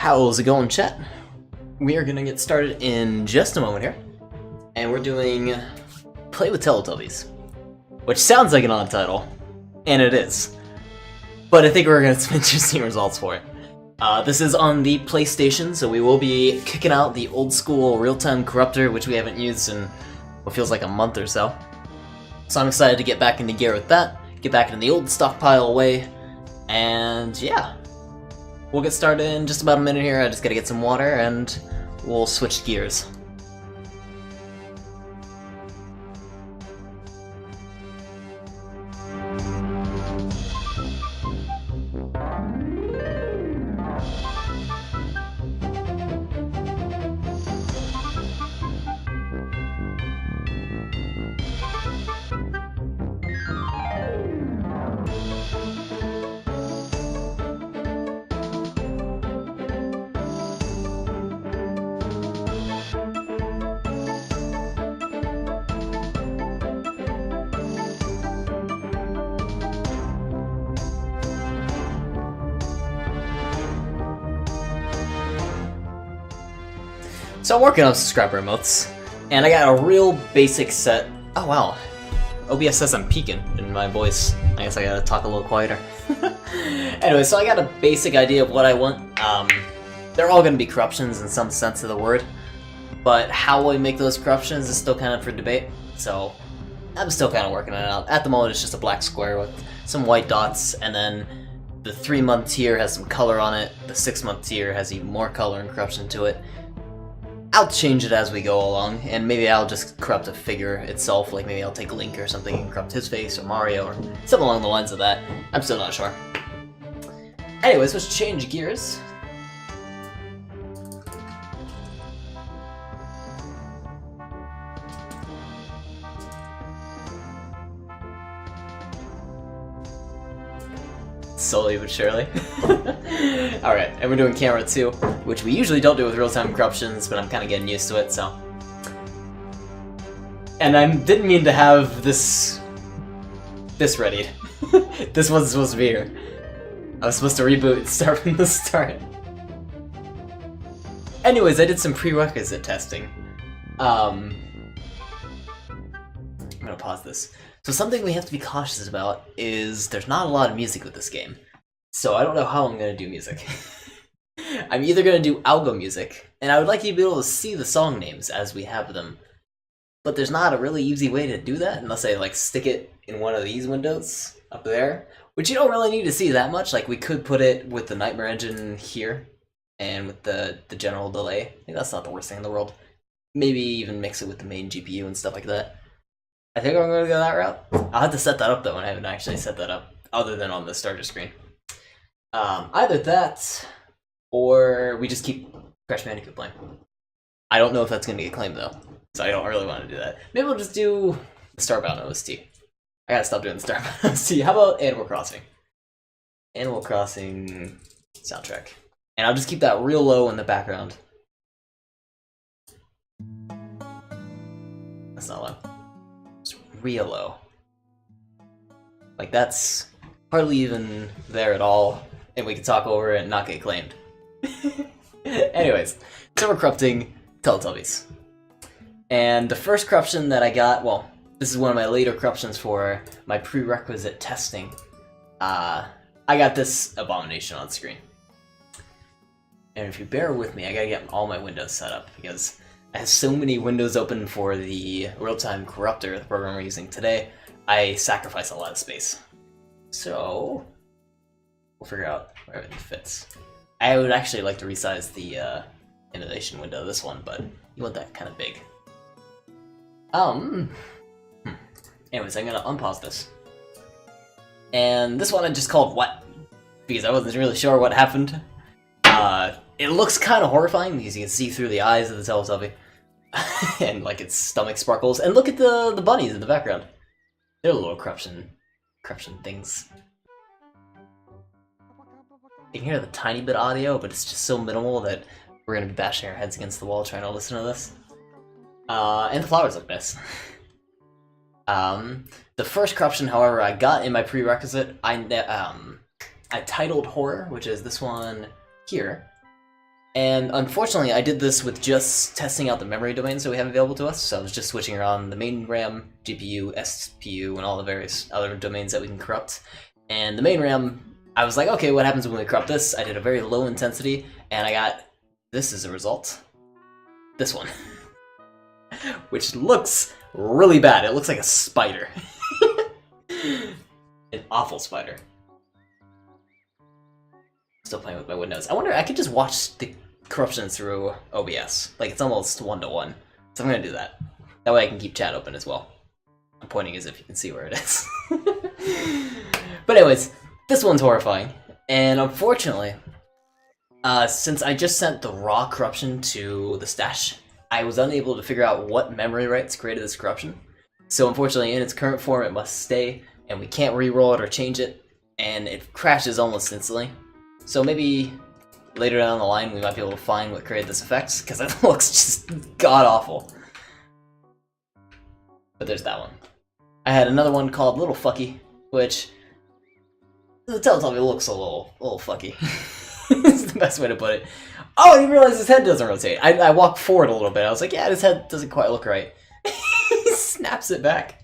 How's it going, chat? We are gonna get started in just a moment here, and we're doing Play with Teletubbies, which sounds like an odd title, and it is, but I think we're gonna some interesting results for it. This is on the PlayStation, so we will be kicking out the old school real-time corruptor, which we haven't used in what feels like a month or so. So I'm excited to get back into gear with that, get back into the old stockpile way, and yeah. We'll get started in just about a minute here. I just gotta get some water and we'll switch gears. So I'm working on subscriber emotes, and I got a real basic set. Oh wow, OBS says I'm peaking in my voice. I guess I gotta talk a little quieter. Anyway, so I got a basic idea of what I want. They're all gonna be corruptions in some sense of the word, but how I make those corruptions is still kind of for debate. So I'm still kind of working it out. At the moment, it's just a black square with some white dots, and then the 3-month tier has some color on it. The 6-month tier has even more color and corruption to it. I'll change it as we go along, and maybe I'll just corrupt a figure itself, like maybe I'll take Link or something and corrupt his face, or Mario, or something along the lines of that. I'm still not sure. Anyways, let's change gears. Slowly but surely. Alright, and we're doing camera 2, which we usually don't do with real-time corruptions, but I'm kind of getting used to it, so. And I didn't mean to have this ready. This wasn't supposed to be here. I was supposed to reboot and start from the start. Anyways, I did some prerequisite testing. I'm gonna pause this. So something we have to be cautious about is there's not a lot of music with this game. So I don't know how I'm going to do music. I'm either going to do algo music, and I would like you to be able to see the song names as we have them. But there's not a really easy way to do that unless I like stick it in one of these windows up there, which you don't really need to see that much. Like we could put it with the Nightmare Engine here and with the general delay. I think that's not the worst thing in the world. Maybe even mix it with the main GPU and stuff like that. I think I'm going to go that route. I'll have to set that up though, and I haven't actually set that up other than on the starter screen. Either that, or we just keep Crash Bandicoot playing. I don't know if that's going to get claimed though, so I don't really want to do that. Maybe we'll just do the Starbound OST. I gotta stop doing the Starbound OST. How about Animal Crossing? Animal Crossing soundtrack. And I'll just keep that real low in the background. That's not low. Real low. Like that's hardly even there at all, and we can talk over it and not get claimed. Anyways, so we're corrupting Teletubbies. And the first corruption that I got, well, this is one of my later corruptions for my prerequisite testing. I got this abomination on screen. And if you bear with me, I gotta get all my windows set up because I have so many windows open for the real-time corruptor, the program we're using today, I sacrifice a lot of space. So, we'll figure out where everything fits. I would actually like to resize the innovation window of this one, but you want that kind of big. Anyways, I'm gonna unpause this. And this one I just called What, because I wasn't really sure what happened. It looks kind of horrifying because you can see through the eyes of the Teletubby. And like its stomach sparkles. And look at the bunnies in the background. They're little corruption things. You can hear the tiny bit audio, but it's just so minimal that we're gonna be bashing our heads against the wall trying to listen to this. And the flowers look nice. The first corruption, however, I got in my prerequisite, I titled Horror, which is this one here. And unfortunately, I did this with just testing out the memory domains that we have available to us. So I was just switching around the main RAM, GPU, SPU, and all the various other domains that we can corrupt. And the main RAM, I was like, okay, what happens when we corrupt this? I did a very low intensity, and I got this as a result. This one. Which looks really bad. It looks like a spider. An awful spider. Still playing with my Windows. I wonder, I could just watch the corruption through OBS. Like, it's almost 1-to-1. So I'm gonna do that. That way I can keep chat open as well. I'm pointing as if you can see where it is. But anyways, this one's horrifying. And unfortunately, since I just sent the raw corruption to the stash, I was unable to figure out what memory rights created this corruption. So unfortunately, in its current form, it must stay, and we can't re-roll it or change it, and it crashes almost instantly. So maybe later down the line we might be able to find what created this effect, because it looks just god-awful. But there's that one. I had another one called Little Fucky, which the Teletubby looks a little fucky. It's the best way to put it. Oh, I didn't realize his head doesn't rotate. I walked forward a little bit. I was like, yeah, his head doesn't quite look right. He snaps it back.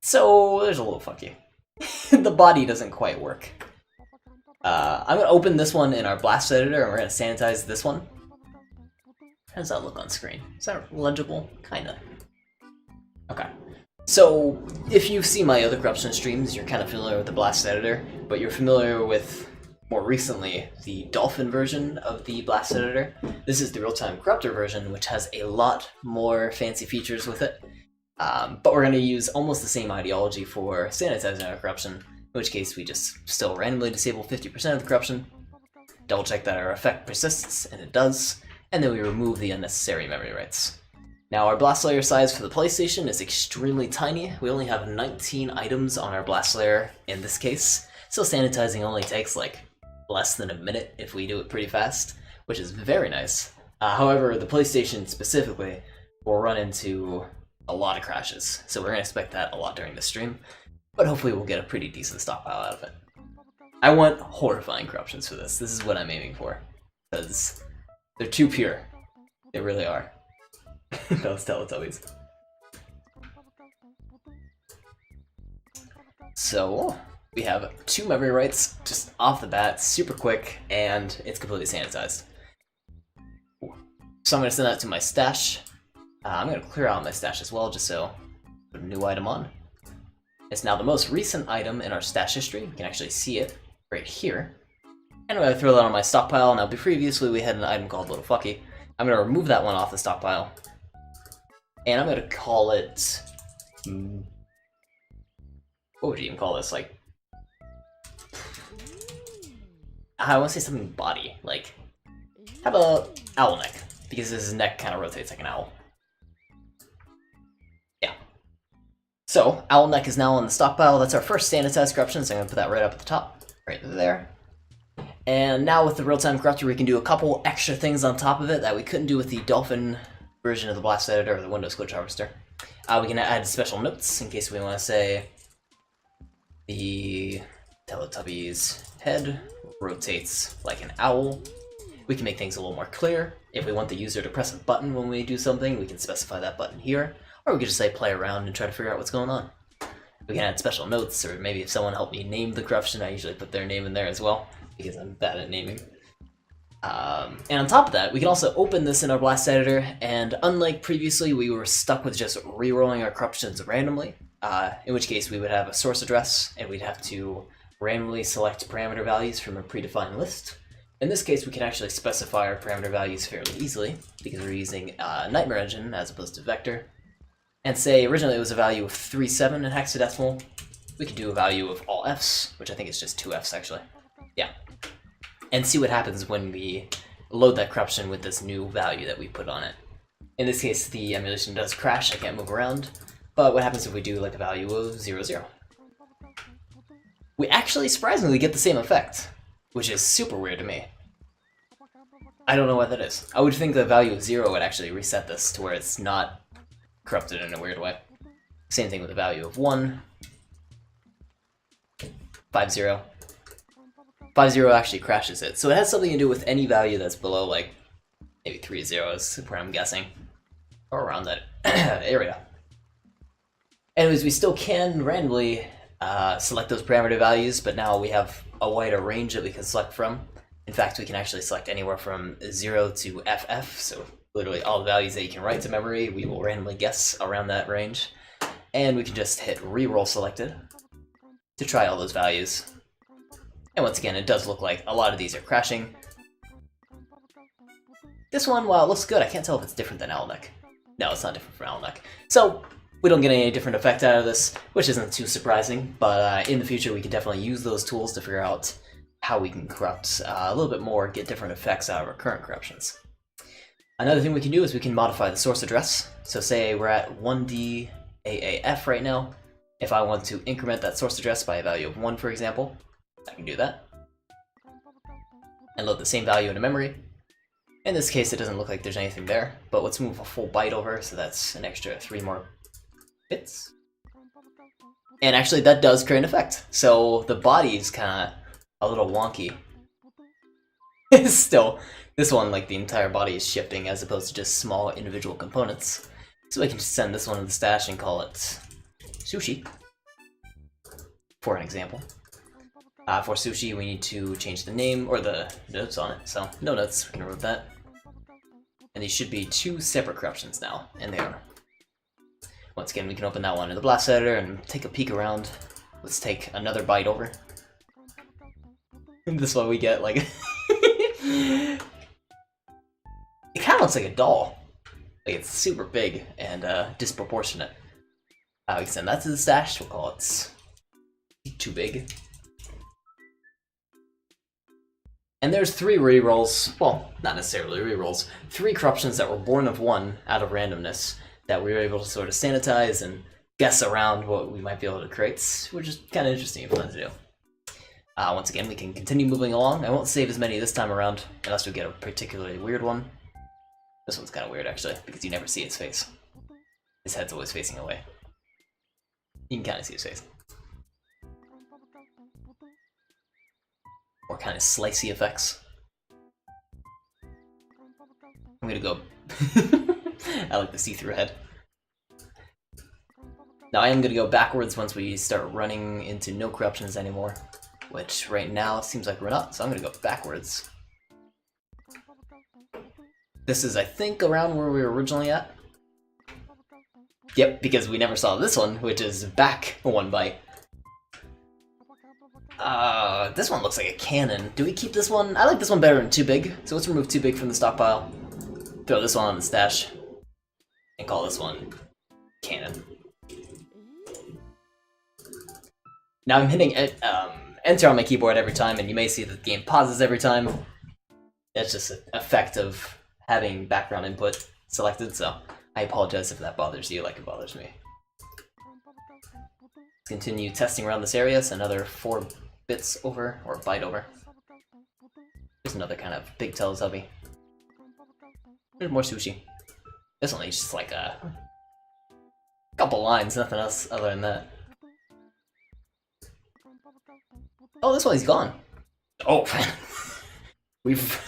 So there's a Little Fucky. The body doesn't quite work. I'm going to open this one in our blast editor, and we're going to sanitize this one. How does that look on screen? Is that legible? Kinda. Okay. So, if you've seen my other corruption streams, you're kind of familiar with the blast editor, but you're familiar with, more recently, the Dolphin version of the blast editor. This is the real-time corruptor version, which has a lot more fancy features with it. But we're going to use almost the same ideology for sanitizing our corruption, in which case we just still randomly disable 50% of the corruption, double check that our effect persists, and it does, and then we remove the unnecessary memory rights. Now our blast layer size for the PlayStation is extremely tiny. We only have 19 items on our blast layer in this case, so sanitizing only takes like less than a minute if we do it pretty fast, which is very nice. However, the PlayStation specifically will run into a lot of crashes, so we're going to expect that a lot during the stream, but hopefully we'll get a pretty decent stockpile out of it. I want horrifying corruptions for this. This is what I'm aiming for, because they're too pure. They really are. Those Teletubbies. So, we have 2 memory rights just off the bat, super quick, and it's completely sanitized. So I'm going to send that to my stash. I'm going to clear out my stash as well, just so put a new item on. It's now the most recent item in our stash history. You can actually see it right here. And I'm going to throw that on my stockpile. Now, previously we had an item called Little Fucky. I'm going to remove that one off the stockpile. And I'm going to call it... what would you even call this? Like... I want to say something body. Like, how about owl neck? Because his neck kind of rotates like an owl. Yeah. So, owl neck is now on the stockpile. That's our first sanitized corruption, so I'm going to put that right up at the top. Right there. And now with the real-time corruptor, we can do a couple extra things on top of it that we couldn't do with the Dolphin version of the blast editor or the Windows glitch harvester. We can add special notes in case we want to say the Teletubbies head rotates like an owl. We can make things a little more clear. If we want the user to press a button when we do something, we can specify that button here. Or we could just say play around and try to figure out what's going on. We can add special notes, or maybe if someone helped me name the corruption, I usually put their name in there as well, because I'm bad at naming. And on top of that, we can also open this in our blast editor, and unlike previously, we were stuck with just re-rolling our corruptions randomly, in which case we would have a source address, and we'd have to randomly select parameter values from a predefined list. In this case, we can actually specify our parameter values fairly easily, because we're using Nightmare Engine as opposed to Vector. And say originally it was a value of 3.7 in hexadecimal, we could do a value of all Fs, which I think is just 2 Fs actually. Yeah. And see what happens when we load that corruption with this new value that we put on it. In this case, the emulation does crash, I can't move around, but what happens if we do like a value of 0.0? We actually surprisingly get the same effect, which is super weird to me. I don't know what that is. I would think the value of 0 would actually reset this to where it's not corrupted in a weird way. Same thing with the value of 1, 5.0. 50 actually crashes it. So it has something to do with any value that's below, like, maybe 3 zeros, where I'm guessing. Or around that area. Anyways, we still can randomly select those parameter values, but now we have a wider range that we can select from. In fact, we can actually select anywhere from 0 to FF, so literally all the values that you can write to memory, we will randomly guess around that range. And we can just hit reroll selected to try all those values. And once again, it does look like a lot of these are crashing. This one, while it looks good, I can't tell if it's different than Owlneck. No, it's not different from Owlneck. So, we don't get any different effect out of this, which isn't too surprising, but in the future we can definitely use those tools to figure out how we can corrupt a little bit more, get different effects out of our current corruptions. Another thing we can do is we can modify the source address. So say we're at 1D-AAF right now. If I want to increment that source address by a value of 1, for example, I can do that. And load the same value into memory. In this case, it doesn't look like there's anything there, but let's move a full byte over, so that's an extra 3 more bits. And actually, that does create an effect. So the body is kind of a little wonky. Still, this one, like the entire body is shifting as opposed to just small individual components. So I can just send this one to the stash and call it Sushi, for an example. For Sushi, we need to change the name, or the notes on it, so no notes, we can remove that. And these should be 2 separate corruptions now, and they are. Once again, we can open that one in the blast editor and take a peek around. Let's take another byte over. And this one we get, like... it kind of looks like a doll. Like, it's super big and disproportionate. We can send that to the stash, we'll call it too big. And there's 3 rerolls, well, not necessarily rerolls, 3 corruptions that were born of 1 out of randomness that we were able to sort of sanitize and guess around what we might be able to create, which is kind of interesting and fun to do. Once again, we can continue moving along. I won't save as many this time around, unless we get a particularly weird one. This one's kind of weird, actually, because you never see his face. His head's always facing away. You can kind of see his face. More kind of slicey effects. I'm gonna go... I like the see-through head. Now I am gonna go backwards once we start running into no corruptions anymore. Which right now seems like we're not, so I'm gonna go backwards. This is, I think, around where we were originally at. Yep, because we never saw this one, which is back 1 byte. This one looks like a cannon. Do we keep this one? I like this one better than too big, so let's remove too big from the stockpile. Throw this one on the stash. And call this one cannon. Now I'm hitting enter on my keyboard every time, and you may see that the game pauses every time. That's just an effect of having background input selected, so I apologize if that bothers you like it bothers me. Let's continue testing around this area, so another 4 bits over, or byte over. There's another kind of big Teletubby. There's more Sushi. This one is just like a couple lines, nothing else other than that. Oh, this one's gone. Oh, we've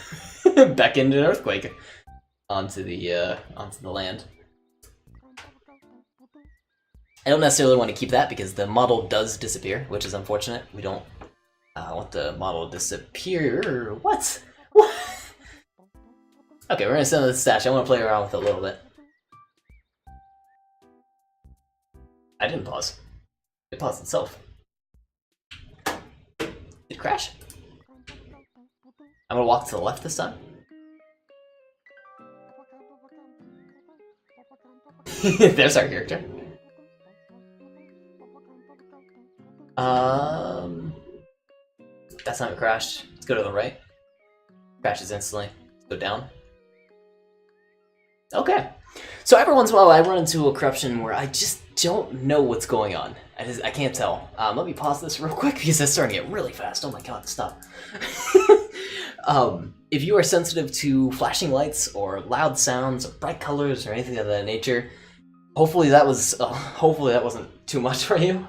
beckoned an earthquake onto the land. I don't necessarily want to keep that because the model does disappear, which is unfortunate. We don't want the model to disappear. What? What? Okay, we're gonna send it to the stash. I want to play around with it a little bit. I didn't pause. It paused itself. Did it crash? I'm gonna walk to the left this time. There's our character. That's not a crash. Let's go to the right. Crashes instantly. Let's go down. Okay. So every once in a while I run into a corruption where I just don't know what's going on. I can't tell. Let me pause this real quick because it's starting to get really fast. Oh my god, stop. If you are sensitive to flashing lights or loud sounds or bright colors or anything of that nature, hopefully that wasn't too much for you.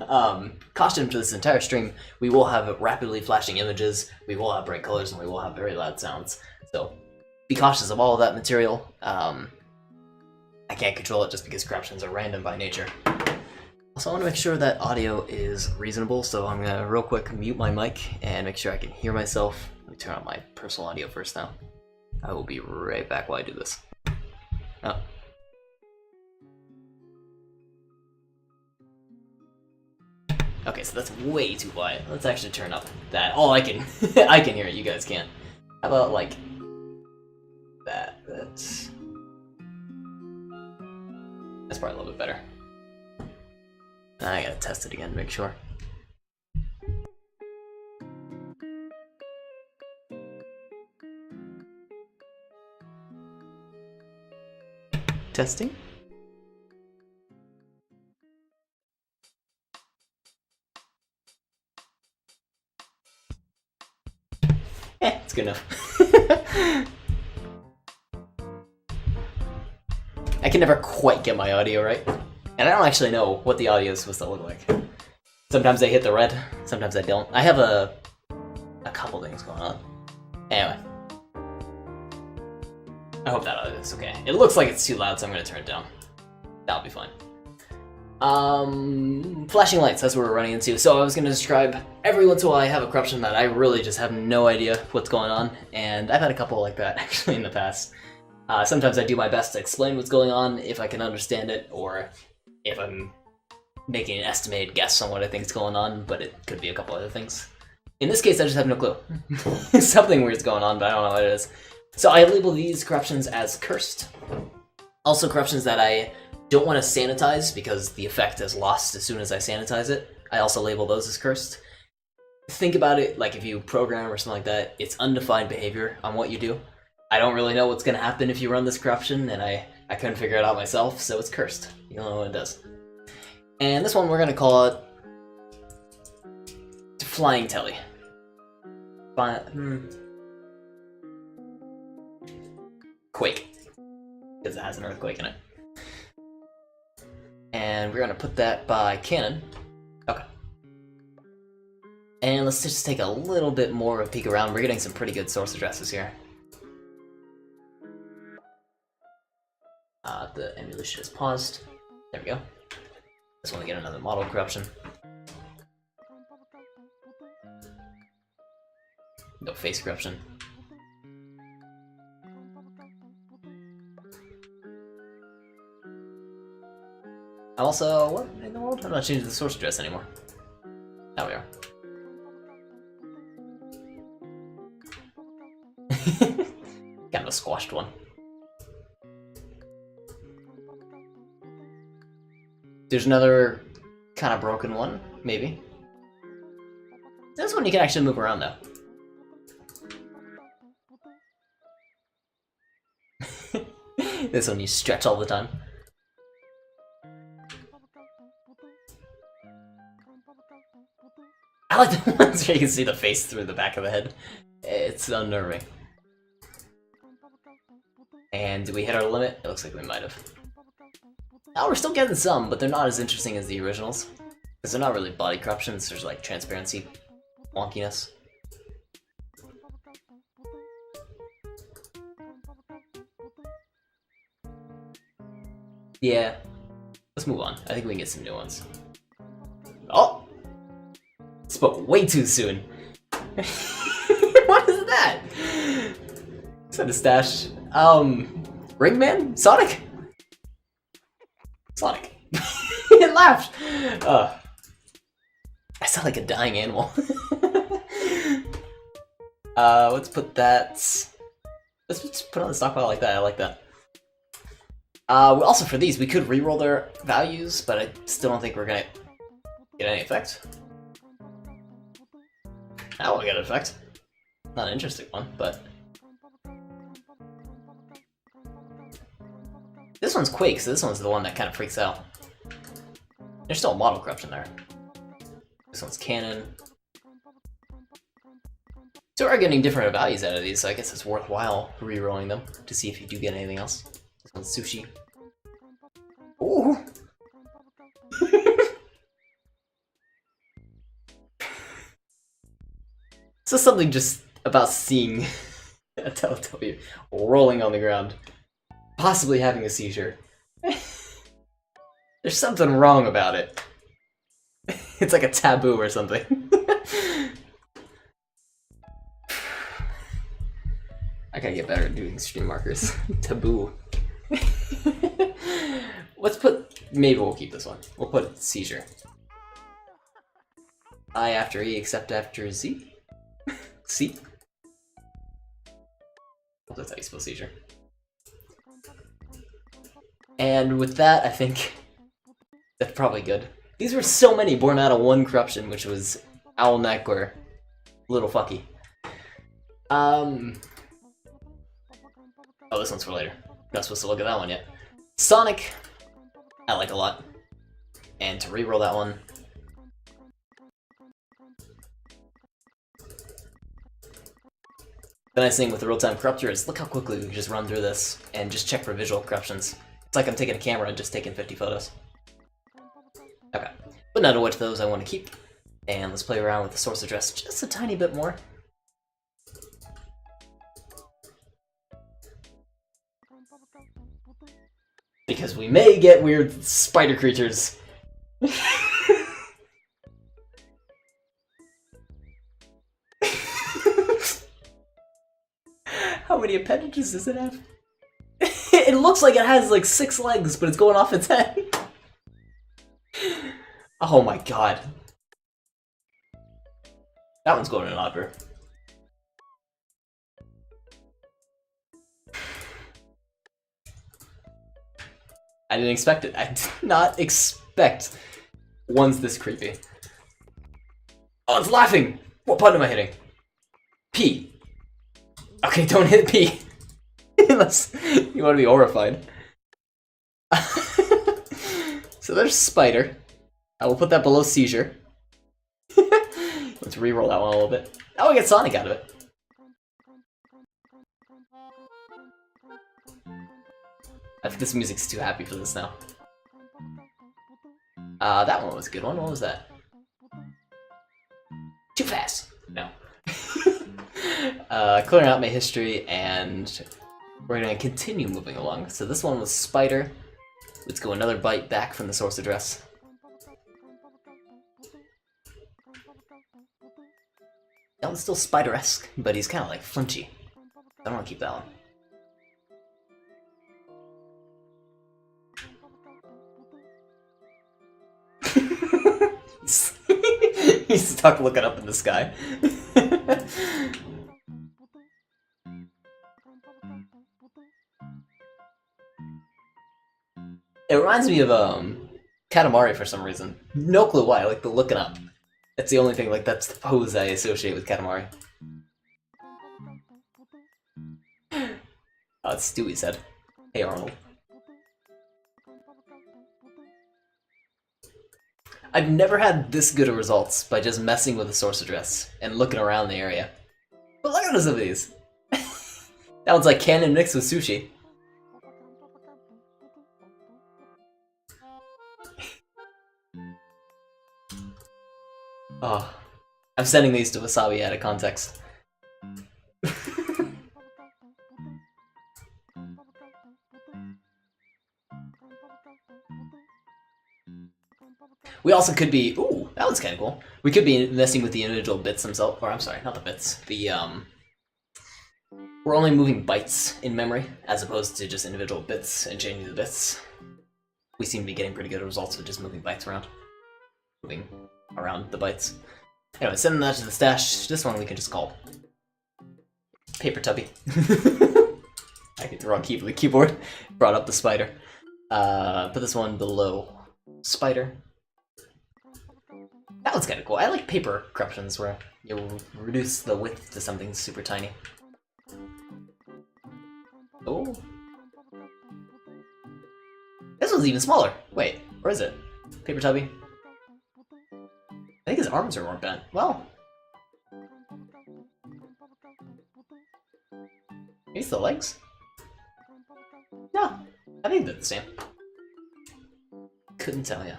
Caution for this entire stream: we will have rapidly flashing images, we will have bright colors, and we will have very loud sounds. So be cautious of all of that material. I can't control it just because corruptions are random by nature. Also, I want to make sure that audio is reasonable, so I'm gonna real quick mute my mic and make sure I can hear myself. Let me turn on my personal audio first now. I will be right back while I do this. Oh. Okay, so that's way too quiet. Let's actually turn up that. Oh, I can I can hear it, you guys can't. How about like that? That's probably a little bit better. I gotta test it again to make sure. Testing? It's good enough. I can never quite get my audio right. And I don't actually know what the audio is supposed to look like. Sometimes I hit the red, sometimes I don't. I have a couple things going on. Anyway. I hope that audio is okay. It looks like it's too loud, so I'm gonna turn it down. That'll be fine. Flashing lights, that's what we're running into. So I was gonna describe, every once in a while I have a corruption that I really just have no idea what's going on, and I've had a couple like that actually in the past. Sometimes I do my best to explain what's going on if I can understand it, or if I'm making an estimated guess on what I think is going on, but it could be a couple other things. In this case, I just have no clue. Something weird's going on, but I don't know what it is. So I label these corruptions as cursed. Also corruptions that I don't want to sanitize because the effect is lost as soon as I sanitize it. I also label those as cursed. Think about it like if you program or something like that, it's undefined behavior on what you do. I don't really know what's going to happen if you run this corruption, and I couldn't figure it out myself, so it's cursed. You don't know what it does. And this one we're going to call it Flying Telly. Quake. Because it has an earthquake in it. And we're going to put that by Canon. Okay. And let's just take a little bit more of a peek around. We're getting some pretty good source addresses here. The emulation is paused. There we go. Just want to get another model corruption. No face corruption. Also, what in the world? I'm not changing the source address anymore. There we are. Kind of a squashed one. There's another kind of broken one, maybe. This one you can actually move around, though. This one you stretch all the time. I like the ones where you can see the face through the back of the head. It's unnerving. And did we hit our limit? It looks like we might have. Oh, we're still getting some, but they're not as interesting as the originals. Because they're not really body corruptions, there's like transparency wonkiness. Yeah. Let's move on. I think we can get some new ones. Oh! Spoke way too soon. What is that? Is that a stash? Ringman? Sonic? Sonic. It laughed! I sound like a dying animal. Let's put that... Let's just put on the stockpile like that, I like that. Also for these, we could reroll their values, but I still don't think we're gonna get any effect. Now we get an effect. Not an interesting one, but... This one's Quake, so this one's the one that kind of freaks out. There's still a model corruption there. This one's Canon. So we're getting different values out of these, so I guess it's worthwhile re-rolling them to see if you do get anything else. This one's Sushi. Ooh! So something just about seeing a Teletubby rolling on the ground, possibly having a seizure. There's something wrong about it. It's like a taboo or something. I gotta get better at doing stream markers. Taboo. Let's put... Maybe we'll keep this one. We'll put seizure. I after E, except after Z? C? That's how you spell seizure. And with that, I think that's probably good. These were so many born out of one corruption, which was Owl Neck or Little Fucky. Oh, this one's for later. Not supposed to look at that one yet. Sonic, I like a lot. And to reroll that one, the nice thing with the real-time corruptor is look how quickly we can just run through this and just check for visual corruptions. It's like I'm taking a camera and just taking 50 photos. Okay, but none of which of those I want to keep. And let's play around with the source address just a tiny bit more. Because we may get weird spider creatures. How many appendages does it have? It looks like it has like 6 legs, but it's going off its head. Oh my god. That one's going in an opera. I didn't expect it. I did not expect one's this creepy. Oh, it's laughing! What button am I hitting? P. Okay, don't hit P. Unless you want to be horrified. So there's Spider. I will put that below Seizure. Let's re-roll that one a little bit. Now we get Sonic out of it. I think this music's too happy for this now. That one was a good one. What was that? Too fast! No. Clearing out my history, and we're gonna continue moving along. So this one was Spider. Let's go another byte back from the source address. That one's still Spider-esque, but he's kind of like flinchy. I don't want to keep that one. He's stuck looking up in the sky. It reminds me of Katamari for some reason. No clue why. I like the looking up. That's the only thing. Like that's the pose I associate with Katamari. Oh, it's Stewie's head. Hey Arnold. I've never had this good of results by just messing with the source address and looking around the area. But look at some of these. That one's like canon mixed with sushi. Oh, I'm sending these to Wasabi out of context. We also could be... Ooh, that one's kind of cool. We could be messing with the individual bits themselves. Or, I'm sorry, not the bits. The, we're only moving bytes in memory, as opposed to just individual bits and changing the bits. We seem to be getting pretty good results with just moving bytes around. Moving around the bytes. Anyway, sending that to the stash. This one we can just call Paper Tubby. I hit the wrong key for the keyboard. Brought up the spider. Put this one below Spider. That one's kind of cool. I like paper corruptions where you reduce the width to something super tiny. Oh. This one's even smaller. Wait, where is it? Paper Tubby? I think his arms are more bent. Well. Maybe it's the legs? No, I think they're the same. Couldn't tell ya.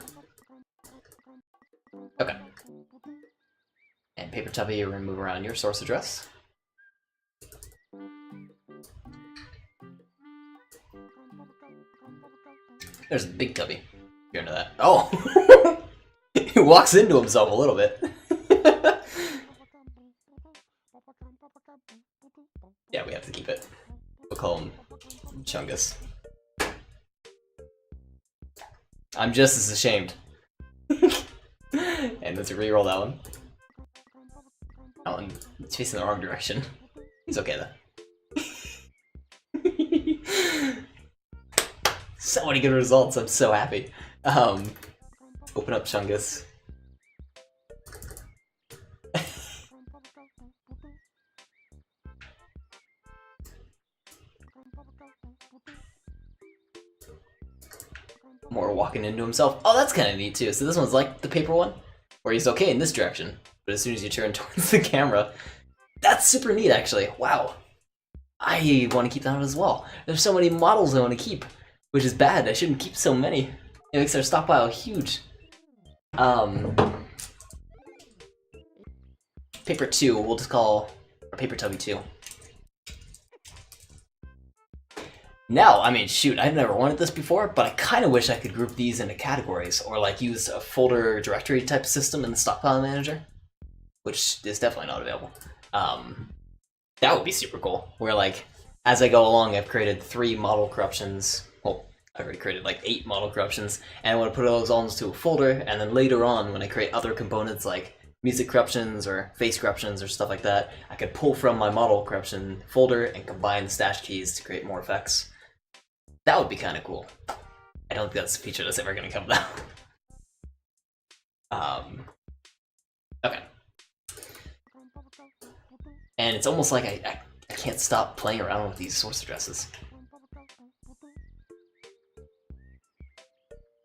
Okay. And paper tubby, we're gonna move around your source address. There's a big tubby. You're into that. Oh! He walks into himself a little bit. Yeah, we have to keep it. We'll call him Chungus. I'm just as ashamed. And let's reroll that one. That one, it's facing the wrong direction. He's okay though. So many good results, I'm so happy. Open up Chungus. More walking into himself. Oh, that's kind of neat too. So this one's like the paper one, where he's okay in this direction, but as soon as you turn towards the camera, that's super neat actually. Wow. I want to keep that as well. There's so many models I want to keep, which is bad. I shouldn't keep so many. It makes our stockpile huge. Paper 2, we'll just call our Paper Tubby 2. Now, I mean, shoot, I've never wanted this before, but I kind of wish I could group these into categories, or like use a folder directory type system in the stockpile manager, which is definitely not available. That would be super cool, where like, as I go along, I've created 3 model corruptions. Well, I already created like 8 model corruptions, and I want to put those all into a folder, and then later on, when I create other components like music corruptions or face corruptions or stuff like that, I could pull from my model corruption folder and combine the stash keys to create more effects. That would be kind of cool. I don't think that's a feature that's ever going to come down. Okay. And it's almost like I can't stop playing around with these source addresses.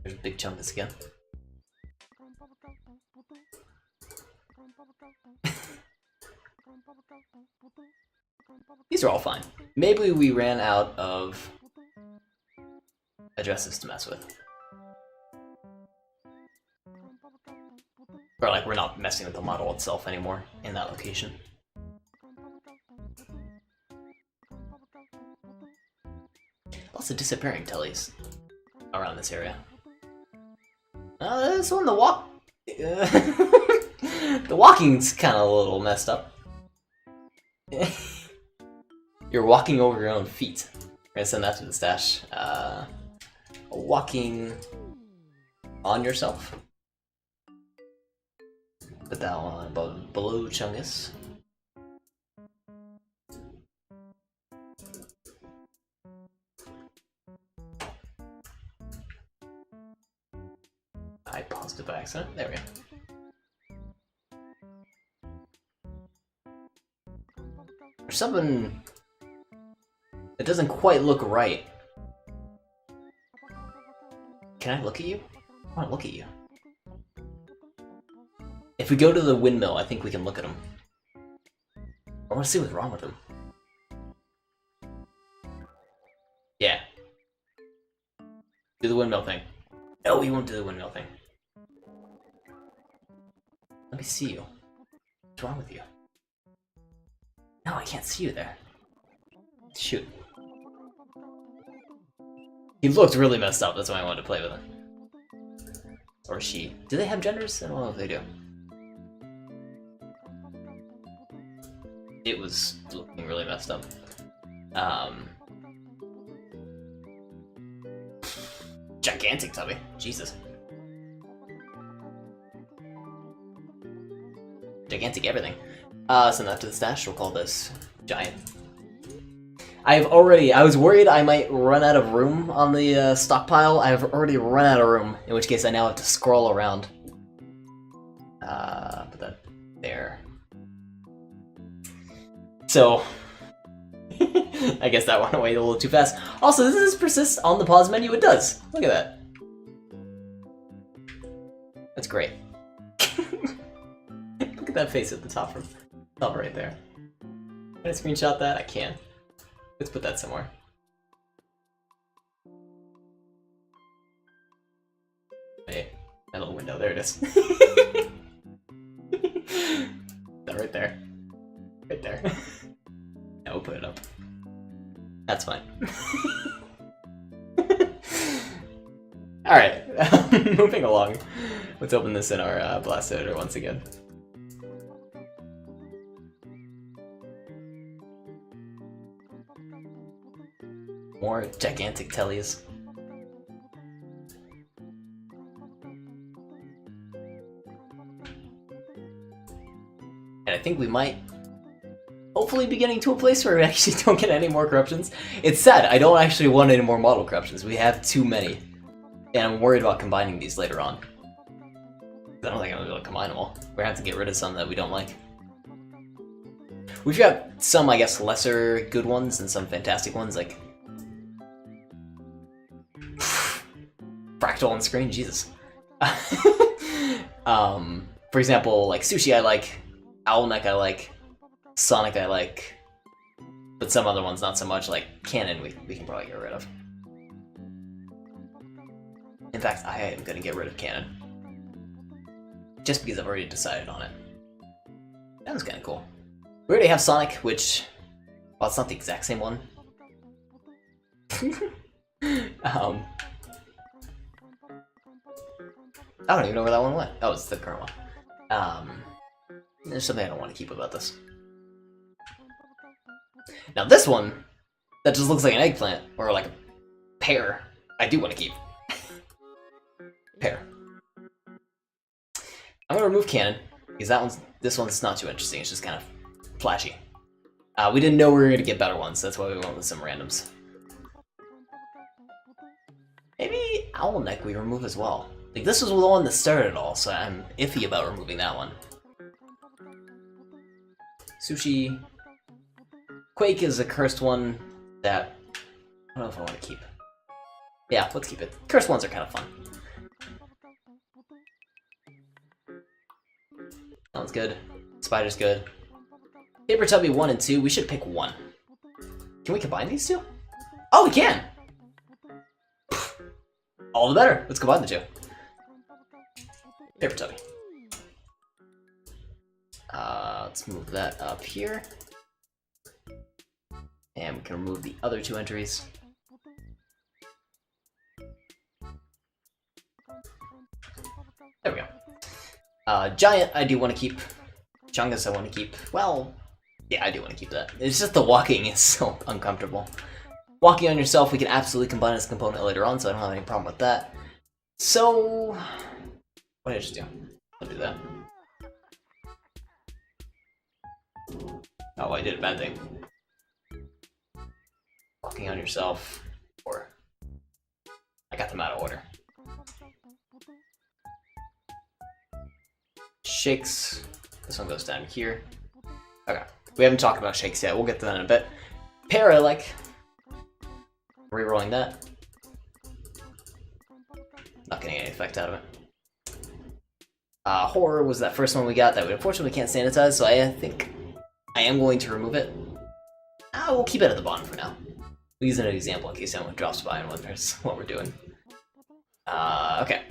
There's a big Chungus again. These are all fine. Maybe we ran out of addresses to mess with. Or like we're not messing with the model itself anymore in that location. Also disappearing tellies around this area. This one, the walking's kind of a little messed up. You're walking over your own feet. We're gonna send that to the stash. Walking on yourself. Put that one below Chungus. I paused it by accident. There we go. There's something that doesn't quite look right. Can I look at you? I want to look at you. If we go to the windmill, I think we can look at him. I want to see what's wrong with him. Yeah. Do the windmill thing. No, we won't do the windmill thing. Let me see you. What's wrong with you? No, I can't see you there. Shoot. He looked really messed up, that's why I wanted to play with him. Or she. Do they have genders? I don't know if they do. It was looking really messed up. Gigantic tubby. Jesus. Gigantic everything. Send that to the stash. We'll call this giant. I was worried I might run out of room on the stockpile. I've already run out of room, in which case I now have to scroll around. Put that there. So, I guess that went away a little too fast. Also, does this persist on the pause menu? It does. Look at that. That's great. Look at that face at the top right there. Can I screenshot that? I can. Let's put that somewhere. Hey, that little window, there it is. That right there. Right there. Yeah, we'll put it up. That's fine. Alright, moving along. Let's open this in our blast editor once again. More gigantic tellies. And I think we might hopefully be getting to a place where we actually don't get any more corruptions. It's sad, I don't actually want any more model corruptions. We have too many. And I'm worried about combining these later on. I don't think I'm gonna be able to combine them all. We're gonna have to get rid of some that we don't like. We've got some, I guess, lesser good ones and some fantastic ones, like Fractal on screen, Jesus. For example, like Sushi I like, Owlneck I like, Sonic I like, but some other ones not so much, like Cannon we can probably get rid of. In fact, I am gonna get rid of Cannon. Just because I've already decided on it. That was kinda cool. We already have Sonic, which, well, it's not the exact same one. I don't even know where that one went. Oh, it's the current one. There's something I don't want to keep about this. Now this one, that just looks like an eggplant, or like a pear, I do want to keep. Pear. I'm gonna remove Cannon, because this one's not too interesting, it's just kind of flashy. We didn't know we were gonna get better ones, so that's why we went with some randoms. Maybe Owlneck we remove as well. Like, this was the one that started it all, so I'm iffy about removing that one. Sushi. Quake is a cursed one that I don't know if I want to keep. Yeah, let's keep it. Cursed ones are kind of fun. That one's good. Spider's good. Paper Tubby 1 and 2, we should pick one. Can we combine these two? Oh, we can! All the better. Let's combine the two. Paper Tubby. Let's move that up here. And we can remove the other two entries. There we go. Giant, I do want to keep. Chungus, I want to keep. Well, yeah, I do want to keep that. It's just the walking is so uncomfortable. Walking on yourself, we can absolutely combine as a component later on, so I don't have any problem with that. So, what did I just do? I'll do that. Oh, I did a bad thing. Walking on yourself, or I got them out of order. Shakes. This one goes down here. Okay. We haven't talked about shakes yet. We'll get to that in a bit. Pear, I like. Rerolling that. Not getting any effect out of it. Horror was that first one we got that we unfortunately can't sanitize, so I think I am going to remove it. We'll keep it at the bottom for now. We'll use it as an example in case anyone drops by and wonders what we're doing. Okay.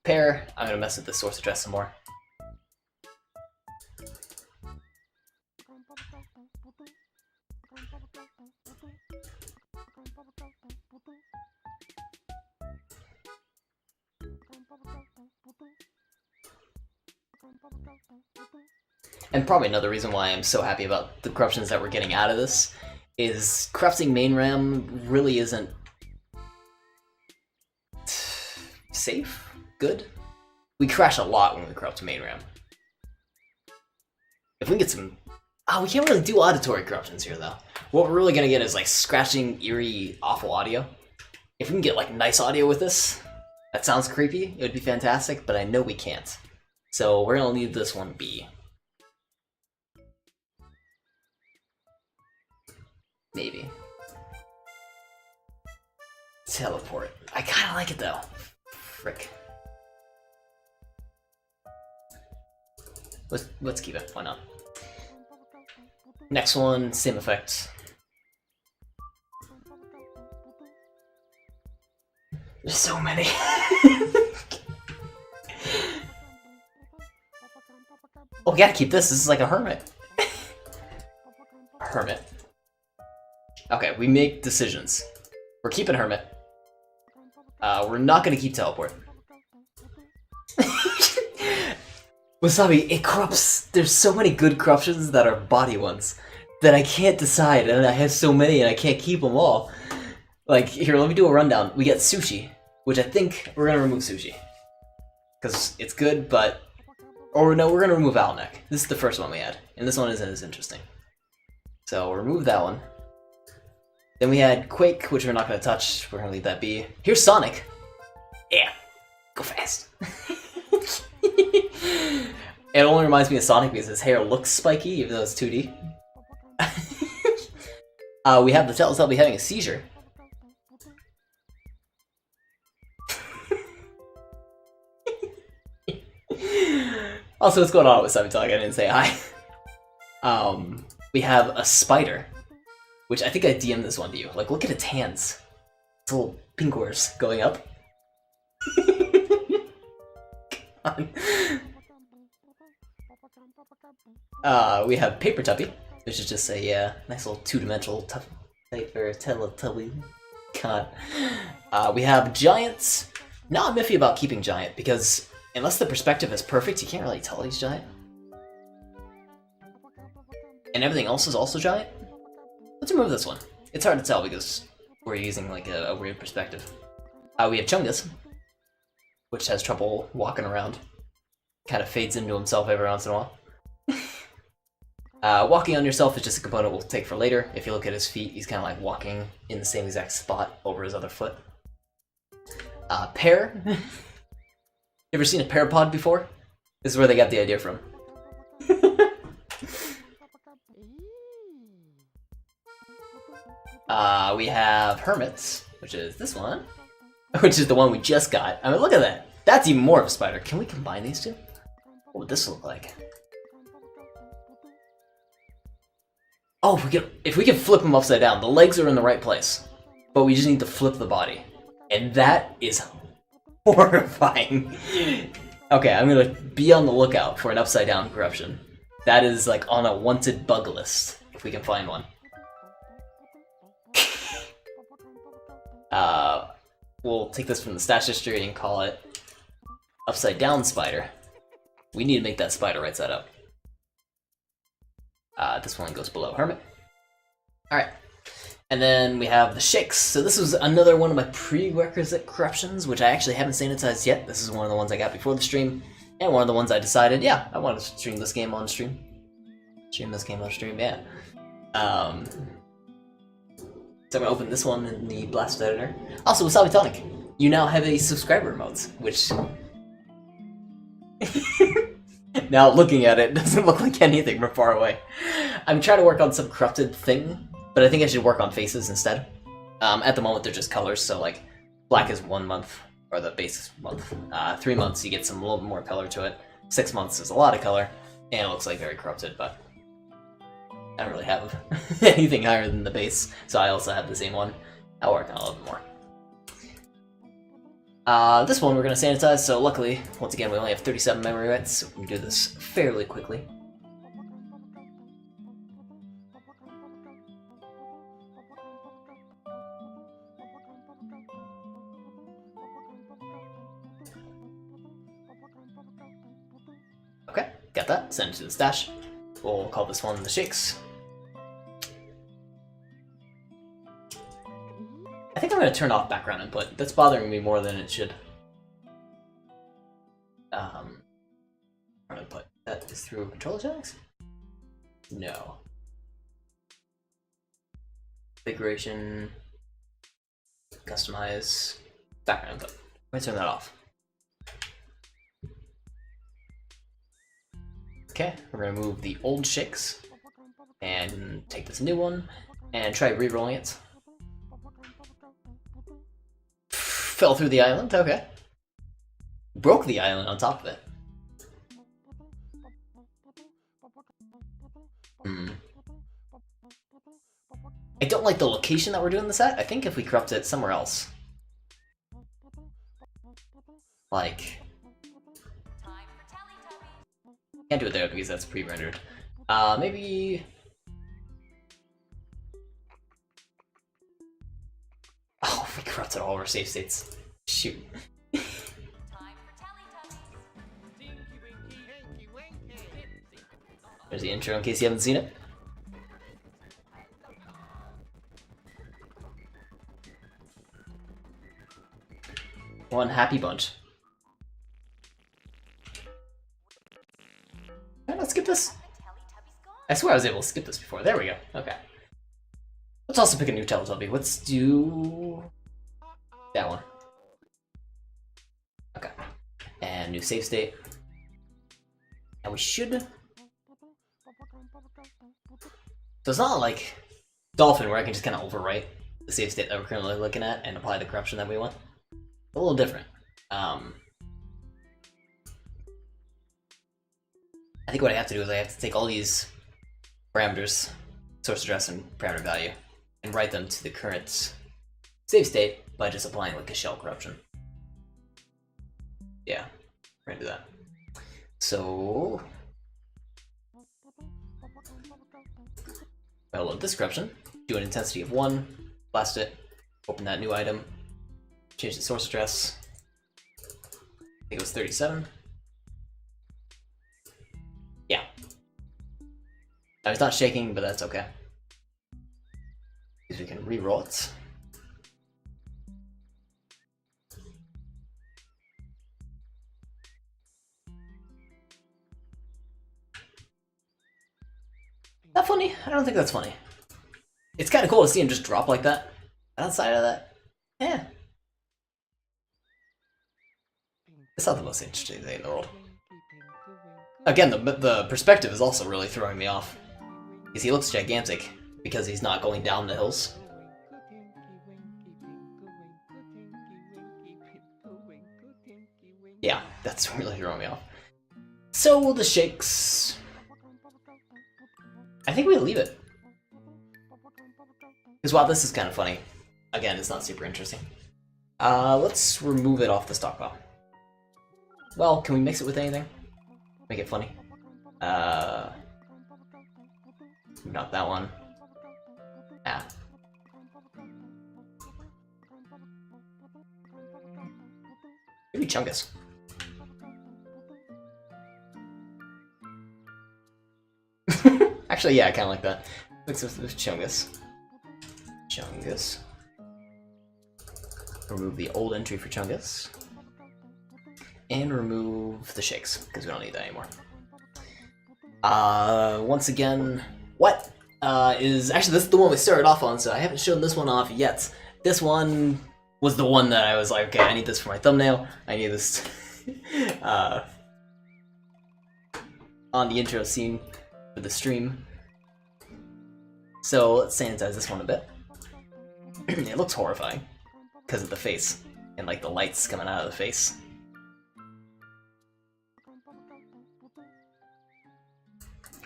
Pear, I'm gonna mess with the source address some more. And probably another reason why I'm so happy about the corruptions that we're getting out of this is corrupting main RAM really isn't safe? Good? We crash a lot when we corrupt main RAM. If we can get some... we can't really do auditory corruptions here though. What we're really gonna get is like scratching, eerie, awful audio. If we can get like nice audio with this, that sounds creepy, it would be fantastic, but I know we can't. So we're gonna leave this one be. Maybe. Teleport. I kinda like it though. Frick. Let's keep it, why not? Next one, same effect. There's so many. Oh, we gotta keep this. This is like a hermit. Hermit. Okay, we make decisions. We're keeping hermit. We're not gonna keep teleport. Wasabi, it corrupts. There's so many good corruptions that are body ones that I can't decide, and I have so many and I can't keep them all. Like, here, let me do a rundown. We get sushi, which I think we're gonna remove sushi. Because it's good, but... Or no, we're gonna remove Alneck. This is the first one we had, and this one isn't as interesting. So, we'll remove that one. Then we had Quake, which we're not gonna touch. We're gonna leave that be. Here's Sonic! Yeah! Go fast! It only reminds me of Sonic because his hair looks spiky, even though it's 2D. We have the Teletubby having a seizure. Also, what's going on with Wasabi Talk? I didn't say hi. We have a spider, which I think I DM'd this one to you. Like, look at its hands. Its little pinkwers going up. We have Paper Tuppy, which is just a nice little two-dimensional type for Teletubby. God. We have Giants. Now I'm iffy about keeping Giant, because unless the perspective is perfect, you can't really tell he's Giant. And everything else is also Giant? Let's remove this one. It's hard to tell because we're using like a weird perspective. We have Chungus, which has trouble walking around. Kind of fades into himself every once in a while. Walking on yourself is just a component we'll take for later. If you look at his feet, he's kind of like walking in the same exact spot over his other foot. Pear. You ever seen a pear pod before? This is where they got the idea from. We have Hermits, which is this one, which is the one we just got. I mean, look at that. That's even more of a spider. Can we combine these two? What would this look like? Oh, if we can flip them upside down. The legs are in the right place, but we just need to flip the body. And that is horrifying. Okay, I'm gonna be on the lookout for an upside down corruption. That is like on a wanted bug list, if we can find one. We'll take this from the stash history and call it Upside Down Spider. We need to make that spider right side up. This one goes below Hermit. Alright. And then we have the Shakes. So this was another one of my prerequisite corruptions, which I actually haven't sanitized yet. This is one of the ones I got before the stream, and one of the ones I decided, yeah, I want to stream this game on stream. Stream this game on stream, yeah. So I'm gonna open this one in the Blast Editor. Also, Wasabi Tonic, you now have a subscriber emote, which... Now, looking at it, doesn't look like anything from far away. I'm trying to work on some corrupted thing, but I think I should work on faces instead. At the moment, they're just colors, so like, black is 1 month, or the base month. 3 months, you get some a little bit more color to it. 6 months is a lot of color, and it looks like very corrupted, but I don't really have anything higher than the base, so I also have the same one. I'll work on a little bit more. This one we're going to sanitize, so luckily, once again, we only have 37 memory rights, so we can do this fairly quickly. Okay, got that. Send it to the stash. We'll call this one the Shakes. I think I'm going to turn off background input. That's bothering me more than it should. Input. That is through controller settings? No. Curation. Customize. Background input. Let me turn that off. Okay, we're going to move the old Shakes and take this new one and try re-rolling it. Fell through the island, okay. Broke the island on top of it. I don't like the location that we're doing this at. I think if we corrupt it somewhere else. Like... Can't do it there because that's pre-rendered. Maybe... Oh, we corrupted all of our save states. Shoot. There's the intro in case you haven't seen it. One happy bunch. Can I not skip this? I swear I was able to skip this before. There we go. Okay. Let's also pick a new Teletubby. Let's do that one. Okay. And new save state. And we should... So it's not like Dolphin where I can just kind of overwrite the save state that we're currently looking at and apply the corruption that we want. A little different. I think what I have to do is I have to take all these parameters, source address and parameter value, and write them to the current save state by just applying like a shell corruption. Yeah, we're gonna do that. So I'll load this corruption, do an intensity of 1, blast it, open that new item, change the source address. I think it was 37. Yeah. Now it's not shaking, but that's okay. Because we can re-roll it. That funny? I don't think that's funny. It's kind of cool to see him just drop like that. Outside of that, yeah. It's not the most interesting thing in the world. Again, the perspective is also really throwing me off. Because he looks gigantic, because he's not going down the hills. Yeah, that's really throwing me off. So, the shakes... I think we leave it. Because while this is kind of funny, again, it's not super interesting. Let's remove it off the stockpile. Well, can we mix it with anything? Make it funny. Not that one. Ah. Maybe Chungus. Actually, yeah, I kind of like that. Mix it with Chungus. Chungus. Remove the old entry for Chungus. And remove the shakes, because we don't need that anymore. Once again, what is... Actually, this is the one we started off on, so I haven't shown this one off yet. This one was the one that I was like, okay, I need this for my thumbnail. I need this on the intro scene for the stream. So let's sanitize this one a bit. It looks horrifying because of the face and like the lights coming out of the face.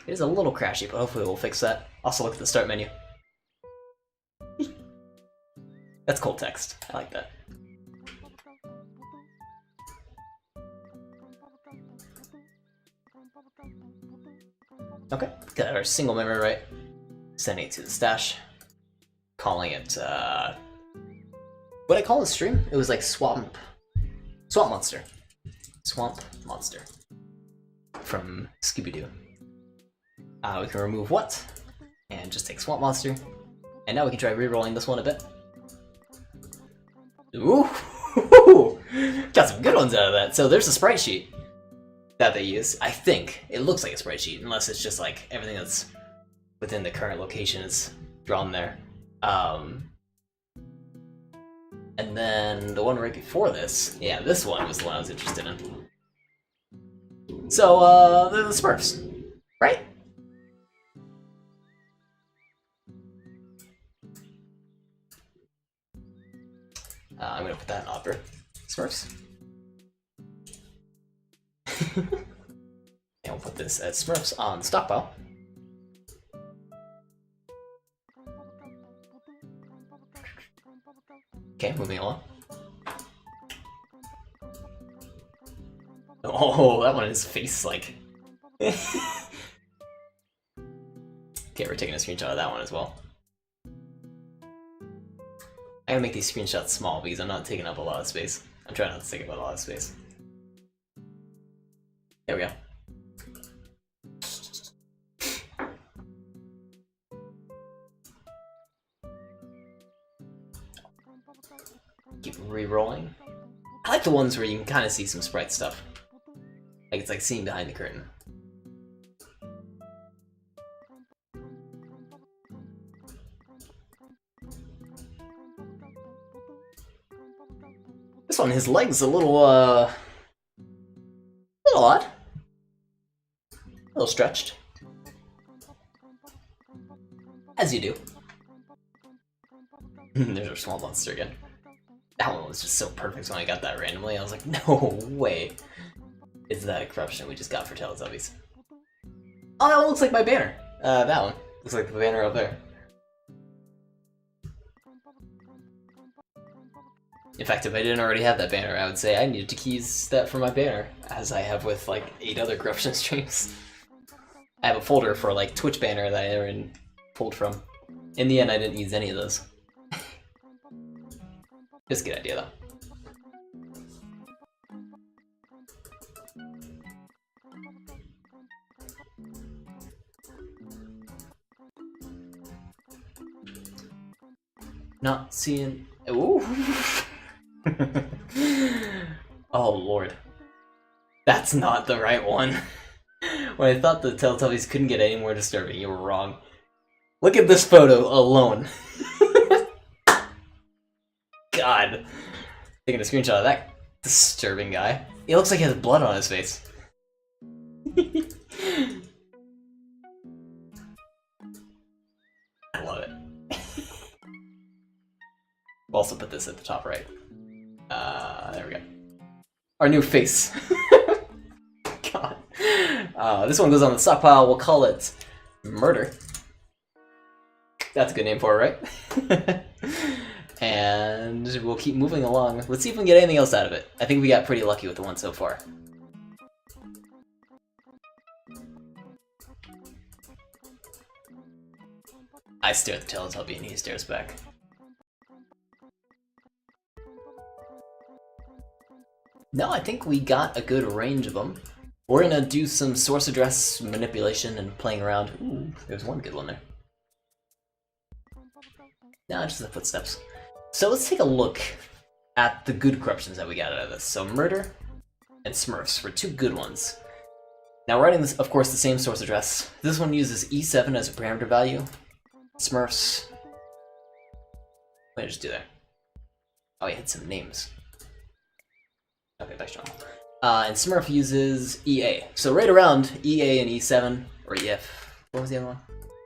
It is a little crashy, but hopefully we'll fix that. Also look at the start menu. That's cool text. I like that. Okay, got our single memory right. Sending it to the stash. Calling it, what did I call the stream? It was like Swamp Monster. Swamp Monster. From Scooby-Doo. We can remove what? And just take Swamp Monster. And now we can try re-rolling this one a bit. Ooh! Got some good ones out of that. So there's a sprite sheet that they use. I think it looks like a sprite sheet, unless it's just like everything that's within the current location is drawn there. And then the one right before this, yeah, this one was the one I was interested in. So, they're the Smurfs, right? I'm gonna put that in Opera. Smurfs. And we'll put this as Smurfs on stockpile. Okay, moving along. Oh, that one is face like Okay, we're taking a screenshot of that one as well. I gotta make these screenshots small because I'm not taking up a lot of space. I'm trying not to take up a lot of space. There we go. Keep re-rolling. I like the ones where you can kind of see some sprite stuff. Like it's like seeing behind the curtain. This one, his leg's a little odd. A little stretched. As you do. There's our small monster again. That one was just so perfect when I got that randomly. I was like, no way. Is that a corruption we just got for Teletubbies? Oh, that one looks like my banner. That one. Looks like the banner up there. In fact, if I didn't already have that banner, I would say I needed to keys that for my banner, as I have with like 8 other corruption streams. I have a folder for like Twitch banner that I never pulled from. In the end, I didn't use any of those. Just a good idea, though. Not seeing... Ooh! Oh, Lord. That's not the right one. When I thought the Teletubbies couldn't get any more disturbing, you were wrong. Look at this photo alone. God. Taking a screenshot of that disturbing guy. He looks like he has blood on his face. I love it. We'll also put this at the top right. There we go. Our new face. God. This one goes on the stockpile. We'll call it Murder. That's a good name for it, right? And we'll keep moving along. Let's see if we can get anything else out of it. I think we got pretty lucky with the one so far. I stare at the Teletubby and he stares back. No, I think we got a good range of them. We're gonna do some source address manipulation and playing around. Ooh, there's one good one there. No, just the footsteps. So let's take a look at the good corruptions that we got out of this. So Murder and Smurfs were 2 good ones. Now we're writing this, of course, the same source address. This one uses E7 as a parameter value. Smurfs... What did I just do there? Oh, I hit some names. Okay, back strong. And Smurf uses EA. So right around EA and E7, or EF. What was the other one?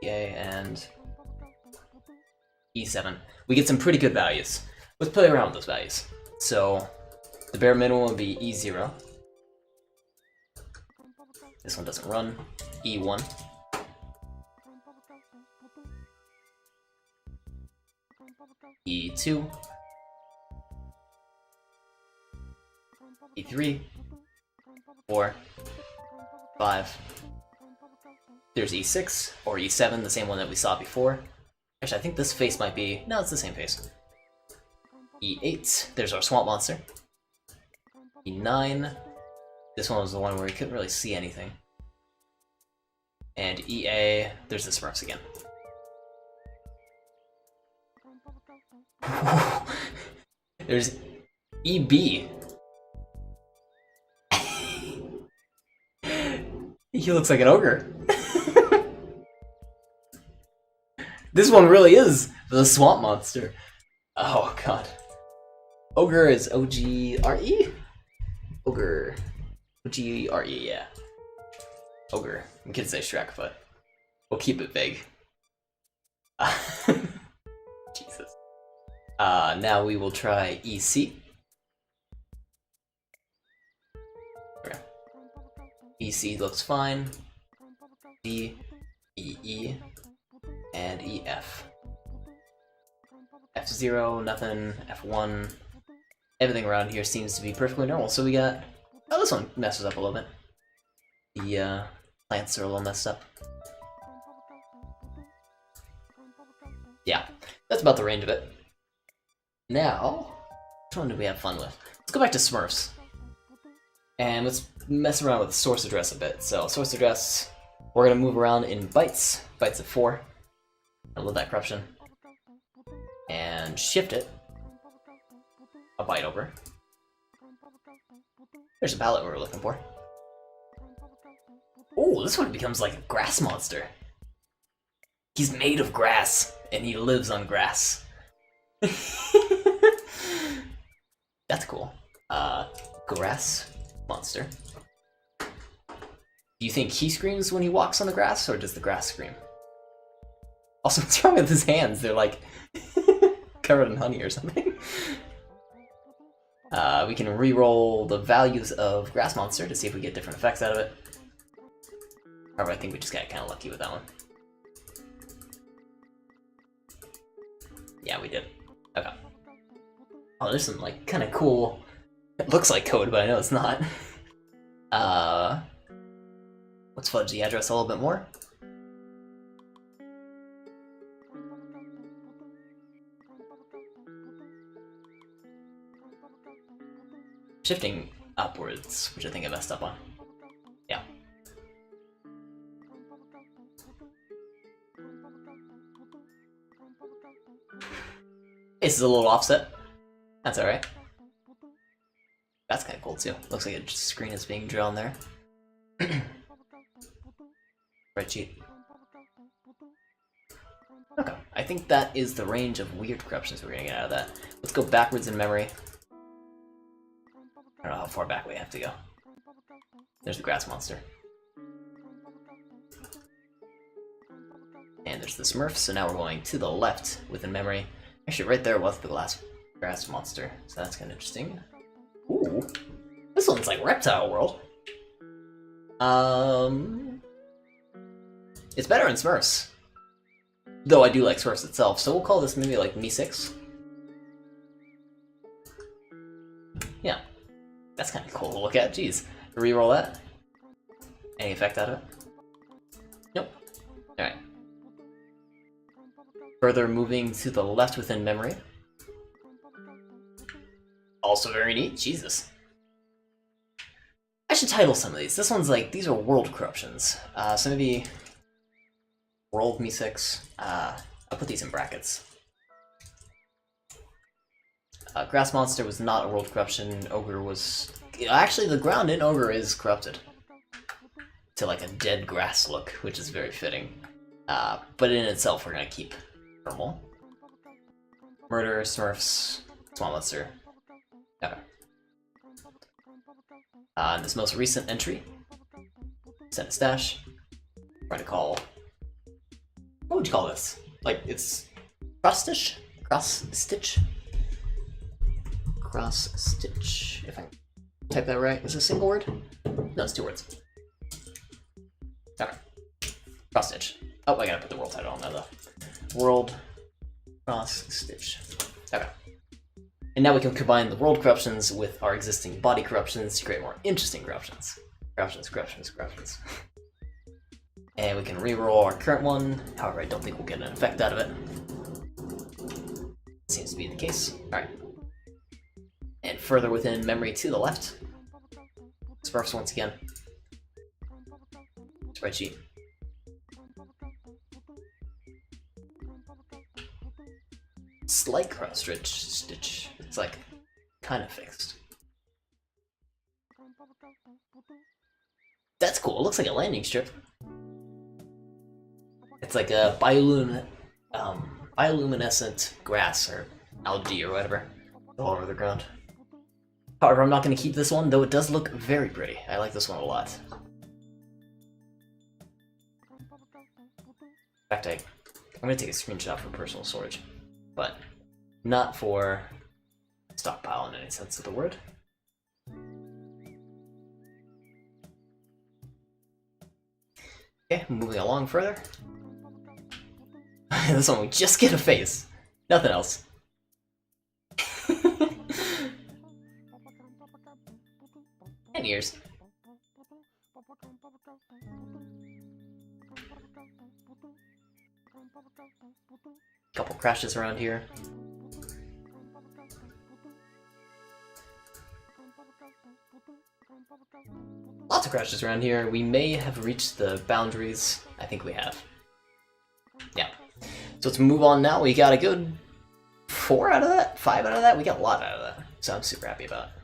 EA and E7. We get some pretty good values. Let's play around with those values. So the bare minimum would be E0. This one doesn't run. E1. E2. E3. 4. 5. There's E6, or E7, the same one that we saw before. Actually, I think this face might be... No, it's the same face. E8, there's our swamp monster. E9, this one was the one where we couldn't really see anything. And EA, there's the Smurfs again. There's EB. He looks like an ogre. This one really is the swamp monster. Oh god. Ogre is O-G-R-E? Ogre. O-G-R-E, yeah. Ogre. We can say Shrek, but we'll keep it vague. Jesus. Now we will try EC. Okay. EC looks fine. D, EE, and EF. F0, nothing. F1. Everything around here seems to be perfectly normal. So we got... Oh, this one messes up a little bit. The Plants are a little messed up. Yeah, that's about the range of it. Now, which one do we have fun with? Let's go back to Smurfs. And let's mess around with the source address a bit. So, source address, we're going to move around in bytes. Bytes of 4. I love that corruption. And shift it a byte over. There's a palette we were looking for. Oh, this one becomes like a grass monster. He's made of grass, and he lives on grass. That's cool. Grass monster. Do you think he screams when he walks on the grass, or does the grass scream? Also, what's wrong with his hands? They're like covered in honey or something. We can re-roll the values of grass monster to see if we get different effects out of it. However, I think we just got kind of lucky with that one. Yeah, we did. Okay. Oh, there's some like kind of cool. It looks like code, but I know it's not. Let's fudge the address a little bit more. Shifting upwards, which I think I messed up on. Yeah. This is a little offset. That's alright. That's kind of cool too. Looks like a screen is being drawn there. Spreadsheet. Okay, I think that is the range of weird corruptions we're gonna get out of that. Let's go backwards in memory. I don't know how far back we have to go. There's the grass monster. And there's the Smurf, so now we're going to the left within memory. Actually, right there was the grass monster, so that's kind of interesting. Ooh, this one's like Reptile World. It's better in Smurfs. Though I do like Smurfs itself, so we'll call this maybe like Me 6. Yeah, that's kind of cool to look at. Jeez, reroll that. Any effect out of it? Nope. All right. Further moving to the left within memory. Also very neat. Jesus. I should title some of these. This one's like, these are world corruptions. So maybe World Me 6. I'll put these in brackets. Grass Monster was not a world corruption. Ogre was... Actually, the ground in Ogre is corrupted to like a dead grass look, which is very fitting. But in itself, we're going to keep normal. Murder, Smurfs, Swamp Monster. Okay. In this most recent entry, set a stash. Try to call... What would you call this? Like, it's cross-stitch? Cross-stitch? Cross-stitch. If I type that right. Is it a single word? No, it's 2 words. Okay. Cross-stitch. Oh, I gotta put the world title on there, though. World cross-stitch. Okay. And now we can combine the world corruptions with our existing body corruptions to create more interesting corruptions. Corruptions. And we can reroll our current one. However, I don't think we'll get an effect out of it. Seems to be the case. Alright. And further within memory to the left. Smurfs once again. Spreadsheet. Slight cross-stitch. It's like kind of fixed. That's cool. It looks like a landing strip. It's like a bioluminescent grass or algae or whatever all over the ground. However, I'm not going to keep this one, though it does look very pretty. I like this one a lot. In fact, I'm going to take a screenshot for personal storage, but not for stockpile in any sense of the word. Okay, moving along further. This one we just get a face. Nothing else. And ears. Couple crashes around here. Lots of crashes around here. We may have reached the boundaries. I think we have. Yeah. So let's move on now. We got a good 4 out of that? 5 out of that? We got a lot out of that. So I'm super happy about it.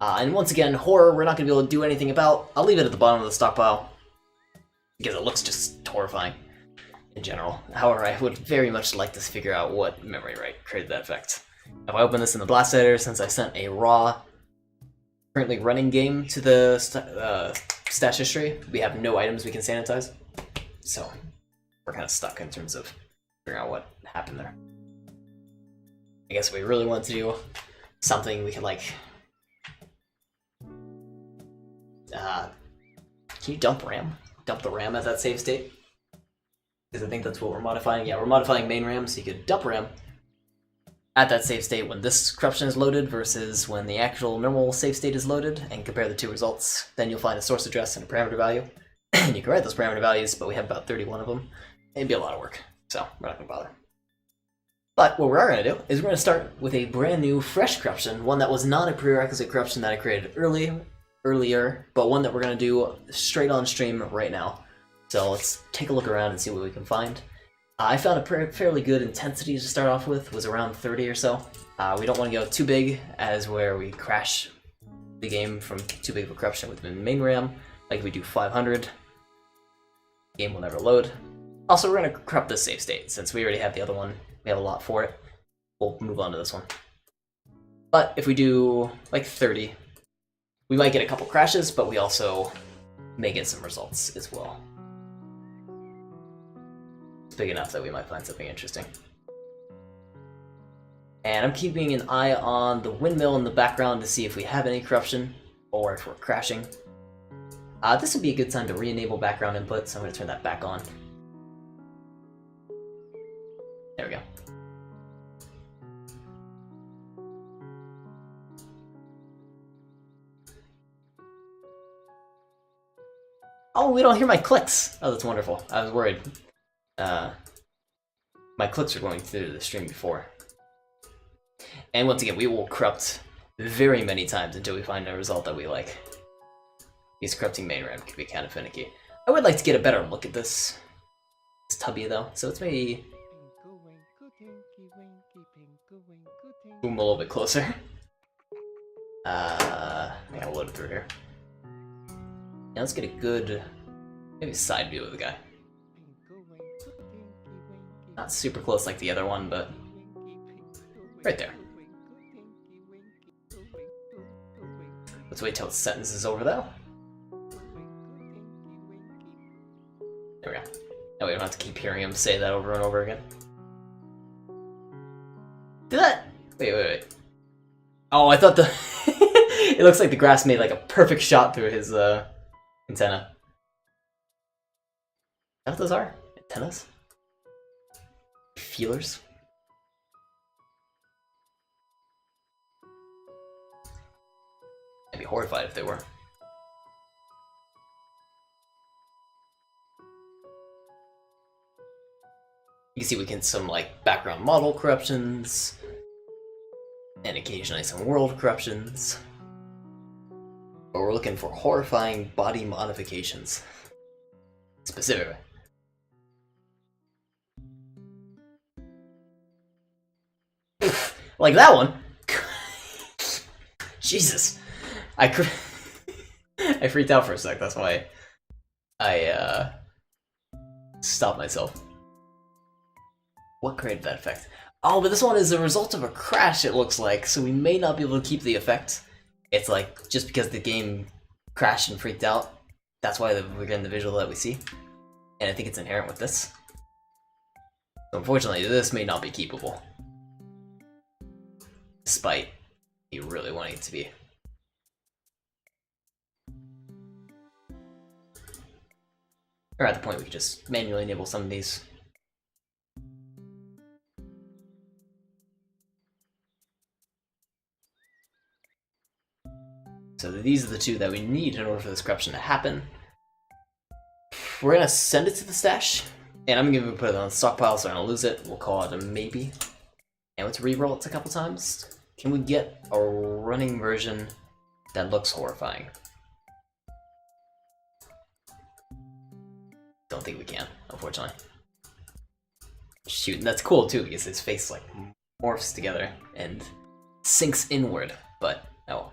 And once again, horror, we're not going to be able to do anything about. I'll leave it at the bottom of the stockpile, because it looks just horrifying in general. However, I would very much like to figure out what memory write created that effect. If I open this in the blast editor, since I sent a raw, currently running game to the stash history, we have no items we can sanitize. So we're kind of stuck in terms of figuring out what happened there. I guess if we really want to do something, we could like... can you dump RAM? Dump the RAM at that save state? Because I think that's what we're modifying. Yeah, we're modifying main RAM, so you could dump RAM at that save state when this corruption is loaded versus when the actual normal save state is loaded, and compare the two results. Then you'll find a source address and a parameter value. And you can write those parameter values, but we have about 31 of them. It'd be a lot of work, so we're not going to bother. But what we are going to do is we're going to start with a brand new, fresh corruption, one that was not a prerequisite corruption that I created earlier, but one that we're going to do straight on stream right now. So let's take a look around and see what we can find. I found a fairly good intensity to start off with, was around 30 or so. We don't want to go too big, as where we crash the game from too big of a corruption with main RAM. Like if we do 500, the game will never load. Also, we're going to corrupt this save state, since we already have the other one. We have a lot for it. We'll move on to this one. But if we do like 30, we might get a couple crashes, but we also may get some results as well. It's big enough that we might find something interesting. And I'm keeping an eye on the windmill in the background to see if we have any corruption or if we're crashing. This would be a good time to re-enable background input, so I'm going to turn that back on. There we go. Oh, we don't hear my clicks! Oh, that's wonderful. I was worried. My clicks were going through the stream before. And once again, we will corrupt very many times until we find a result that we like. These corrupting main RAM can be kind of finicky. I would like to get a better look at this tubby though, so it's maybe boom a little bit closer. Yeah, I'll load it through here. Now let's get a good, maybe side view of the guy. Not super close like the other one, but right there. Let's wait till the sentence is over though. There we go. Now we don't have to keep hearing him say that over and over again. Do that! Wait. Oh, I thought the... It looks like the grass made like a perfect shot through his antenna. Is that what those are? Antennas? Feelers? I'd be horrified if they were. You can see we get some like background model corruptions, and occasionally some world corruptions. But we're looking for horrifying body modifications. Specifically. Like that one. Jesus. I freaked out for a sec, that's why I stopped myself. What created that effect? Oh, but this one is a result of a crash, it looks like, so we may not be able to keep the effect. It's like, just because the game crashed and freaked out, that's why we're getting the visual that we see. And I think it's inherent with this. So unfortunately, this may not be keepable. Despite you really wanting it to be. Or at the point we could just manually enable some of these. So these are the two that we need in order for this corruption to happen. We're gonna send it to the stash, And I'm gonna put it on the stockpile so I don't lose it. We'll call it a maybe. And let's re-roll it a couple times. Can we get a running version that looks horrifying? Don't think we can, unfortunately. Shoot, and that's cool too because his face like morphs together and sinks inward, but oh well.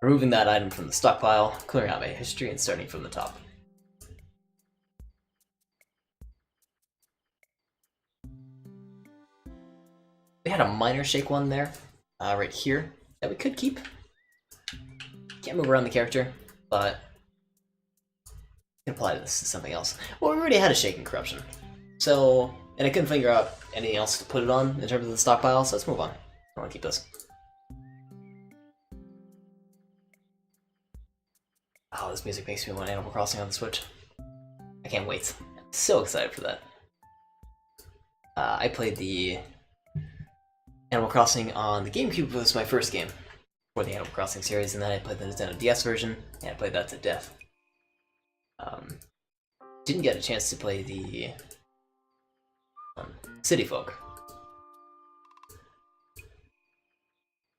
Removing that item from the stockpile, clearing out my history, and starting from the top. We had a minor shake one there, right here, that we could keep. Can't move around the character, but we can apply this to something else. Well, we already had a shake in corruption, so, and I couldn't figure out anything else to put it on in terms of the stockpile, so let's move on. I want to keep this. Oh, this music makes me want Animal Crossing on the Switch. I can't wait. I'm so excited for that. I played the Animal Crossing on the GameCube. It was my first game for the Animal Crossing series, and then I played the Nintendo DS version, and I played that to death. Didn't get a chance to play the City Folk.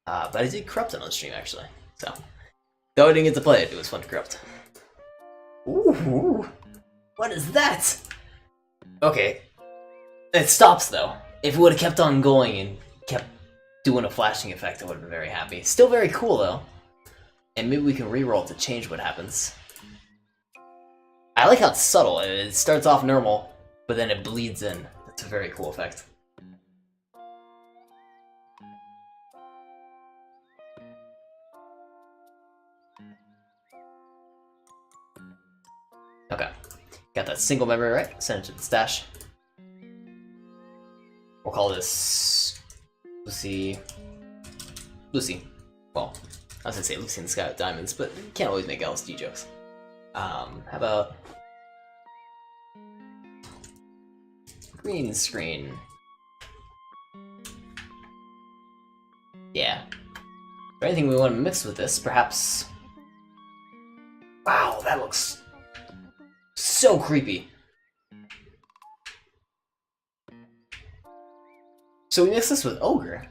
But I did corrupt it on stream, actually, so... Though I didn't get to play it, it was fun to corrupt. Ooh! What is that? Okay. It stops, though. If it would have kept on going and kept doing a flashing effect, I would have been very happy. Still very cool, though. And maybe we can reroll to change what happens. I like how it's subtle. It starts off normal, but then it bleeds in. That's a very cool effect. Okay. Got that single memory right. Send it to the stash. We'll call this Lucy. Well, I was gonna say Lucy in the Sky with Diamonds, but you can't always make LSD jokes. How about green screen? Yeah. Is there anything we want to mix with this? Perhaps. Wow, that looks so creepy. So we mix this with Ogre,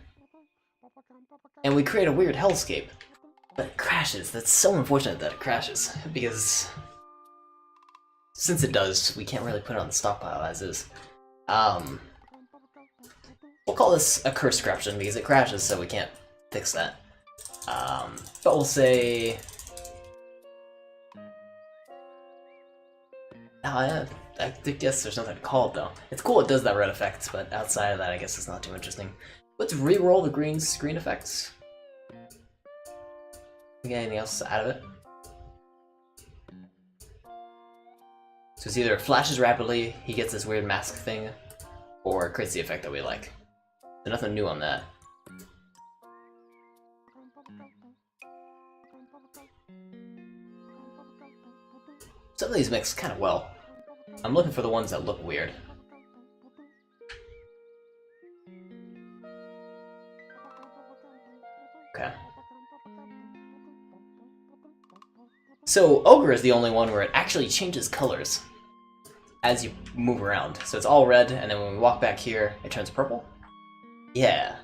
and we create a weird hellscape, but it crashes. That's so unfortunate that it crashes, because since it does, we can't really put it on the stockpile as is. We'll call this a curse corruption because it crashes, so we can't fix that. But we'll say... I guess there's nothing to call it, though. It's cool it does that red effect, but outside of that, I guess it's not too interesting. Let's re-roll the green screen effects. We got anything else out of it? So it's either flashes rapidly, he gets this weird mask thing, or it creates the effect that we like. There's nothing new on that. Some of these mix kind of well. I'm looking for the ones that look weird. Okay. So Ogre is the only one where it actually changes colors as you move around. So it's all red, and then when we walk back here, it turns purple? Yeah.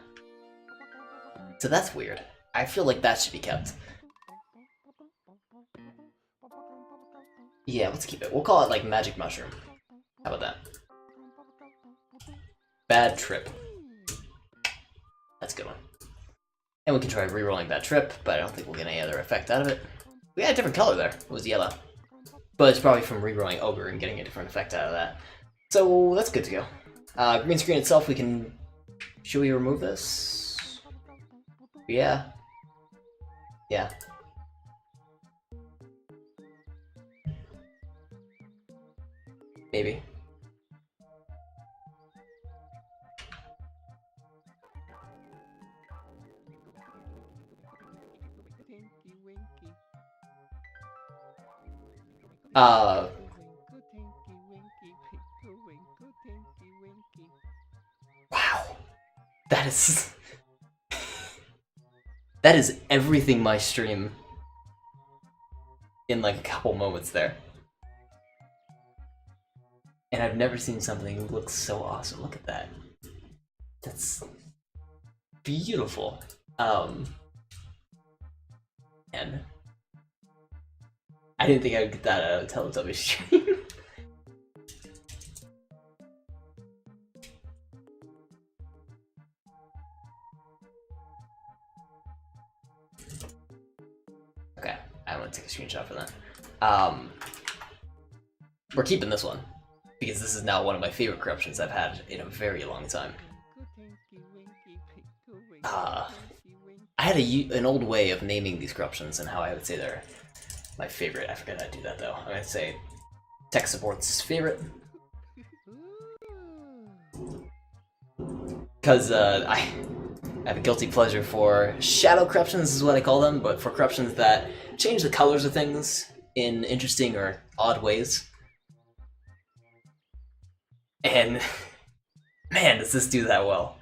So that's weird. I feel like that should be kept. Yeah, let's keep it. We'll call it like Magic Mushroom. How about that? Bad Trip. That's a good one. And we can try re-rolling Bad Trip, but I don't think we'll get any other effect out of it. We had a different color there. It was yellow. But it's probably from re-rolling Ogre and getting a different effect out of that. So that's good to go. Green screen itself, we can... Should we remove this? Yeah. Yeah. Maybe. Wow. That is... that is everything my stream in like a couple moments there. And I've never seen something look so awesome. Look at that. That's beautiful. And I didn't think I would get that out of Teletubbies stream. Okay, I want to take a screenshot for that. We're keeping this one because this is now one of my favorite corruptions I've had in a very long time. I had an old way of naming these corruptions and how I would say they're my favorite. I forgot how to do that though. I'm gonna say tech support's favorite. Because I have a guilty pleasure for shadow corruptions is what I call them, but for corruptions that change the colors of things in interesting or odd ways. And man, does this do that well.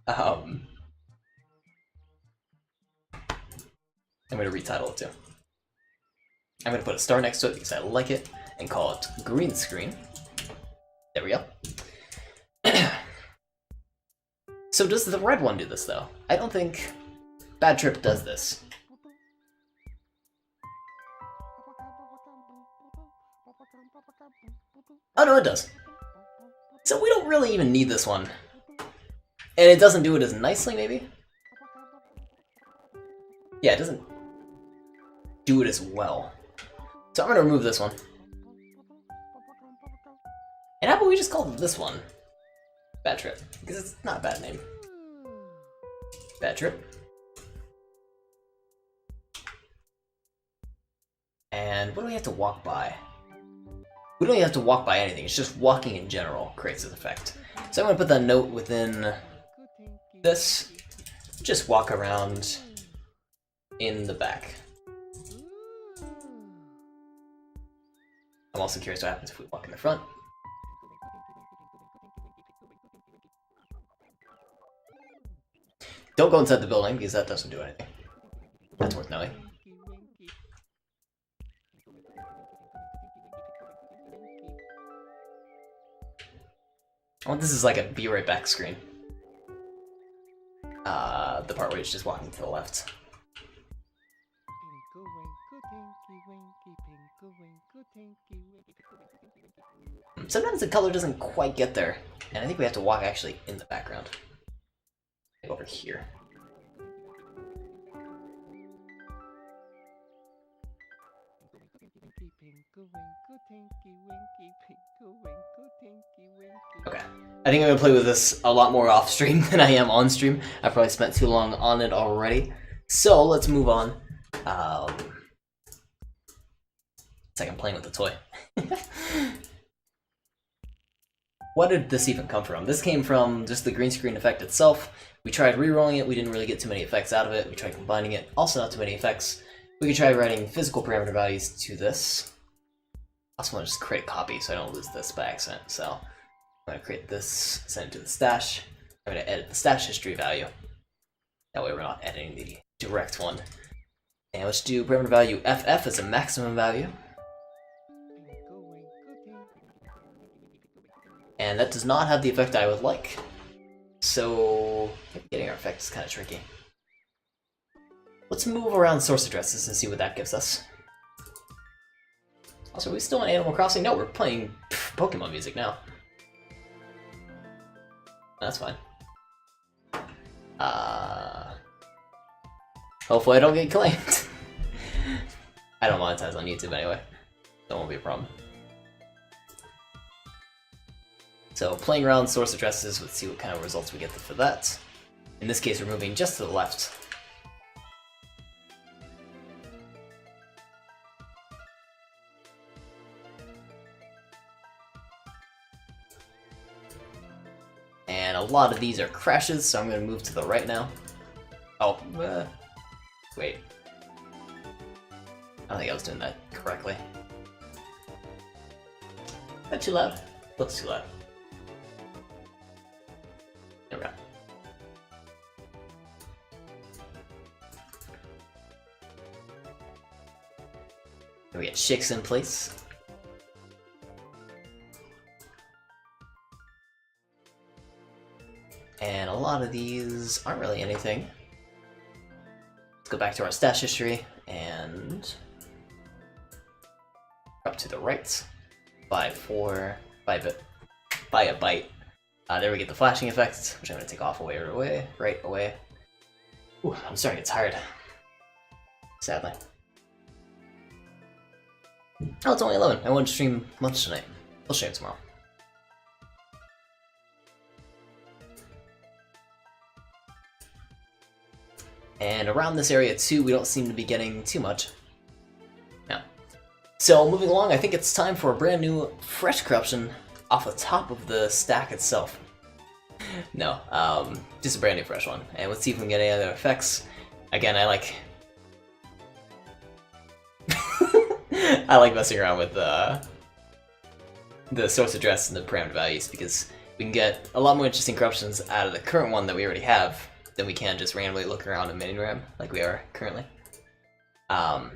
I'm gonna retitle it too. I'm gonna put a star next to it because I like it and call it green screen. There we go. So does the red one do this though? I don't think Bad Trip does this. Oh no, it does. So we don't really even need this one. And it doesn't do it as nicely, maybe? Yeah, it doesn't do it as well. So I'm gonna remove this one. And how about we just call this one Bad Trip? Because it's not a bad name. Bad Trip. And what do we have to walk by? We don't even have to walk by anything, it's just walking in general creates this effect. So I'm gonna put that note within this. Just walk around in the back. I'm also curious what happens if we walk in the front. Don't go inside the building because that doesn't do anything. That's worth knowing. I want this is like a be right back screen. The part where it's just walking to the left. Sometimes the color doesn't quite get there, and I think we have to walk actually in the background. Like over here. Okay, I think I'm gonna play with this a lot more off stream than I am on stream. I probably spent too long on it already. So let's move on. It's like I'm playing with the toy. What did this even come from? This came from just the green screen effect itself. We tried re-rolling it, we didn't really get too many effects out of it. We tried combining it, also not too many effects. We could try writing physical parameter values to this. I also want to just create a copy so I don't lose this by accident. So I'm going to create this, send it to the stash. I'm going to edit the stash history value. That way we're not editing the direct one. And let's do parameter value FF as a maximum value. And that does not have the effect I would like. So getting our effect is kind of tricky. Let's move around source addresses and see what that gives us. Also, are we still in Animal Crossing? No, we're playing Pokemon music now. That's fine. Hopefully I don't get claimed. I don't monetize on YouTube anyway. That won't be a problem. So playing around source addresses, let's see what kind of results we get for that. In this case, we're moving just to the left. And a lot of these are crashes, so I'm going to move to the right now. Oh, wait. I don't think I was doing that correctly. Is that too loud? Looks too loud. There we go. We get shakes in place. And a lot of these aren't really anything. Let's go back to our stash history and up to the right. Buy a bite. There we get the flashing effect, which I'm going to take off right away. Ooh, I'm starting to get tired. Sadly. Oh, it's only 11. I won't stream much tonight. I'll stream tomorrow. And around this area too, we don't seem to be getting too much. No. So moving along, I think it's time for a brand new fresh corruption off the top of the stack itself. No, just a brand new fresh one. And let's see if we can get any other effects. Again, I like I like messing around with the source address and the parameter values because we can get a lot more interesting corruptions out of the current one that we already have than we can just randomly look around in mini RAM like we are currently. I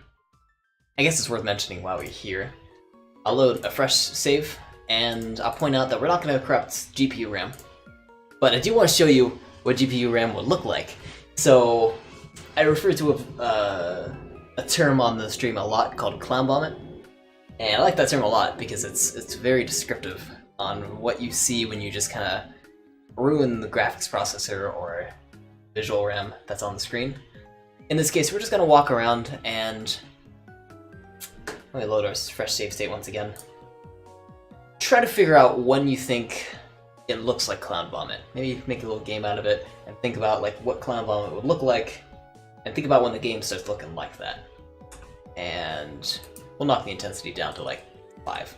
guess it's worth mentioning while we're here. I'll load a fresh save, and I'll point out that we're not going to corrupt GPU RAM, but I do want to show you what GPU RAM would look like. So I refer to a term on the stream a lot called clown vomit, and I like that term a lot because it's very descriptive on what you see when you just kind of ruin the graphics processor or visual RAM that's on the screen. In this case, we're just going to walk around and let me load our fresh save state once again. Try to figure out when you think it looks like clown vomit. Maybe make a little game out of it and think about like what clown vomit would look like, and think about when the game starts looking like that. And we'll knock the intensity down to like 5.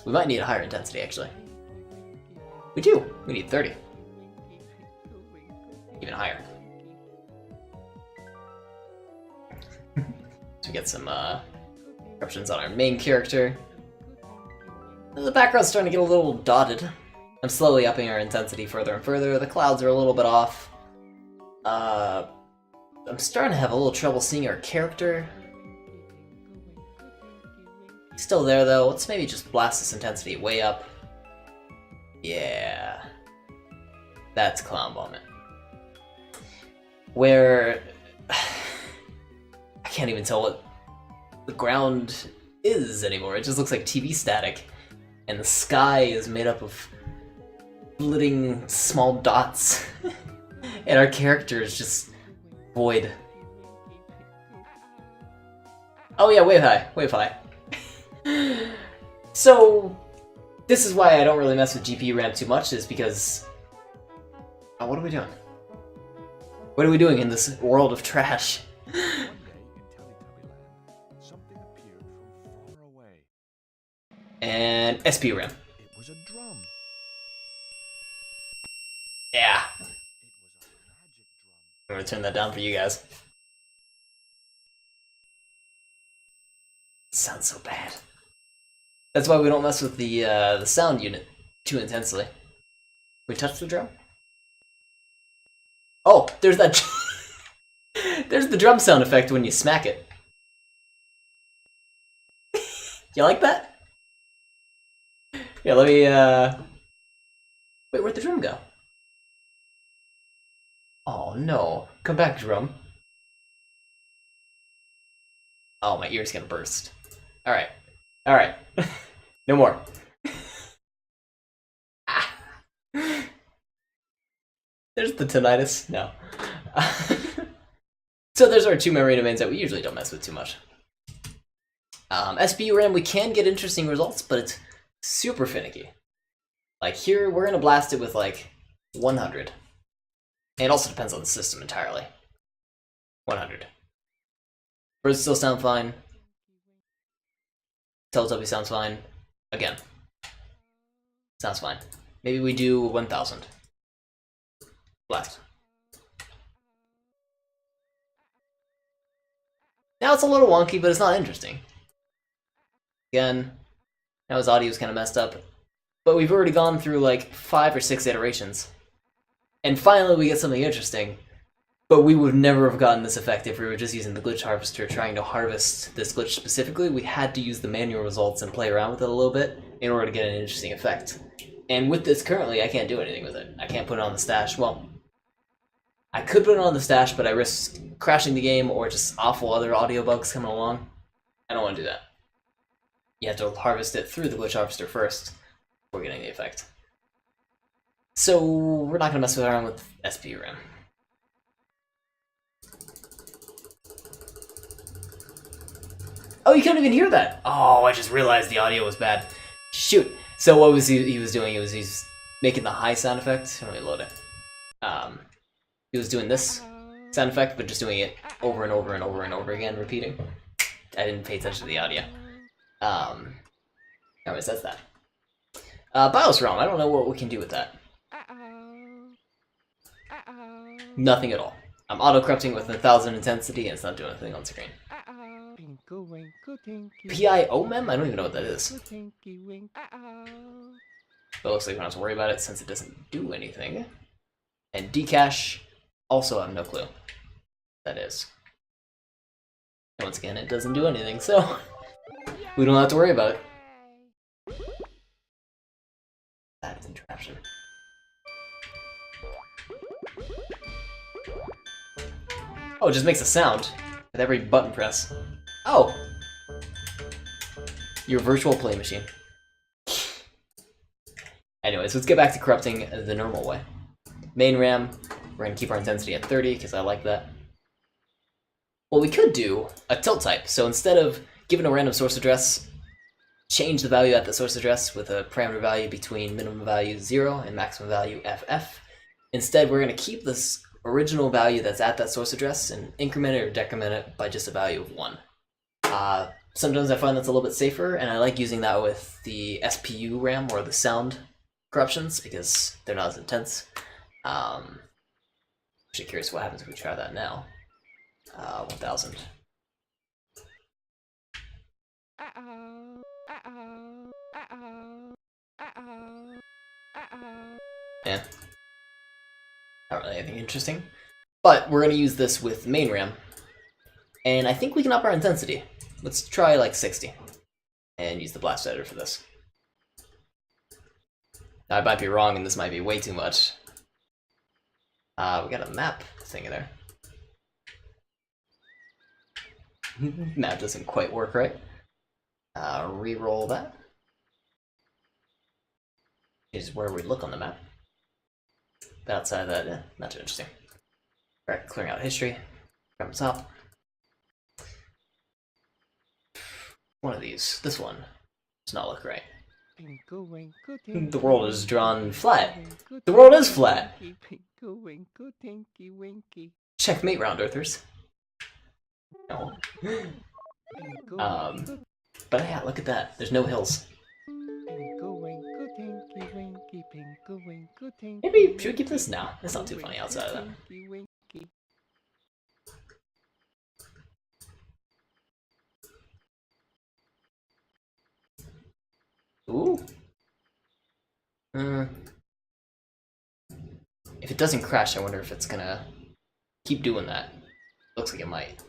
We might need a higher intensity actually. We do. We need 30. Even higher. So we get some corruptions on our main character. The background's starting to get a little dotted. I'm slowly upping our intensity further and further. The clouds are a little bit off. I'm starting to have a little trouble seeing our character. He's still there though. Let's maybe just blast this intensity way up. Yeah. That's clown vomit. Where I can't even tell what the ground is anymore. It just looks like TV static. And the sky is made up of flitting small dots. And our character is just void. Oh yeah, wave high, wave high. So, this is why I don't really mess with GPU RAM too much, is because... Oh, what are we doing? What are we doing in this world of trash? And SP RAM. It was a drum. Yeah. It was a magic drum. I'm gonna turn that down for you guys. It sounds so bad. That's why we don't mess with the sound unit too intensely. We touch the drum? Oh, there's that. There's the drum sound effect when you smack it. You like that? Yeah, let me, Wait, where'd the drum go? Oh, no. Come back, drum. Oh, my ear's gonna burst. Alright. Alright. No more. Ah. There's the tinnitus. No. So there's our 2 memory domains that we usually don't mess with too much. SPU RAM, we can get interesting results, but it's super finicky. Like here, we're gonna blast it with like 100. And it also depends on the system entirely. 100. Birds still sound fine. Teletubbies sounds fine. Again. Sounds fine. Maybe we do 1000. Blast. Now it's a little wonky, but it's not interesting. Again, now his audio is kind of messed up. But we've already gone through like 5 or 6 iterations. And finally we get something interesting. But we would never have gotten this effect if we were just using the glitch harvester trying to harvest this glitch specifically. We had to use the manual results and play around with it a little bit in order to get an interesting effect. And with this currently, I can't do anything with it. I can't put it on the stash. Well, I could put it on the stash, but I risk crashing the game or just awful other audio bugs coming along. I don't want to do that. You have to harvest it through the glitch harvester first before getting the effect. So we're not going to mess around with SP RAM. Oh, you couldn't even hear that! Oh, I just realized the audio was bad. Shoot! So what was he was doing? He's making the high sound effect. Let me load it. He was doing this sound effect, but just doing it over and over and over and over again, repeating. I didn't pay attention to the audio. Anyways, that's that. BIOS ROM, I don't know what we can do with that. Nothing at all. I'm auto-corrupting with 1000 intensity and it's not doing anything on screen. PIOMEM? I don't even know what that is. But it looks like we don't have to worry about it since it doesn't do anything. And Dcache, also I have no clue what that is. And once again, it doesn't do anything, so we don't have to worry about it. That is interruption. Oh, it just makes a sound with every button press. Oh! Your virtual play machine. Anyways, let's get back to corrupting the normal way. Main RAM, we're going to keep our intensity at 30 because I like that. Well, we could do a tilt type. So instead of giving a random source address, change the value at the source address with a parameter value between minimum value 0 and maximum value FF. Instead, we're going to keep this original value that's at that source address and increment it or decrement it by just a value of 1. Sometimes I find that's a little bit safer, and I like using that with the SPU RAM or the sound corruptions because they're not as intense. Actually curious what happens if we try that now. 1000. Yeah. Not really anything interesting. But we're going to use this with main RAM. And I think we can up our intensity. Let's try like 60. And use the blast editor for this. Now, I might be wrong and this might be way too much. We got a map thing in there. Map doesn't quite work right. Reroll that. Is where we look on the map. But outside of that, not too interesting. Alright, clearing out history. From the top. One of these. This one does not look right. The world is drawn flat. The world is flat! Checkmate, round earthers. No. But yeah, look at that. There's no hills. Maybe, should we keep this? No, it's not too funny outside of that. Ooh. If it doesn't crash, I wonder if it's gonna keep doing that. Looks like it might.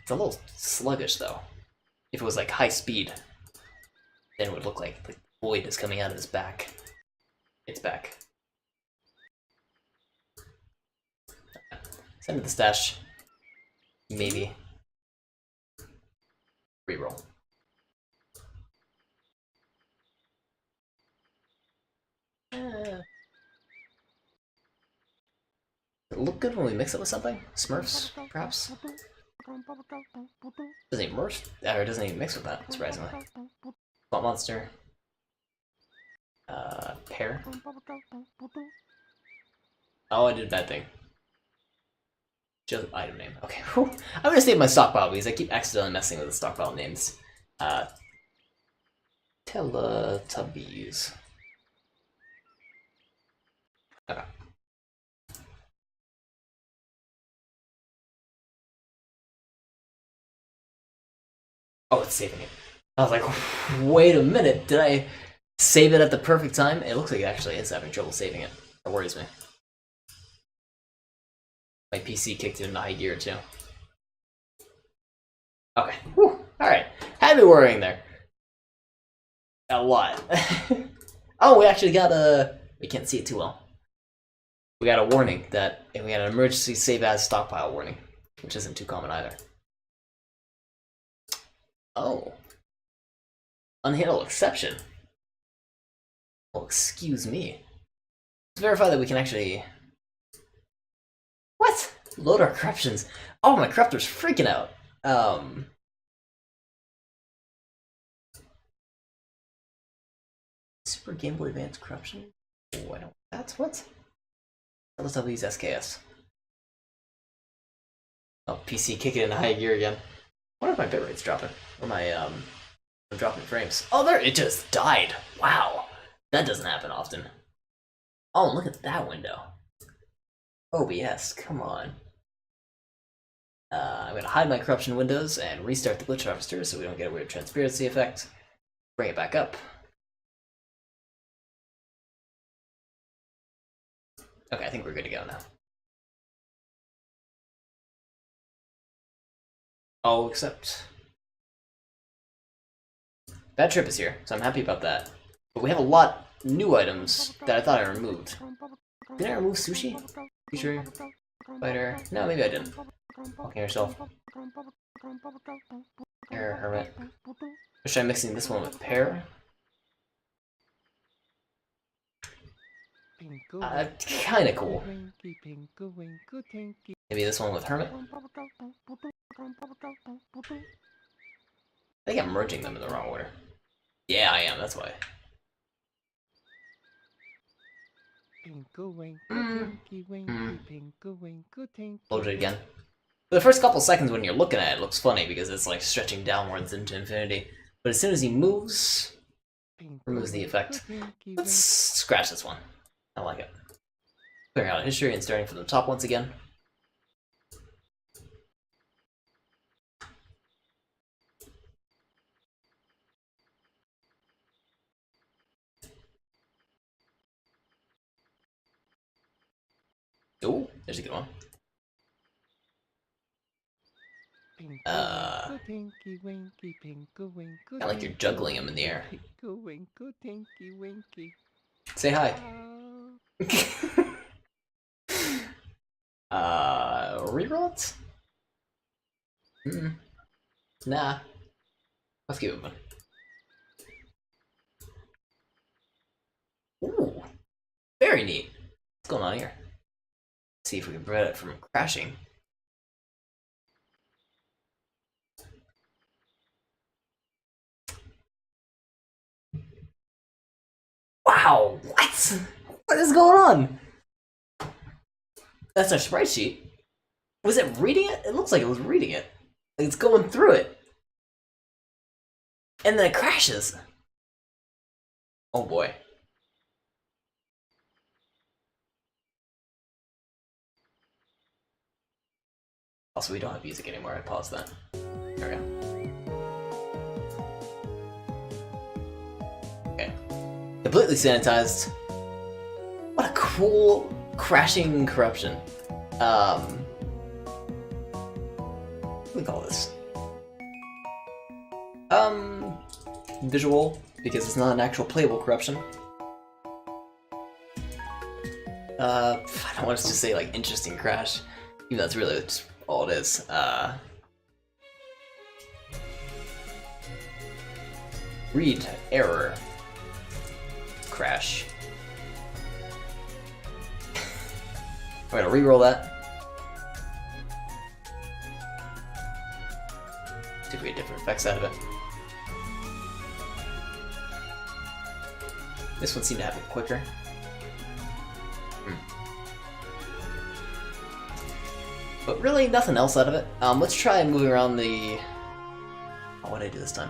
It's a little sluggish though. If it was like high speed, then it would look like the void is coming out of his back. It's back. Send to the stash. Maybe. Reroll. Does it look good when we mix it with something? Smurfs, perhaps? Doesn't even merge, or it doesn't even mix with that, surprisingly. Swamp monster. Pear. Oh, I did a bad thing. Just item name. Okay, whew. I'm gonna save my stockpile because I keep accidentally messing with the stockpile names. Teletubbies. Okay. Oh, it's saving it. I was like, wait a minute, did I save it at the perfect time? It looks like it actually is having trouble saving it. That worries me. My PC kicked it into high gear too. Okay, whew. Alright. Had me worrying there. A lot. Oh, we actually got a... We can't see it too well. We got a warning that... And we got an emergency save as stockpile warning. Which isn't too common either. Oh. Unhandled exception. Well, excuse me. Let's verify that we can actually... What? Load our corruptions. Oh, my corruptor's freaking out. Super Game Boy Advance corruption? Oh, I don't... That's what? Teletubbies SKS. Oh, PC kicking in high gear again. I wonder if my bitrate's dropping. Or my, I'm dropping frames. Oh, there! It just died! Wow! That doesn't happen often. Oh, look at that window. OBS, come on. I'm gonna hide my corruption windows and restart the glitch harvester so we don't get a weird transparency effect. Bring it back up. Okay, I think we're good to go now. Oh, except... Bad Trip is here, so I'm happy about that. But we have a lot new items that I thought I removed. Did I remove Sushi? Feature? Spider? No, maybe I didn't. Walking yourself. Here, Hermit. Or should I mixing this one with Pear? Kinda cool. Maybe this one with Hermit? I think I'm merging them in the wrong order. Yeah, I am, that's why. Load it again. For the first couple seconds when you're looking at it, it looks funny because it's like stretching downwards into infinity. But as soon as he moves, removes the effect. Let's scratch this one. I like it. Clearing out history and starting from the top once again. Oh, there's a good one. I like you're juggling them in the air. Say hi. Reroll it? Nah. Let's keep it moving. Ooh. Very neat. What's going on here? Let's see if we can prevent it from crashing. Wow! What? What is going on? That's our sprite sheet. Was it reading it? It looks like it was reading it. Like it's going through it. And then it crashes. Oh boy. Also, we don't have music anymore. I paused that. There we go. Okay. Completely sanitized. What a cool crashing corruption. What do we call this? Visual, because it's not an actual playable corruption. I don't want us to say like interesting crash, even though that's really just all it is. Read error crash. We're gonna re-roll that. See if we get different effects out of it. This one seemed to happen quicker. But really, nothing else out of it. Let's try moving around the... Oh, what did I do this time?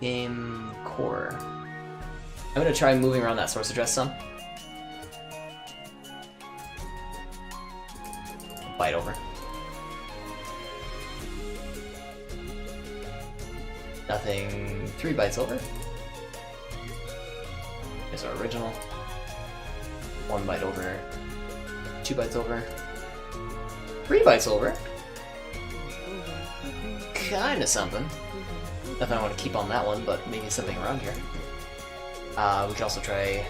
Game core. I'm gonna try moving around that source address some. Byte over. Nothing 3 bytes over. Here's our original. 1 byte over. 2 bytes over. 3 bytes over. Kinda something. Nothing I want to keep on that one, but maybe something around here. We could also try...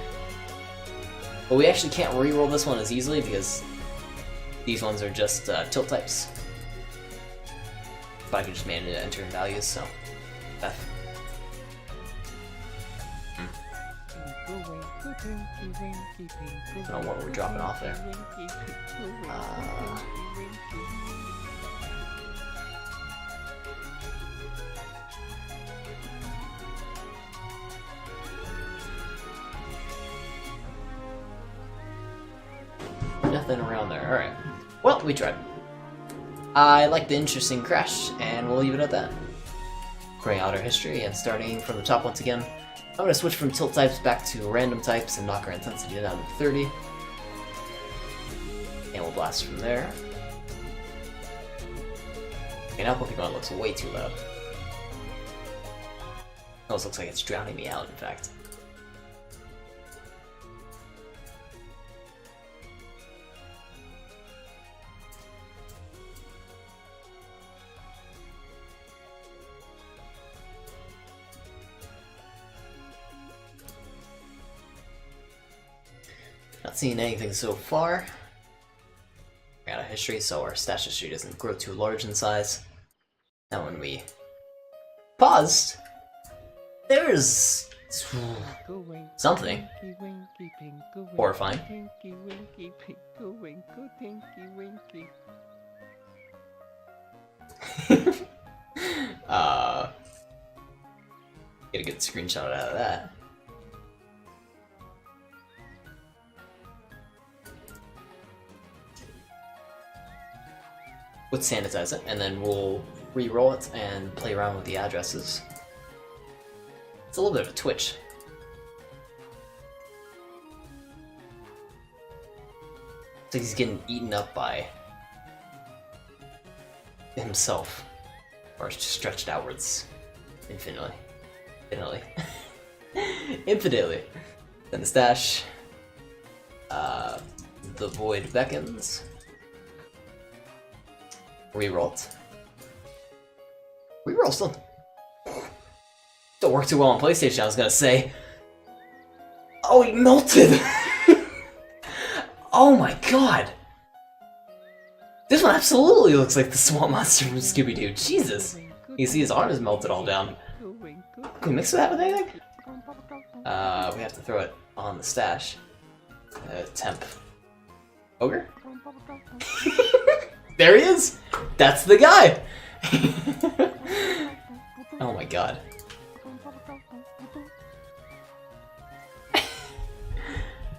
Well, we actually can't reroll this one as easily because these ones are just tilt types. But I can just manage to enter in values, so... F. I don't know what we're dropping off there. Nothing around there. Alright. Well, we tried. I like the interesting crash, and we'll leave it at that. Graying out our history and starting from the top once again. I'm going to switch from tilt types back to random types and knock our intensity down to 30. And we'll blast from there. Okay, now Pokemon looks way too loud. Almost looks like it's drowning me out, in fact. Not seeing anything so far. We got a history, so our stash history doesn't grow too large in size. Now when we paused, there's something horrifying. Get a good screenshot out of that. Let's sanitize it, and then we'll re-roll it and play around with the addresses. It's a little bit of a twitch. It's like he's getting eaten up by himself, or stretched outwards infinitely. Infinitely. Then the stash. The void beckons. Reroll it. Reroll still don't work too well on PlayStation, I was gonna say. Oh, he melted! Oh my god! This one absolutely looks like the swamp monster from Scooby-Doo. Jesus! You see his arm is melted all down. Can we mix that with anything? We have to throw it on the stash. Temp. Ogre? There he is! That's the guy! Oh my god.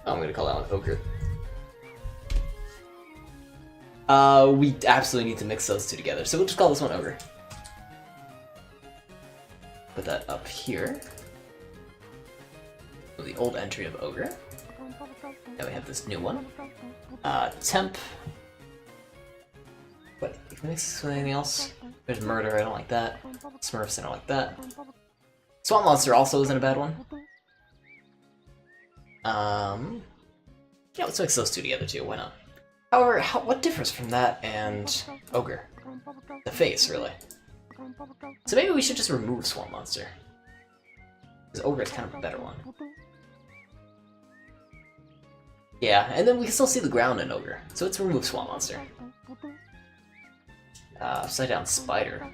I'm gonna call that one Ogre. We absolutely need to mix those two together, so we'll just call this one Ogre. Put that up here. So the old entry of Ogre. Then we have this new one. Temp. What? Can we mix this with anything else? There's Murder, I don't like that. Smurfs, I don't like that. Swamp Monster also isn't a bad one. Yeah, let's mix those two together too, why not? However, what differs from that and Ogre? The face, really. So maybe we should just remove Swamp Monster. Because Ogre is kind of a better one. Yeah, and then we can still see the ground in Ogre, so let's remove Swamp Monster. Upside down spider.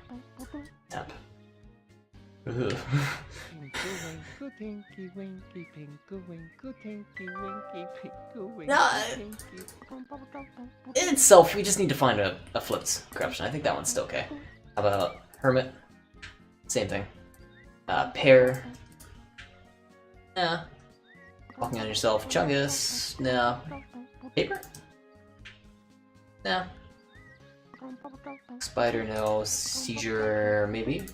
Temp. No, in itself, we just need to find a flipped corruption. I think that one's still okay. How about Hermit? Same thing. Pear. Nah. Walking on yourself. Chungus. No. Paper? Nah. Spider, no. Seizure, maybe?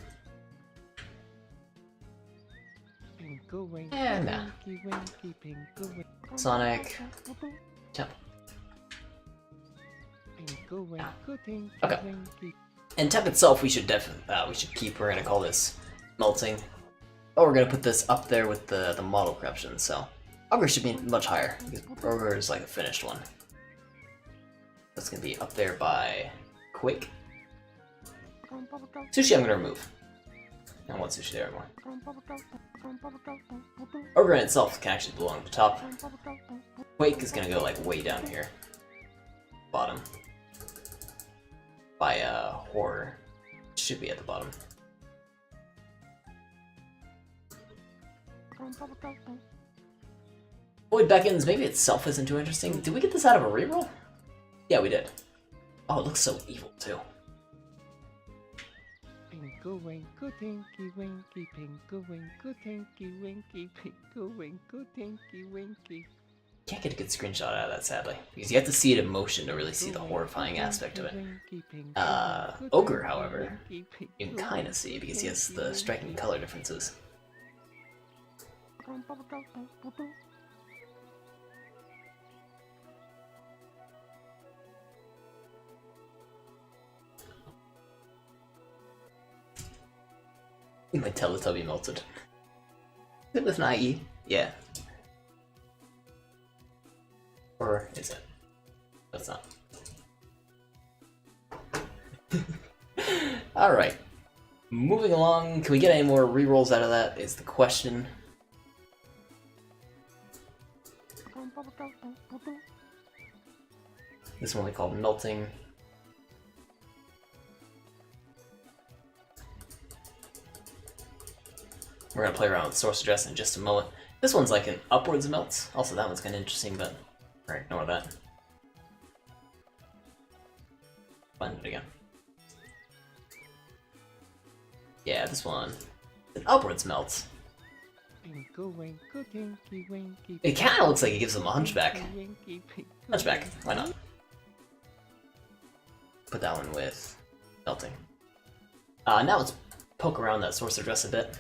Nah. Sonic. Temp. Nah. Okay. And Temp itself, we should keep. We're gonna call this melting. Oh, we're gonna put this up there with the model corruption. So Ogre should be much higher because Ogre is like a finished one. That's gonna be up there by Quake. Sushi, I'm gonna remove. I don't want sushi there anymore. Ogre in itself can actually belong at the top. Quake is gonna go like way down here. Bottom. By horror. It should be at the bottom. Void Beckons, maybe itself isn't too interesting. Did we get this out of a reroll? Yeah, we did. Oh, it looks so evil too. Pinkle winkle tinky winky, pinkle winkle tinky winky, pinkle winkle tinky winky. Can't get a good screenshot out of that, sadly, because you have to see it in motion to really see the horrifying aspect of it. Ogre, however, you can kind of see because he has the striking color differences. My Teletubby melted. Is it with an IE? Yeah. Or is it? That's not. Alright. Moving along, can we get any more rerolls out of that is the question. This one we call melting. We're gonna play around with source address in just a moment. This one's like an upwards melt. Also, that one's kind of interesting, but alright, ignore that. Find it again. Yeah, this one. An upwards melt. It kind of looks like it gives them a hunchback. Hunchback, why not? Put that one with melting. Now let's poke around that source address a bit.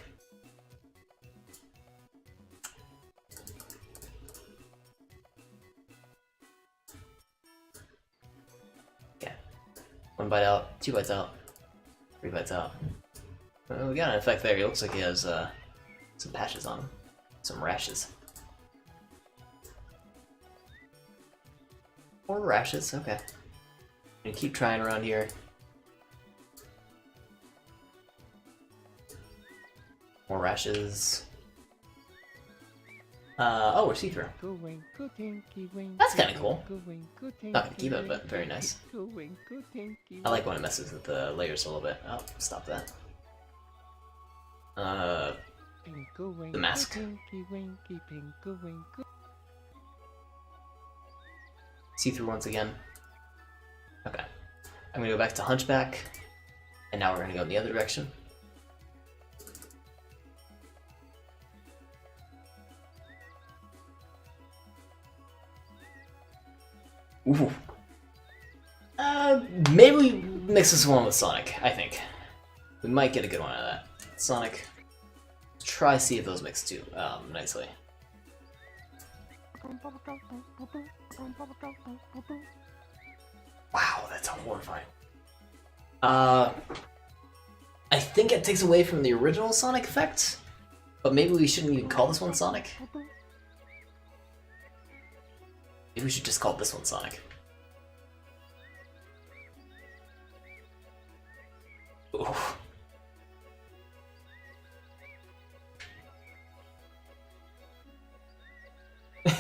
Okay. 1 bite out, 2 bites out, 3 bites out. We got an effect there. He looks like he has some patches on him. Some rashes. 4 rashes, okay. And keep trying around here. More rashes. Oh, we're see-through. That's kind of cool. Not gonna keep it, but very nice. I like when it messes with the layers a little bit. Oh, stop that. The mask. See-through once again. Okay. I'm gonna go back to Hunchback, and now we're gonna go in the other direction. Ooh. Maybe we mix this one with Sonic, I think. We might get a good one out of that. Sonic. Try see if those mix too, nicely. Wow, that's horrifying. I think it takes away from the original Sonic effect, but maybe we shouldn't even call this one Sonic. Maybe we should just call this one Sonic. Ooh. I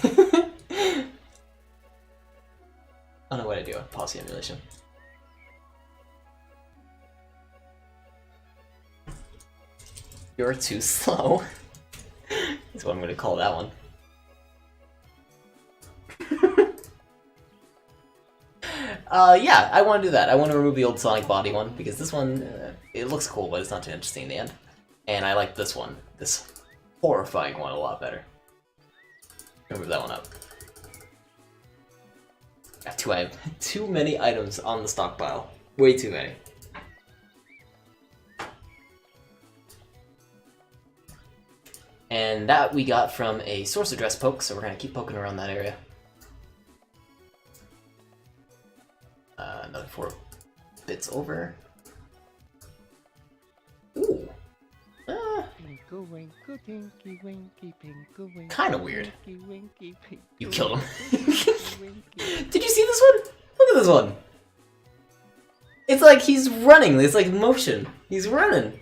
don't know what I do. Pause the emulation. You're too slow. That's what I'm going to call that one. Yeah, I want to do that. I want to remove the old Sonic body one because this one, it looks cool, but it's not too interesting in the end. And I like this one, this horrifying one, a lot better. Move that one up. I have too many items on the stockpile. Way too many. And that we got from a source address poke, so we're going to keep poking around that area. Another 4 bits over. Ooh. Kind of weird. You killed him. Did you see this one? Look at this one. It's like he's running. It's like motion. He's running.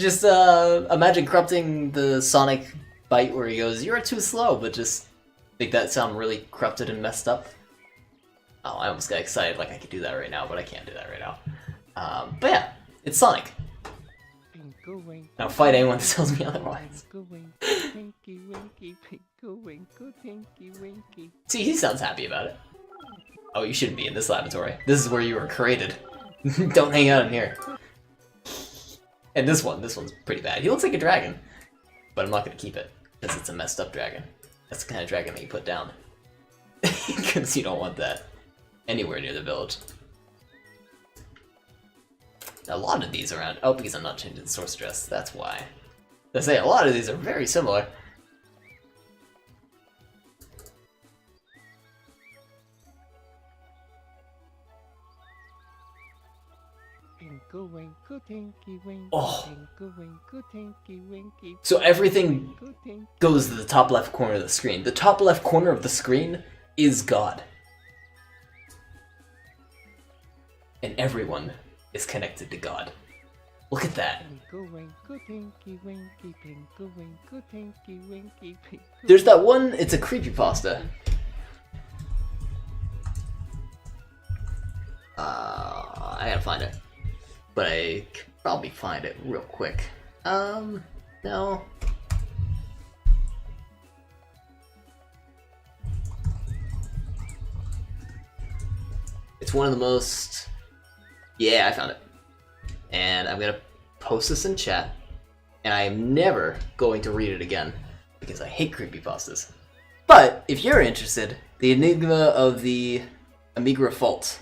Just imagine corrupting the Sonic bite where he goes, "You're too slow," but just make that sound really corrupted and messed up. Oh, I almost got excited like I could do that right now, but I can't do that right now. But yeah, it's Sonic. I'll fight anyone that tells me otherwise. See, he sounds happy about it. Oh, you shouldn't be in this laboratory. This is where you were created. Don't hang out in here. And this one's pretty bad. He looks like a dragon, but I'm not gonna keep it because it's a messed up dragon. That's the kind of dragon that you put down because you don't want that anywhere near the village. A lot of these around. Oh, because I'm not changing the source address. That's why. I say a lot of these are very similar. Oh. So everything goes to the top left corner of the screen. The top left corner of the screen is God. And everyone is connected to God. Look at that. There's that one, it's a creepypasta. I gotta find it. But I could probably find it real quick. No. It's one of the most... Yeah, I found it. And I'm gonna post this in chat. And I am never going to read it again, because I hate creepypastas. But, if you're interested, the Enigma of the Amigra Fault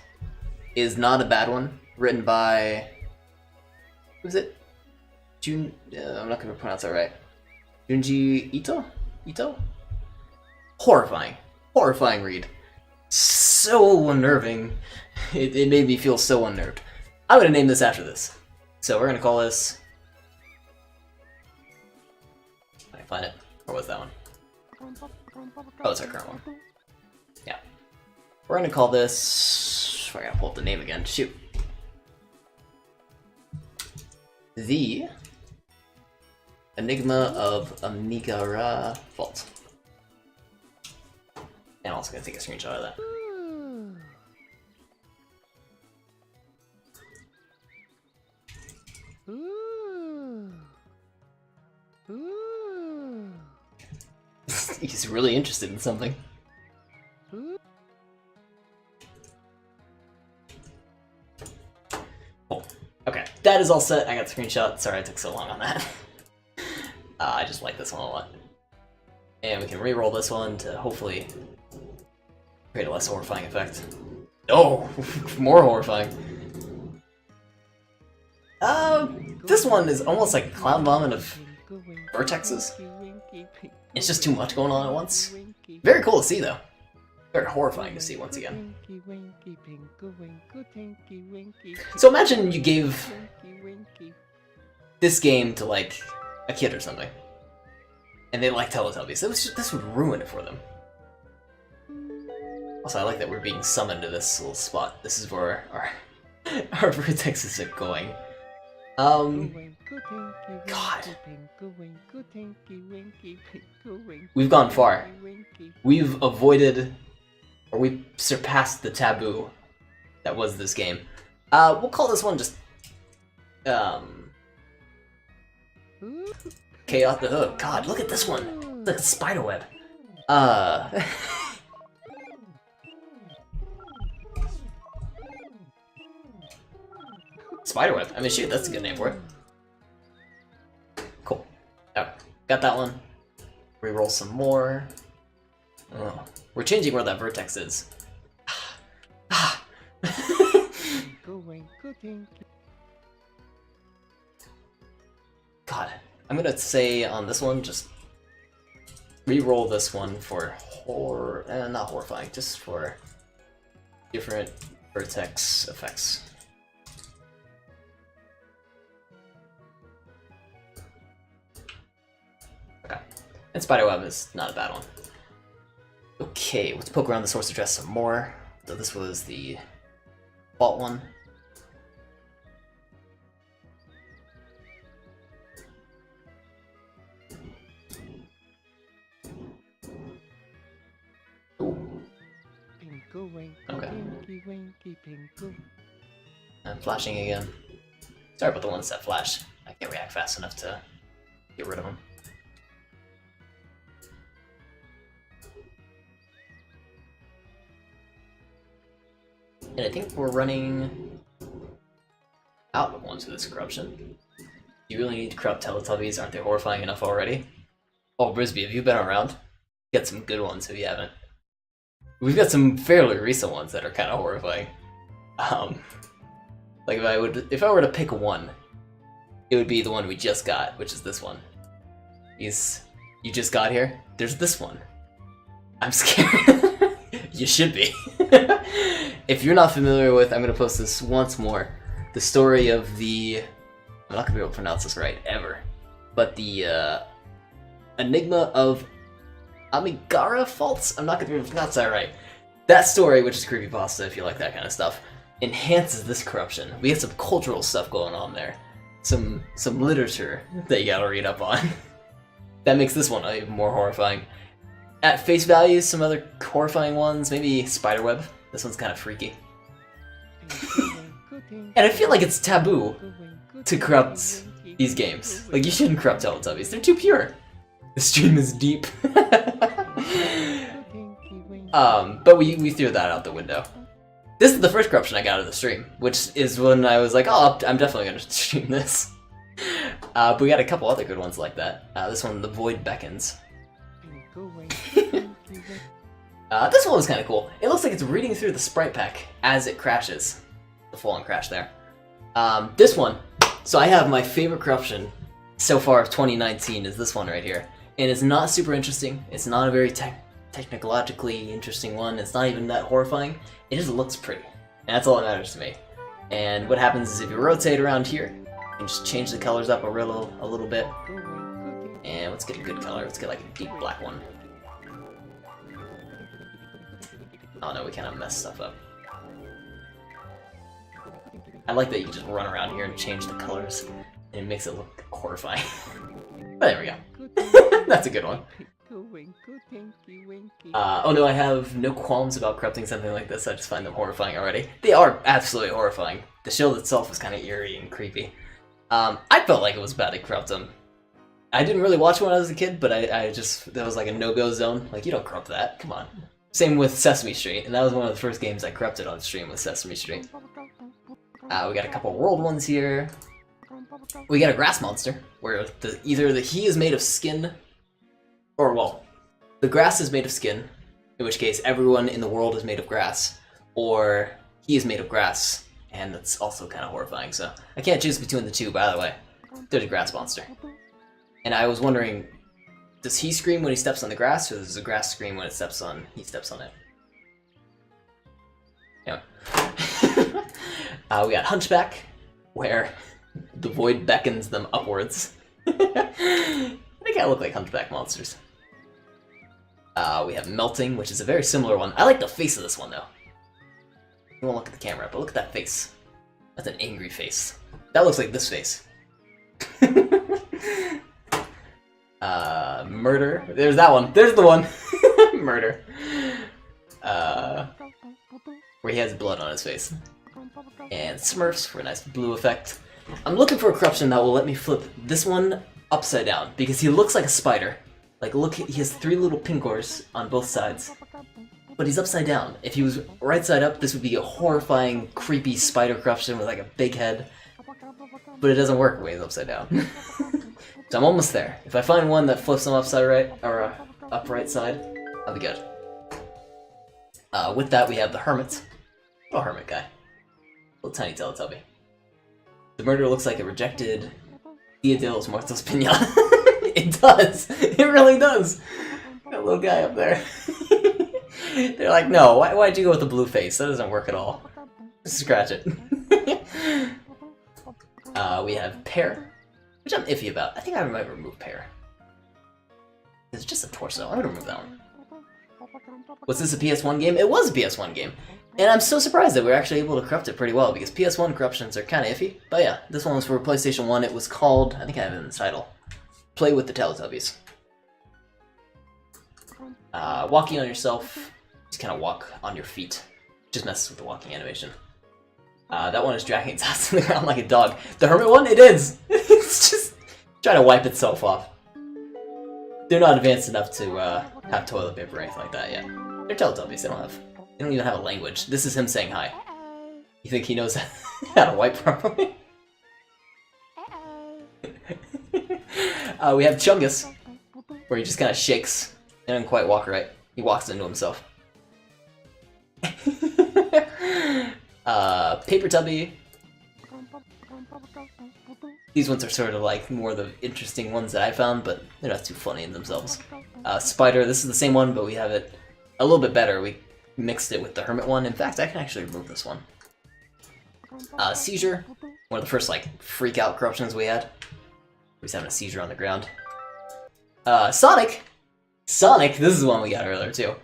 is not a bad one. Written by... Who's it? I'm not going to pronounce that right. Junji Ito? Ito? Horrifying. Horrifying read. So unnerving. It made me feel so unnerved. I'm going to name this after this. So we're going to call this... Can I find it? Or was that one? Oh, it's our current one. Yeah. We're going to call this... I gotta pull up the name again. Shoot. The Enigma of Amigara Fault. And I'm also gonna take a screenshot of that. He's really interested in something. Cool. Okay, that is all set. I got the screenshot. Sorry I took so long on that. I just like this one a lot. And we can re-roll this one to hopefully create a less horrifying effect. Oh, more horrifying. This one is almost like a cloud vomit of vertexes. It's just too much going on at once. Very cool to see, though. Very horrifying to see once again. So imagine you gave this game to, like, a kid or something. And they like Teletubbies. This would ruin it for them. Also, I like that we're being summoned to this little spot. This is where our vertexes are going. God. We've gone far. We've avoided, or we've surpassed the taboo that was this game. We'll call this one just, Chaos the Hook. God, look at this one. It's like a spider web. Spiderweb. I mean, shoot, that's a good name for it. Cool. Oh, got that one. Reroll some more. Oh, we're changing where that vertex is. God, I'm gonna say on this one, just re-roll this one for not horrifying, just for different vertex effects. Okay, and Spiderweb is not a bad one. Okay, let's poke around the source address some more. So this was the vault one. Okay. Tinky winky pink. I'm flashing again. Sorry about the ones that flash. I can't react fast enough to get rid of them. And I think we're running out of ones with this corruption. You really need to corrupt Teletubbies, aren't they horrifying enough already? Oh, Brisby, have you been around? Get some good ones if you haven't. We've got some fairly recent ones that are kind of horrifying. Like if I were to pick one, it would be the one we just got, which is this one. You just got here? There's this one. I'm scared. You should be. If you're not familiar with, I'm gonna post this once more. The story of the, I'm not gonna be able to pronounce this right ever, but the Enigma of Amigara Faults? I'm not gonna be able to pronounce that right. That story, which is creepypasta if you like that kind of stuff, enhances this corruption. We have some cultural stuff going on there. Some literature that you gotta read up on. That makes this one even more horrifying. At face value, some other horrifying ones, maybe Spiderweb. This one's kind of freaky. And I feel like it's taboo to corrupt these games. Like, you shouldn't corrupt Teletubbies, they're too pure. The stream is deep. But we threw that out the window. This is the first corruption I got out of the stream, which is when I was like, oh, I'm definitely gonna stream this. But we got a couple other good ones like that. This one, The Void Beckons. This one was kind of cool. It looks like it's reading through the sprite pack as it crashes. The full-on crash there. This one, so I have my favorite corruption so far of 2019 is this one right here. And it's not super interesting. It's not a very technologically interesting one. It's not even that horrifying. It just looks pretty. And that's all that matters to me. And what happens is if you rotate around here, you can just change the colors up a little bit. And let's get a good color. Let's get like a deep black one. Oh no, we kind of messed stuff up. I like that you can just run around here and change the colors, and it makes it look horrifying. But there we go. That's a good one. Oh no, I have no qualms about corrupting something like this. I just find them horrifying already. They are absolutely horrifying. The shield itself is kind of eerie and creepy. I felt like it was bad to corrupt them. I didn't really watch when I was a kid, but I just, that was like a no-go zone. Like, you don't corrupt that, come on. Same with Sesame Street, and that was one of the first games I corrupted on stream with Sesame Street. We got a couple world ones here. We got a grass monster, where either he is made of skin, or well, the grass is made of skin, in which case everyone in the world is made of grass, or he is made of grass, and that's also kind of horrifying, so I can't choose between the two, by the way. There's a grass monster. And I was wondering, does he scream when he steps on the grass, or does the grass scream when he steps on it? Anyway. We got Hunchback, where the void beckons them upwards. They kind of look like Hunchback monsters. We have Melting, which is a very similar one. I like the face of this one, though. You won't look at the camera, but look at that face. That's an angry face. That looks like this face. Murder. There's that one. There's the one. Murder. Where he has blood on his face. And Smurfs for a nice blue effect. I'm looking for a corruption that will let me flip this one upside down, because he looks like a spider. Like, look, he has 3 little pincers on both sides. But he's upside down. If he was right side up, this would be a horrifying, creepy spider corruption with like a big head. But it doesn't work when he's upside down. So I'm almost there. If I find one that flips him upside right, or upright side, I'll be good. With that, we have the Hermit. Little Hermit guy. Little tiny Teletubby. The murderer looks like a rejected Dia de los Muertos Pinata. It does! It really does! That little guy up there. They're like, no, why'd you go with the blue face? That doesn't work at all. Just scratch it. We have Pear, which I'm iffy about. I think I might remove Pear. It's just a torso. I'm gonna remove that one. Was this a PS1 game? It was a PS1 game. And I'm so surprised that we were actually able to corrupt it pretty well, because PS1 corruptions are kind of iffy. But yeah, this one was for PlayStation 1. It was called, I think I have it in the title, Play with the Teletubbies. Walking on yourself, just kind of walk on your feet. Just messes with the walking animation. That one is dragging its ass to the ground like a dog. The hermit one, it is! It's just trying to wipe itself off. They're not advanced enough to have toilet paper or anything like that yet. They're Teletubbies, they don't even have a language. This is him saying hi. You think he knows how to wipe properly? We have Chungus, where he just kind of shakes and doesn't quite walk right. He walks into himself. Paper Tubby. These ones are sort of like more the interesting ones that I found, but they're not too funny in themselves. Spider, this is the same one, but we have it a little bit better. We mixed it with the hermit one. In fact, I can actually remove this one. Seizure, one of the first like freak out corruptions we had. He was having a seizure on the ground. Sonic! Sonic, this is the one we got earlier too.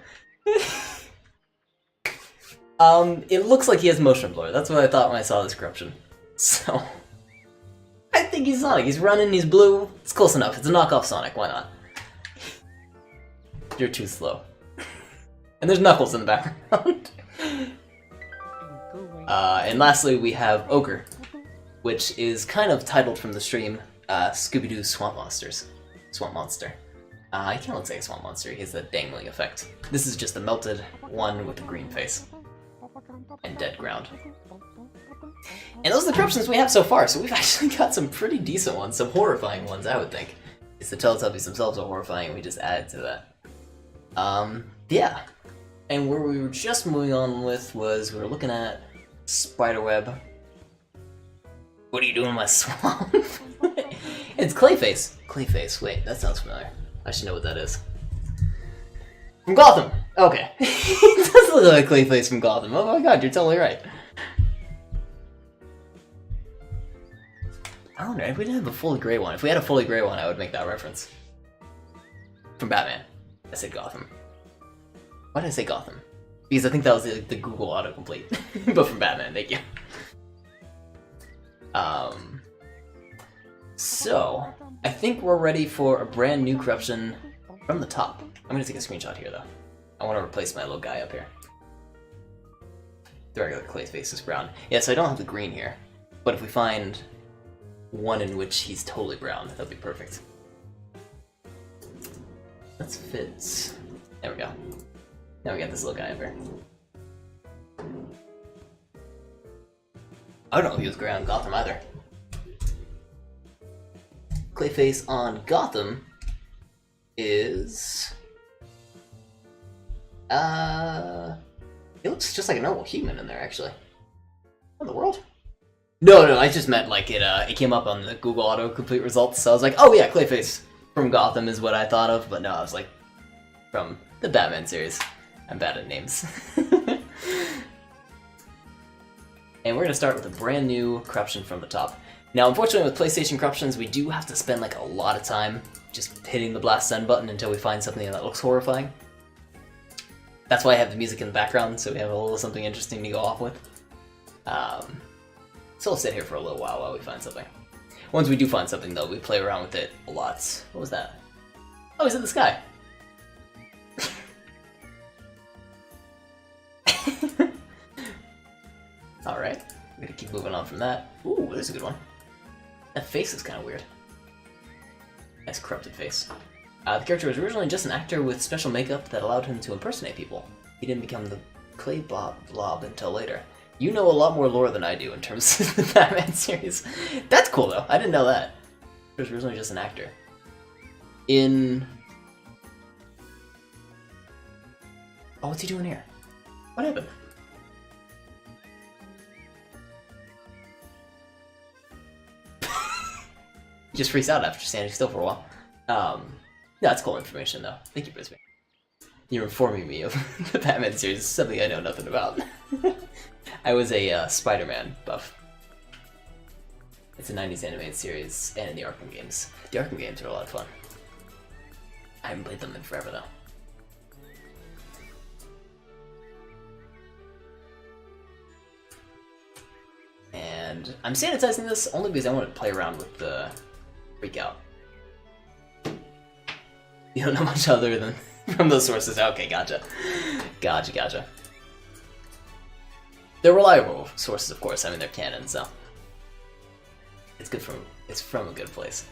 It looks like he has motion blur. That's what I thought when I saw this corruption. So, I think he's Sonic. He's running, he's blue. It's close enough. It's a knockoff Sonic, why not? You're too slow. And there's Knuckles in the background. And lastly, we have Ogre, which is kind of titled from the stream, Scooby-Doo Swamp Monsters. Swamp Monster. He kind of looks like a swamp monster. He has the dangling effect. This is just a melted one with a green face. And dead ground. And those are the corruptions we have so far, so we've actually got some pretty decent ones, some horrifying ones, I would think. It's the Teletubbies themselves are horrifying, and we just added to that. Yeah. And where we were just moving on with was, we were looking at Spiderweb. What are you doing in my swamp? It's Clayface. Clayface, wait, that sounds familiar. I should know what that is. From Gotham! Okay. It does look like Clayface from Gotham. Oh my god, you're totally right. I wonder if we didn't have a fully gray one. If we had a fully gray one, I would make that reference. From Batman. I said Gotham. Why did I say Gotham? Because I think that was the Google autocomplete. But from Batman, thank you. So, I think we're ready for a brand new corruption from the top. I'm gonna take a screenshot here, though. I want to replace my little guy up here. The regular Clayface is brown. Yeah, so I don't have the green here. But if we find one in which he's totally brown, that'd be perfect. Let's fit. There we go. Now we got this little guy up here. I don't know if he was gray on Gotham either. Clayface on Gotham is... It looks just like a normal human in there, actually. What in the world? No, I just meant like it came up on the Google autocomplete results, so I was like, oh yeah, Clayface from Gotham is what I thought of, but no, I was like, from the Batman series. I'm bad at names. And we're gonna start with a brand new corruption from the top. Now, unfortunately with PlayStation corruptions, we do have to spend like a lot of time just hitting the blast send button until we find something that looks horrifying. That's why I have the music in the background, so we have a little something interesting to go off with. So we'll sit here for a little while we find something. Once we do find something though, we play around with it a lot. What was that? Oh, he's in the sky! Alright, we're gonna keep moving on from that. Ooh, there's a good one. That face is kind of weird. Nice corrupted face. The character was originally just an actor with special makeup that allowed him to impersonate people. He didn't become the clay blob until later. You know a lot more lore than I do in terms of the Batman series. That's cool though, I didn't know that. He was originally just an actor. Oh, what's he doing here? What happened? He just freaks out after standing still for a while. Yeah, that's cool information though. Thank you, Brisbane. You're informing me of the Batman series, something I know nothing about. I was a Spider-Man buff. It's a 90s animated series, and in the Arkham games. The Arkham games are a lot of fun. I haven't played them in forever though. And I'm sanitizing this only because I want to play around with the freak out. You don't know much other than from those sources. Okay, gotcha. Gotcha. They're reliable sources, of course. I mean, they're canon, so it's good from a good place.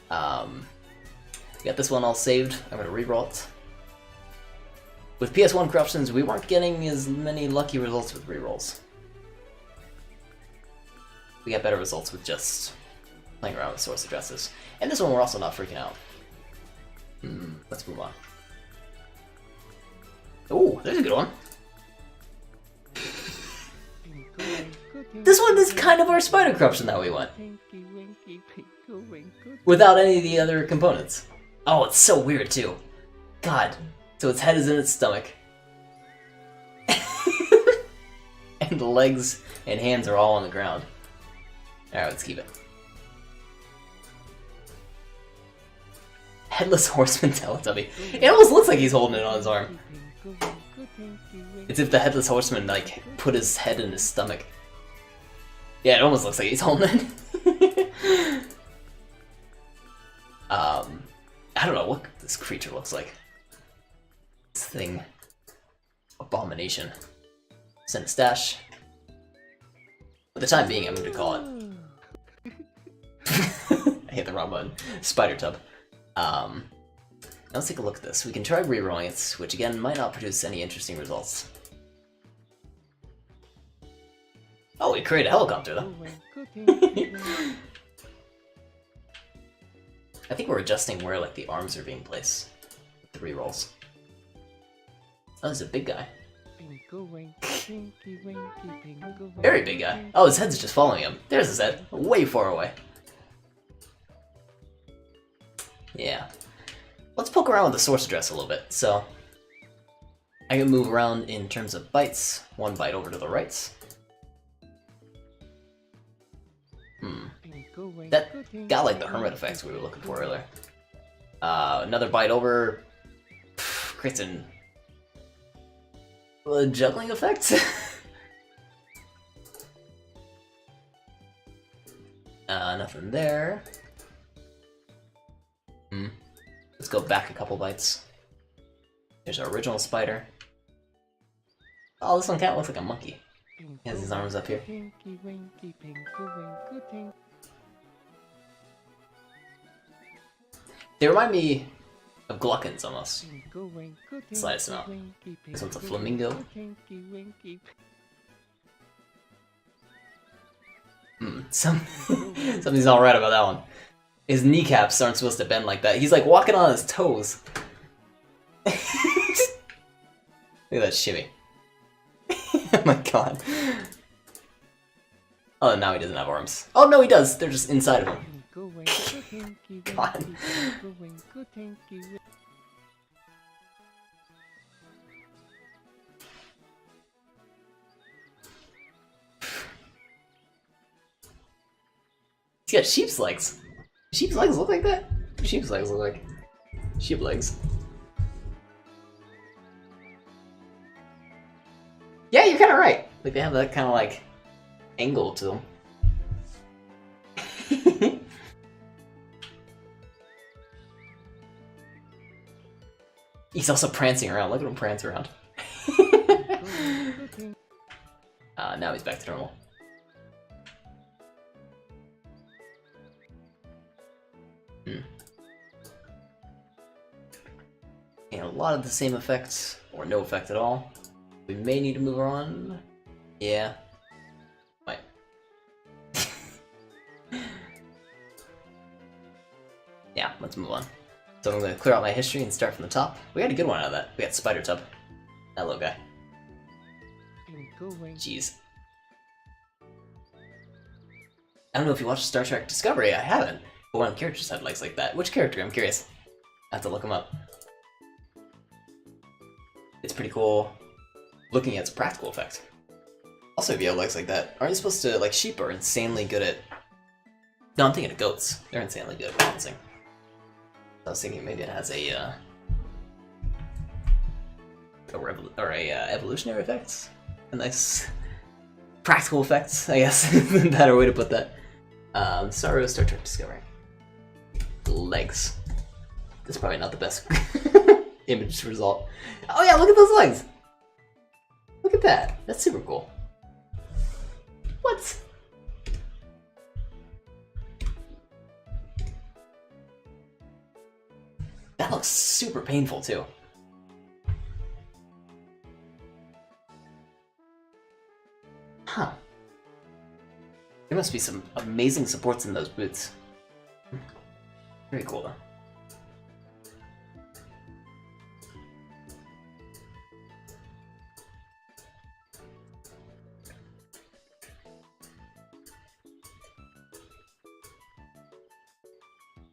Got this one all saved. I'm gonna reroll it. With PS1 corruptions, we weren't getting as many lucky results with rerolls. We got better results with just playing around with source addresses. And this one we're also not freaking out. Let's move on. Oh, there's a good one. This one is kind of our spider corruption that we want. Without any of the other components. Oh, it's so weird too. God. So its head is in its stomach. And the legs and hands are all on the ground. Alright, let's keep it. Headless Horseman Teletubby. It almost looks like he's holding it on his arm. It's if the Headless Horseman, like, put his head in his stomach. Yeah, it almost looks like he's holding it. I don't know what this creature looks like. This thing. Abomination. Send a stash. For the time being, I'm going to call it. I hit the wrong button. Spider Tub. Let's take a look at this. We can try rerolling it, which again might not produce any interesting results. Oh, we created a helicopter though. I think we're adjusting where like the arms are being placed with the rerolls. Oh, there's a big guy. Very big guy. Oh, his head's just following him. There's his head, way far away. Yeah. Let's poke around with the source address a little bit. So, I can move around in terms of bytes. 1 byte over to the right. That got like the hermit effects we were looking for earlier. Another byte over creates a juggling effect. Nothing there. Let's go back a couple bytes. There's our original spider. Oh, this one kind of looks like a monkey. He has his arms up here. They remind me of Gluckins almost. Slice them out. This one's a flamingo. Something's not right about that one. His kneecaps aren't supposed to bend like that. He's like walking on his toes. Look at that shimmy. Oh my god. Oh, now he doesn't have arms. Oh no, he does. They're just inside of him. God. He's got sheep's legs. Sheep's legs look like that? Sheep's legs look like sheep legs. Yeah, you're kind of right. Like they have that kind of like angle to them. He's also prancing around. Look at him prance around. Now he's back to normal. And a lot of the same effects, or no effect at all. We may need to move on. Yeah. Might. Yeah, let's move on. So I'm going to clear out my history and start from the top. We got a good one out of that. We got Spider Tub. That little guy. Jeez. I don't know if you watched Star Trek Discovery. I haven't. But one of the characters had legs like that. Which character? I'm curious. I have to look him up. It's pretty cool looking at its practical effect. Also, if you have legs like that, aren't you supposed to, like, sheep are insanely good at... No, I'm thinking of goats. They're insanely good at balancing. I was thinking maybe it has a evolutionary effect? A nice practical effect, I guess. A better way to put that. Star Trek Discovery. Legs. That's probably not the best image result. Oh yeah, look at those legs! Look at that. That's super cool. What? That looks super painful too. Huh. There must be some amazing supports in those boots. Very cool though.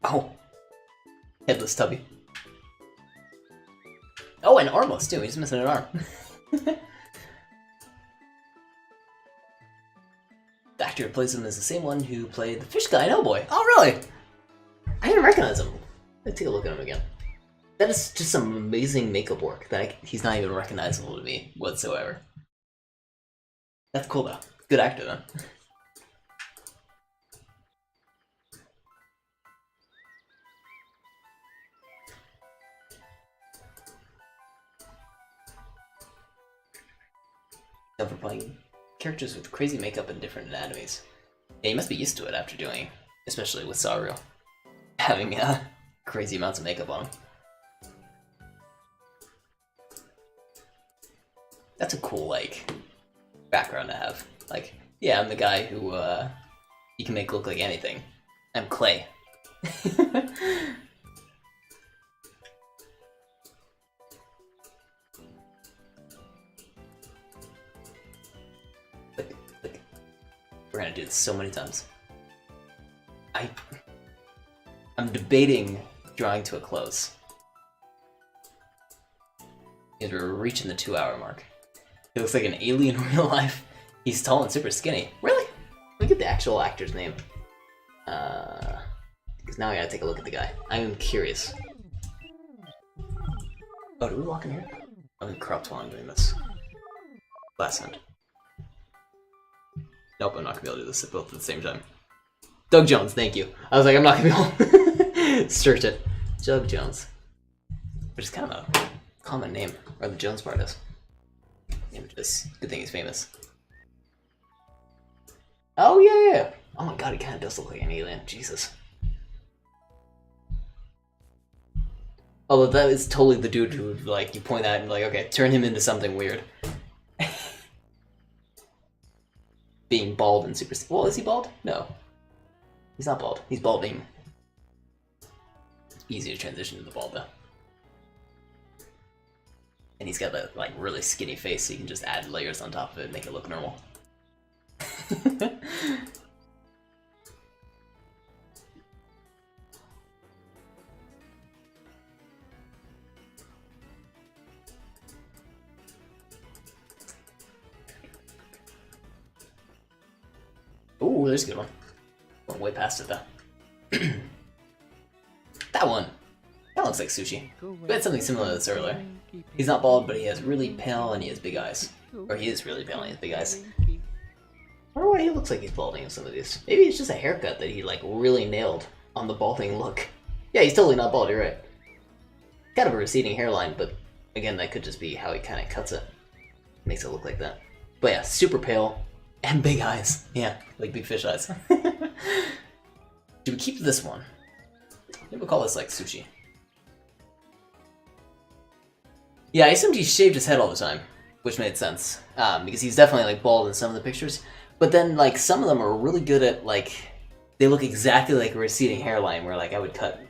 Oh. Headless Tubby. Oh, and armless too. He's missing an arm. The actor who plays him is the same one who played the fish guy in Hellboy. Oh, really? I didn't recognize him. Let's take a look at him again. That is just some amazing makeup work that he's not even recognizable to me whatsoever. That's cool though. Good actor then. For playing characters with crazy makeup and different anatomies. Yeah, you must be used to it after doing, especially with Saru, having crazy amounts of makeup on him. That's a cool, like, background to have. Like, yeah, I'm the guy who you can make look like anything. I'm Clay. We're gonna do this so many times. I'm debating drawing to a close. Because we're reaching the 2-hour mark. He looks like an alien in real life. He's tall and super skinny. Really? Let me get the actual actor's name. Because now I gotta take a look at the guy. I am curious. Oh, do we walk in here? I'm corrupt while I'm doing this. Last hand. Nope, I'm not gonna be able to do this both at the same time. Doug Jones, thank you. I was like, I'm not gonna be able to search it. Doug Jones. Which is kind of a common name, or the Jones part is. Yeah, just good thing he's famous. Oh yeah! Oh my god, he kind of does look like an alien. Jesus. Although that is totally the dude who would, like, you point at and like, okay, turn him into something weird. Being bald and super... Well, is he bald? No. He's not bald. He's balding. Easy to transition to the bald, though. And he's got that, like, really skinny face, so you can just add layers on top of it and make it look normal. Ooh, there's a good one. Went way past it, though. That one! That looks like Sushi. We had something similar to this earlier. He's not bald, but he has really pale and he has big eyes. Or he is really pale and he has big eyes. I wonder why he looks like he's balding in some of these. Maybe it's just a haircut that he, like, really nailed on the balding look. Yeah, he's totally not bald, you're right. Kind of a receding hairline, but again, that could just be how he kind of cuts it. Makes it look like that. But yeah, super pale. And big eyes. Yeah, like big fish eyes. Do we keep this one? Maybe we'll call this like Sushi. Yeah, I assumed he shaved his head all the time, which made sense. Because he's definitely like bald in some of the pictures. But then like some of them are really good at like, they look exactly like a receding hairline where like I would cut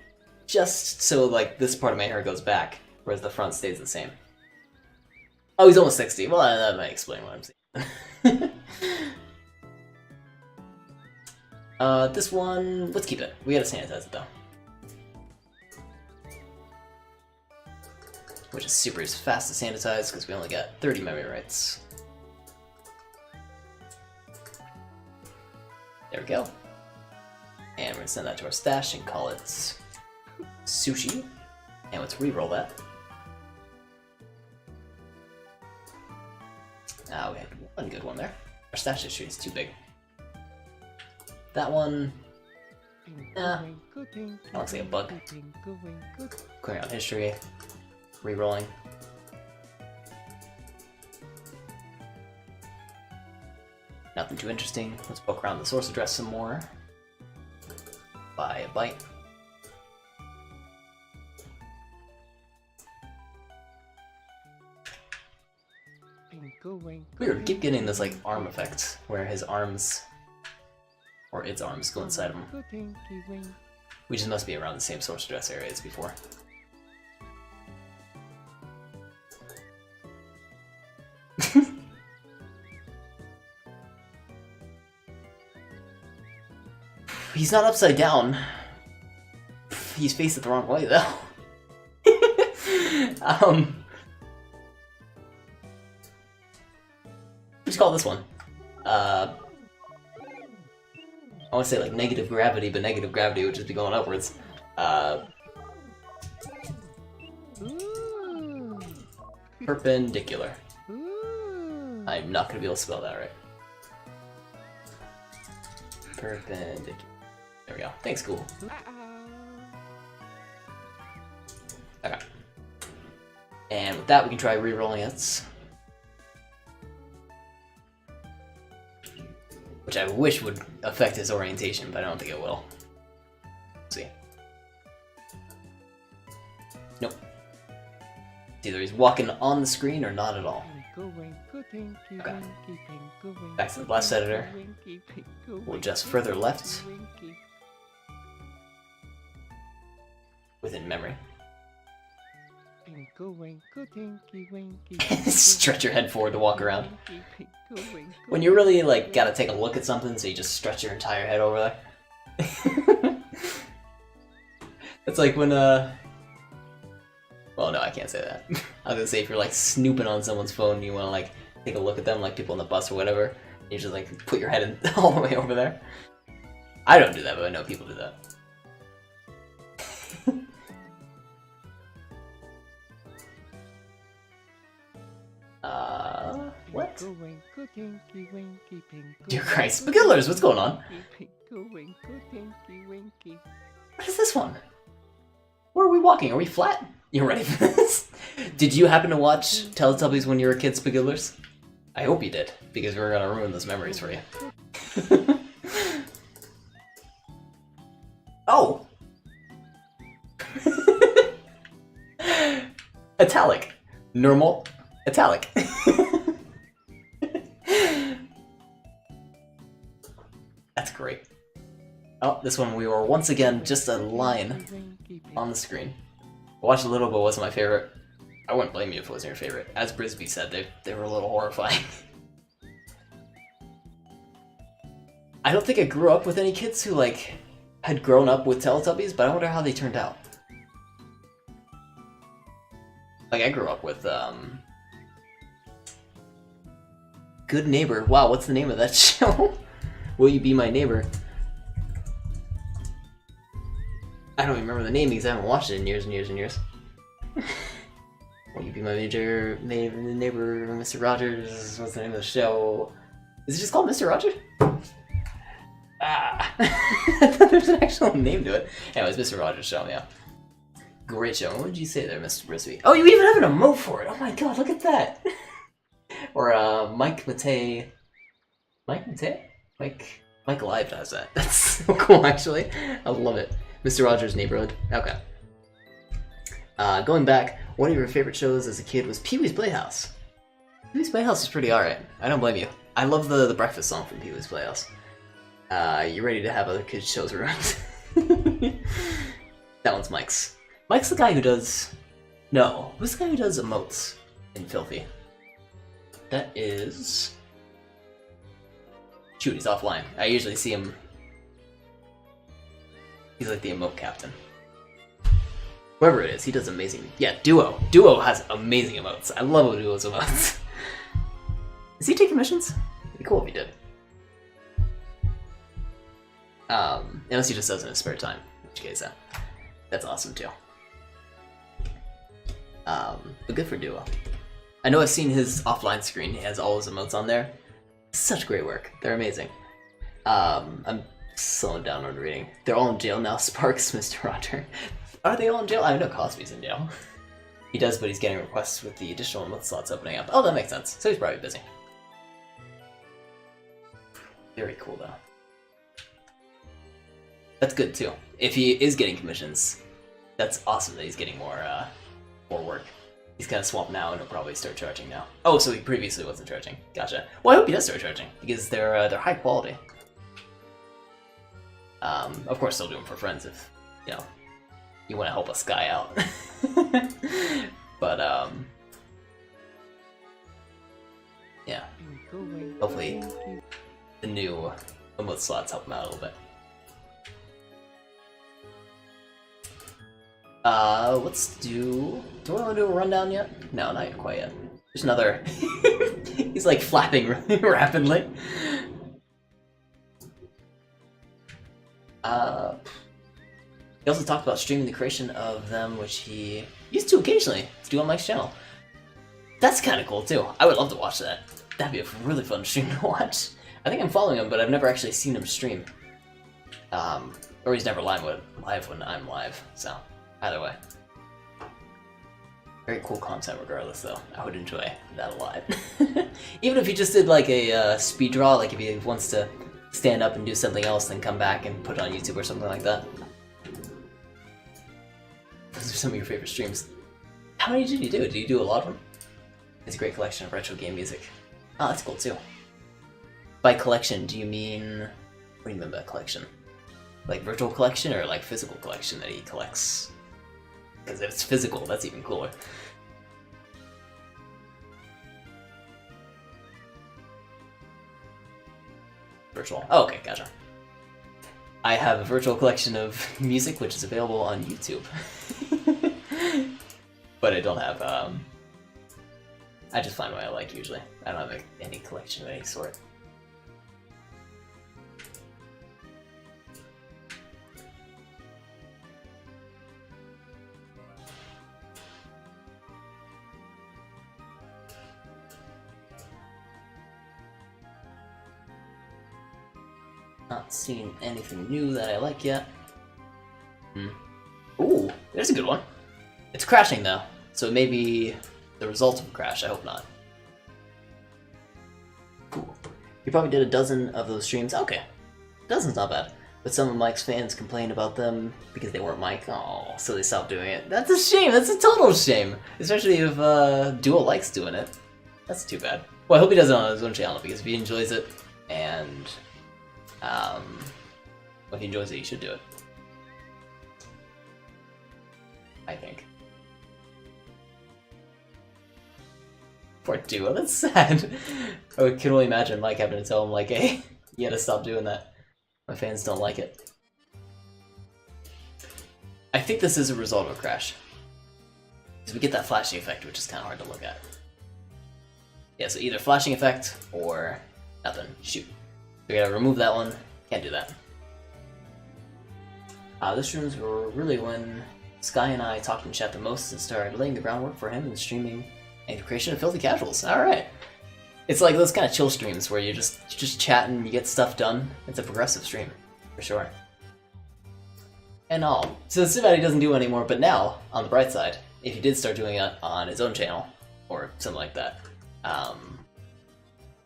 just so like this part of my hair goes back, whereas the front stays the same. Oh, he's almost 60. Well, that might explain what I'm saying. This one, let's keep it. We gotta sanitize it though. Which is super fast to sanitize because we only got 30 memory rights. There we go. And we're gonna send that to our stash and call it Sushi. And let's re-roll that. We had one good one there. Our stash history is too big. That one... that looks like a bug. Clearing out history. Re-rolling. Nothing too interesting. Let's poke around the source address some more. Buy a bite. Weird, keep getting this like arm effect where his arms or its arms go inside of him. We just must be around the same source address area as before. He's not upside down. He's facing the wrong way though. What's call this one? I want to say like negative gravity, but negative gravity would just be going upwards. Perpendicular. I'm not gonna be able to spell that right. Perpendicular. There we go. Thanks, Google. Okay. And with that, we can try re-rolling it. Which I wish would affect his orientation, but I don't think it will. Let's see. Nope. It's either he's walking on the screen or not at all. Okay. Back to the blast editor. We'll adjust further left within memory. Stretch your head forward to walk around. When you really like gotta take a look at something, so you just stretch your entire head over there. It's like when well, no, I can't say that. I was gonna say if you're like snooping on someone's phone, and you wanna like take a look at them, like people on the bus or whatever. You just like put your head in all the way over there. I don't do that, but I know people do that. What? Dear Christ, Spagillers, what's going on? What is this one? Where are we walking? Are we flat? You ready for this? Did you happen to watch Teletubbies when you were a kid, Spagillers? I hope you did, because we're gonna ruin those memories for you. Oh! Italic. Normal. Italic. That's great. Oh, this one we were once again just a line on the screen. Watch a Little Bit wasn't my favorite. I wouldn't blame you if it wasn't your favorite. As Brisby said, they were a little horrifying. I don't think I grew up with any kids who like had grown up with Teletubbies, but I wonder how they turned out. Like I grew up with Good Neighbor. Wow, what's the name of that show? Will You Be My Neighbor? I don't even remember the name because I haven't watched it in years and years and years. Will You Be My Neighbor, Mr. Rogers? What's the name of the show? Is it just called Mr. Rogers? Ah! I thought there's an actual name to it. Anyways, Mr. Rogers' show, yeah. Great show. What did you say there, Mr. Brisby? Oh, you even have an emote for it! Oh my god, look at that! Or, Mike Matei... Mike Matei? Mike Live does that. That's so cool, actually. I love it. Mr. Rogers' Neighborhood. Okay. Going back, one of your favorite shows as a kid was Pee-wee's Playhouse. Pee-wee's Playhouse is pretty alright. I don't blame you. I love the breakfast song from Pee-wee's Playhouse. You ready to have other kids' shows around? That one's Mike's. Mike's the guy who does... No. Who's the guy who does emotes in Filthy? That is... Shoot, he's offline. I usually see him... He's like the emote captain. Whoever it is, he does amazing... Yeah, Duo. Duo has amazing emotes. I love Duo's emotes. Is he taking missions? It'd be cool if he did. Unless he just does it in his spare time. In which case, that's awesome too. But good for Duo. I know I've seen his offline screen. He has all his emotes on there. Such great work. They're amazing. I'm slowing down on reading. They're all in jail now. Sparks, Mr. Roger. Are they all in jail? I know Cosby's in jail. He does, but he's getting requests with the additional emote slots opening up. Oh, that makes sense. So he's probably busy. Very cool though. That's good too. If he is getting commissions, that's awesome that he's getting more work. He's kind of swamped now, and he'll probably start charging now. Oh, so he previously wasn't charging. Gotcha. Well, I hope he does start charging because they're high quality. Of course, they'll do them for friends if you want to help us guy out. But yeah. Hopefully, the new emote slots help him out a little bit. Let's do I want to do a rundown yet? No, not quite yet. There's another. He's like flapping really rapidly. He also talked about streaming the creation of them, which he used to occasionally to do on Mike's channel. That's kind of cool too. I would love to watch that. That'd be a really fun stream to watch. I think I'm following him, but I've never actually seen him stream. Or he's never live when I'm live, so either way. Very cool content regardless though. I would enjoy that a lot. Even if he just did like a speed draw, like if he wants to stand up and do something else, then come back and put it on YouTube or something like that. Those are some of your favorite streams. How many did you do? Did you do a lot of them? It's a great collection of retro game music. Oh, that's cool too. By collection, do you mean... What do you mean by collection? Like virtual collection or like physical collection that he collects? Because if it's physical, that's even cooler. Virtual. Oh, okay, gotcha. I have a virtual collection of music which is available on YouTube. But I don't have, I just find what I like usually. I don't have any collection of any sort. Not seen anything new that I like yet. Ooh, there's a good one. It's crashing though, so maybe the result of a crash. I hope not. Cool. You probably did a dozen of those streams. Okay, dozen's not bad. But some of Mike's fans complained about them because they weren't Mike. Oh, so they stopped doing it. That's a shame. That's a total shame. Especially if Duo likes doing it. That's too bad. Well, I hope he does it on his own channel because if he enjoys it and if he enjoys it, he should do it. I think. Poor Duo, that's sad. I can only imagine Mike having to tell him, like, hey, you gotta stop doing that. My fans don't like it. I think this is a result of a crash. Because we get that flashing effect, which is kind of hard to look at. Yeah, so either flashing effect or nothing. Shoot. We gotta remove that one. Can't do that. This room's really when Sky and I talked in chat the most and started laying the groundwork for him in streaming and the creation of Filthy Casuals. Alright. It's like those kind of chill streams where you're just chatting, you get stuff done. It's a progressive stream, for sure. And all. So it's too bad he doesn't do it anymore, but now, on the bright side, if he did start doing it on his own channel, or something like that,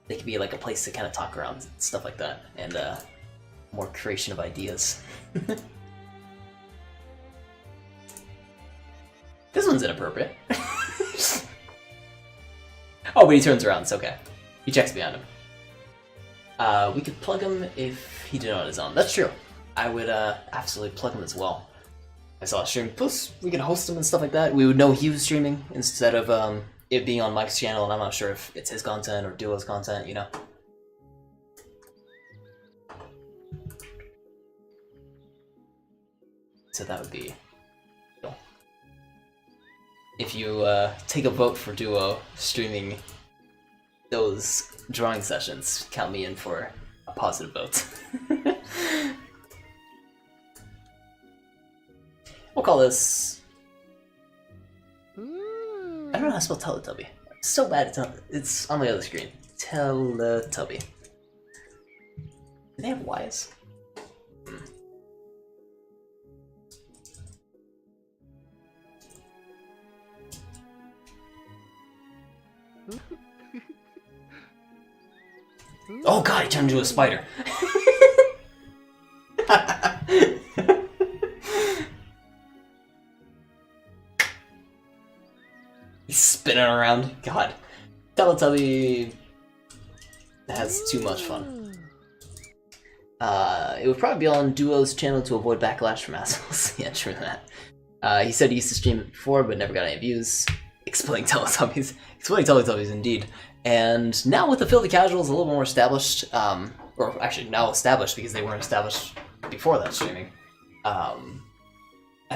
they could be like a place to kind of talk around stuff like that, and more creation of ideas. This one's inappropriate. Oh, but he turns around, it's okay. He checks behind him. We could plug him if he did it on his own. That's true. I would absolutely plug him as well. I saw a stream. Plus, we could host him and stuff like that. We would know he was streaming instead of it being on Mike's channel, and I'm not sure if it's his content or Duo's content, you know? So that would be cool. If you take a vote for Duo streaming those drawing sessions, count me in for a positive vote. We'll call this... I don't know how to spell Teletubby. It's so bad it's on the other screen. Teletubby. Do they have Y's? Oh god, he turned into a spider. He's spinning around. God. Teletubby has too much fun. It would probably be on Duo's channel to avoid backlash from assholes. Yeah, true that. He said he used to stream it before, but never got any views. Exploding Teletubbies. Exploding Teletubbies, indeed. And now with the Filthy Casuals a little more established, or actually now established because they weren't established before that streaming, I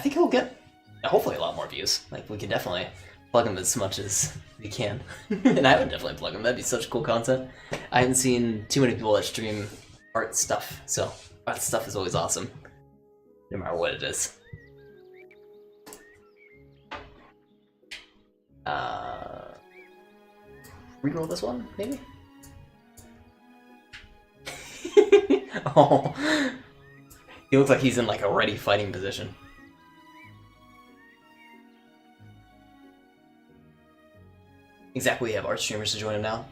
think he'll get, hopefully, a lot more views. Like, we can definitely plug him as much as we can. And I would definitely plug him. That'd be such cool content. I haven't seen too many people that stream art stuff, so art stuff is always awesome, no matter what it is. Reroll this one, maybe? Oh, he looks like he's in like a ready fighting position. Exactly, we have art streamers to join him now.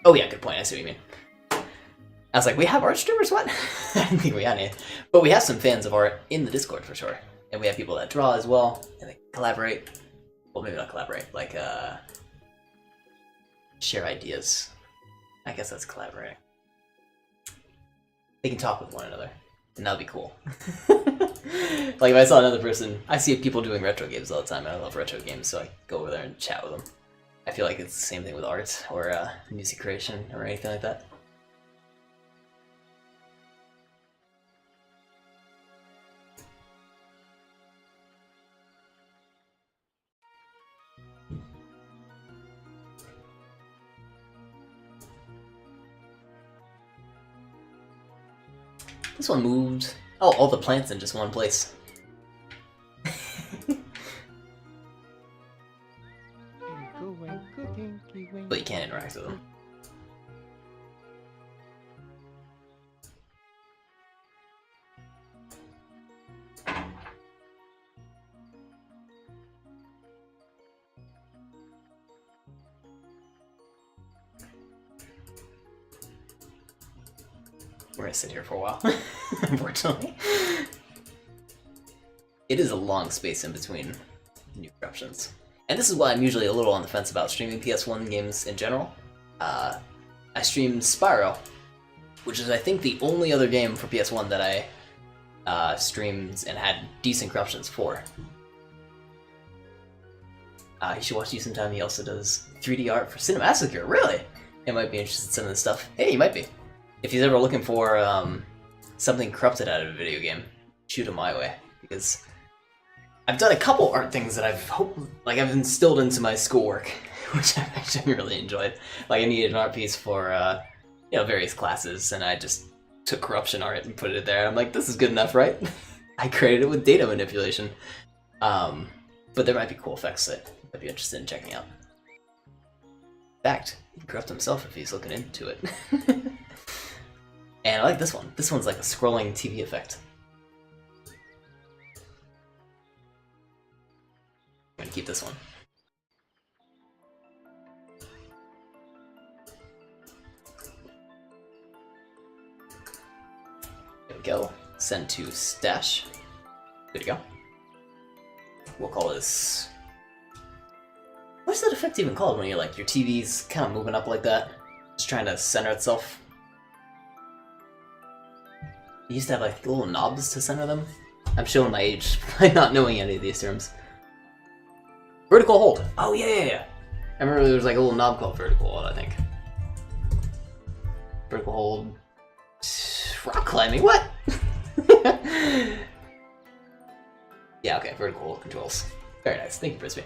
Oh yeah, good point, I see what you mean. I was like, we have art streamers? What? I didn't think we had any. But we have some fans of art in the Discord for sure. And we have people that draw as well, and they collaborate. Well, maybe not collaborate, like, share ideas. I guess that's collaborating. They can talk with one another, and that'll be cool. Like, if I saw another person, I see people doing retro games all the time, and I love retro games, so I go over there and chat with them. I feel like it's the same thing with art, or music creation, or anything like that. This one moved. Oh, all the plants in just one place. But you can't interact with them. We're gonna sit here for a while, unfortunately. It is a long space in between new corruptions. And this is why I'm usually a little on the fence about streaming PS1 games in general. I streamed Spyro, which is I think the only other game for PS1 that I streamed and had decent corruptions for. You should watch you sometime. He also does 3D art for Cinemassacre. Really? You might be interested in some of this stuff. Hey, you might be. If he's ever looking for something corrupted out of a video game, shoot him my way, because I've done a couple art things that I've instilled into my schoolwork, which I've actually really enjoyed. Like I needed an art piece for various classes, and I just took corruption art and put it there. I'm like, this is good enough, right? I created it with data manipulation, but there might be cool effects that I'd be interested in checking out. In fact, he can corrupt himself if he's looking into it. And I like this one. This one's like a scrolling TV effect. I'm gonna keep this one. There we go. Send to stash. Good to go. We'll call this... What's that effect even called when you're like, your TV's kind of moving up like that? Just trying to center itself? You used to have like little knobs to center them. I'm showing my age by not knowing any of these terms. Vertical hold. Oh yeah. I remember there was like a little knob called vertical hold, I think. Vertical hold. Rock climbing. What? Yeah. Okay. Vertical hold controls. Very nice. Thank you, Frisbee.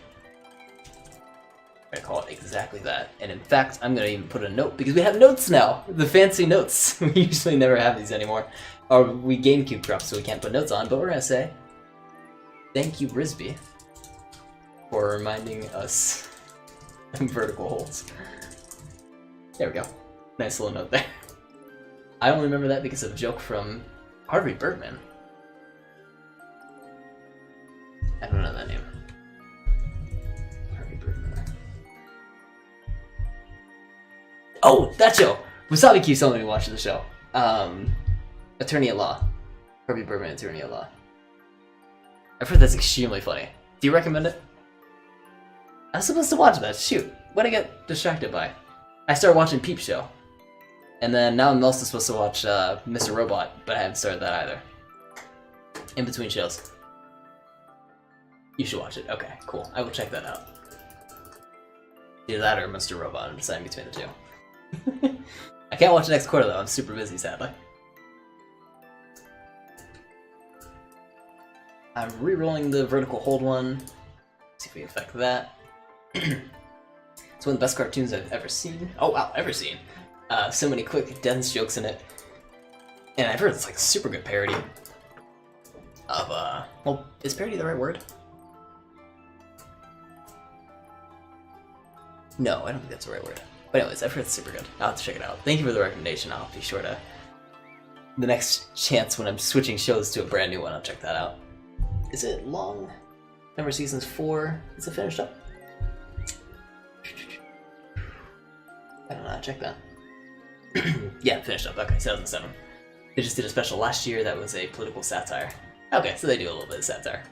I call it exactly that. And in fact, I'm gonna even put a note because we have notes now. The fancy notes. We usually never have these anymore. Or we GameCube corrupt, so we can't put notes on, but we're gonna say thank you, Brisby, for reminding us vertical holds. There we go. Nice little note there. I only remember that because of a joke from Harvey Birdman. I don't know that name. Harvey Birdman. Oh, that show! Wasabi keeps telling me to watch the show. Attorney at Law. Herbie Birdman, Attorney at Law. I've heard that's extremely funny. Do you recommend it? I was supposed to watch that, shoot. What did I get distracted by? I started watching Peep Show. And then now I'm also supposed to watch Mr. Robot, but I haven't started that either. In between shows. You should watch it. Okay, cool. I will check that out. Either that or Mr. Robot. I'm deciding between the two. I can't watch next quarter though. I'm super busy, sadly. I'm re-rolling the vertical hold one. See if we affect that. It's one of the best cartoons I've ever seen. Oh wow, ever seen. So many quick, dense jokes in it. And I've heard it's like a super good parody of, well, is parody the right word? No, I don't think that's the right word. But anyways, I've heard it's super good. I'll have to check it out. Thank you for the recommendation. I'll be sure to... The next chance when I'm switching shows to a brand new one, I'll check that out. Is it long? Number seasons 4. Is it finished up? I don't know, I'll check that. Yeah, finished up. Okay, 2007. They just did a special last year that was a political satire. Okay, so they do a little bit of satire.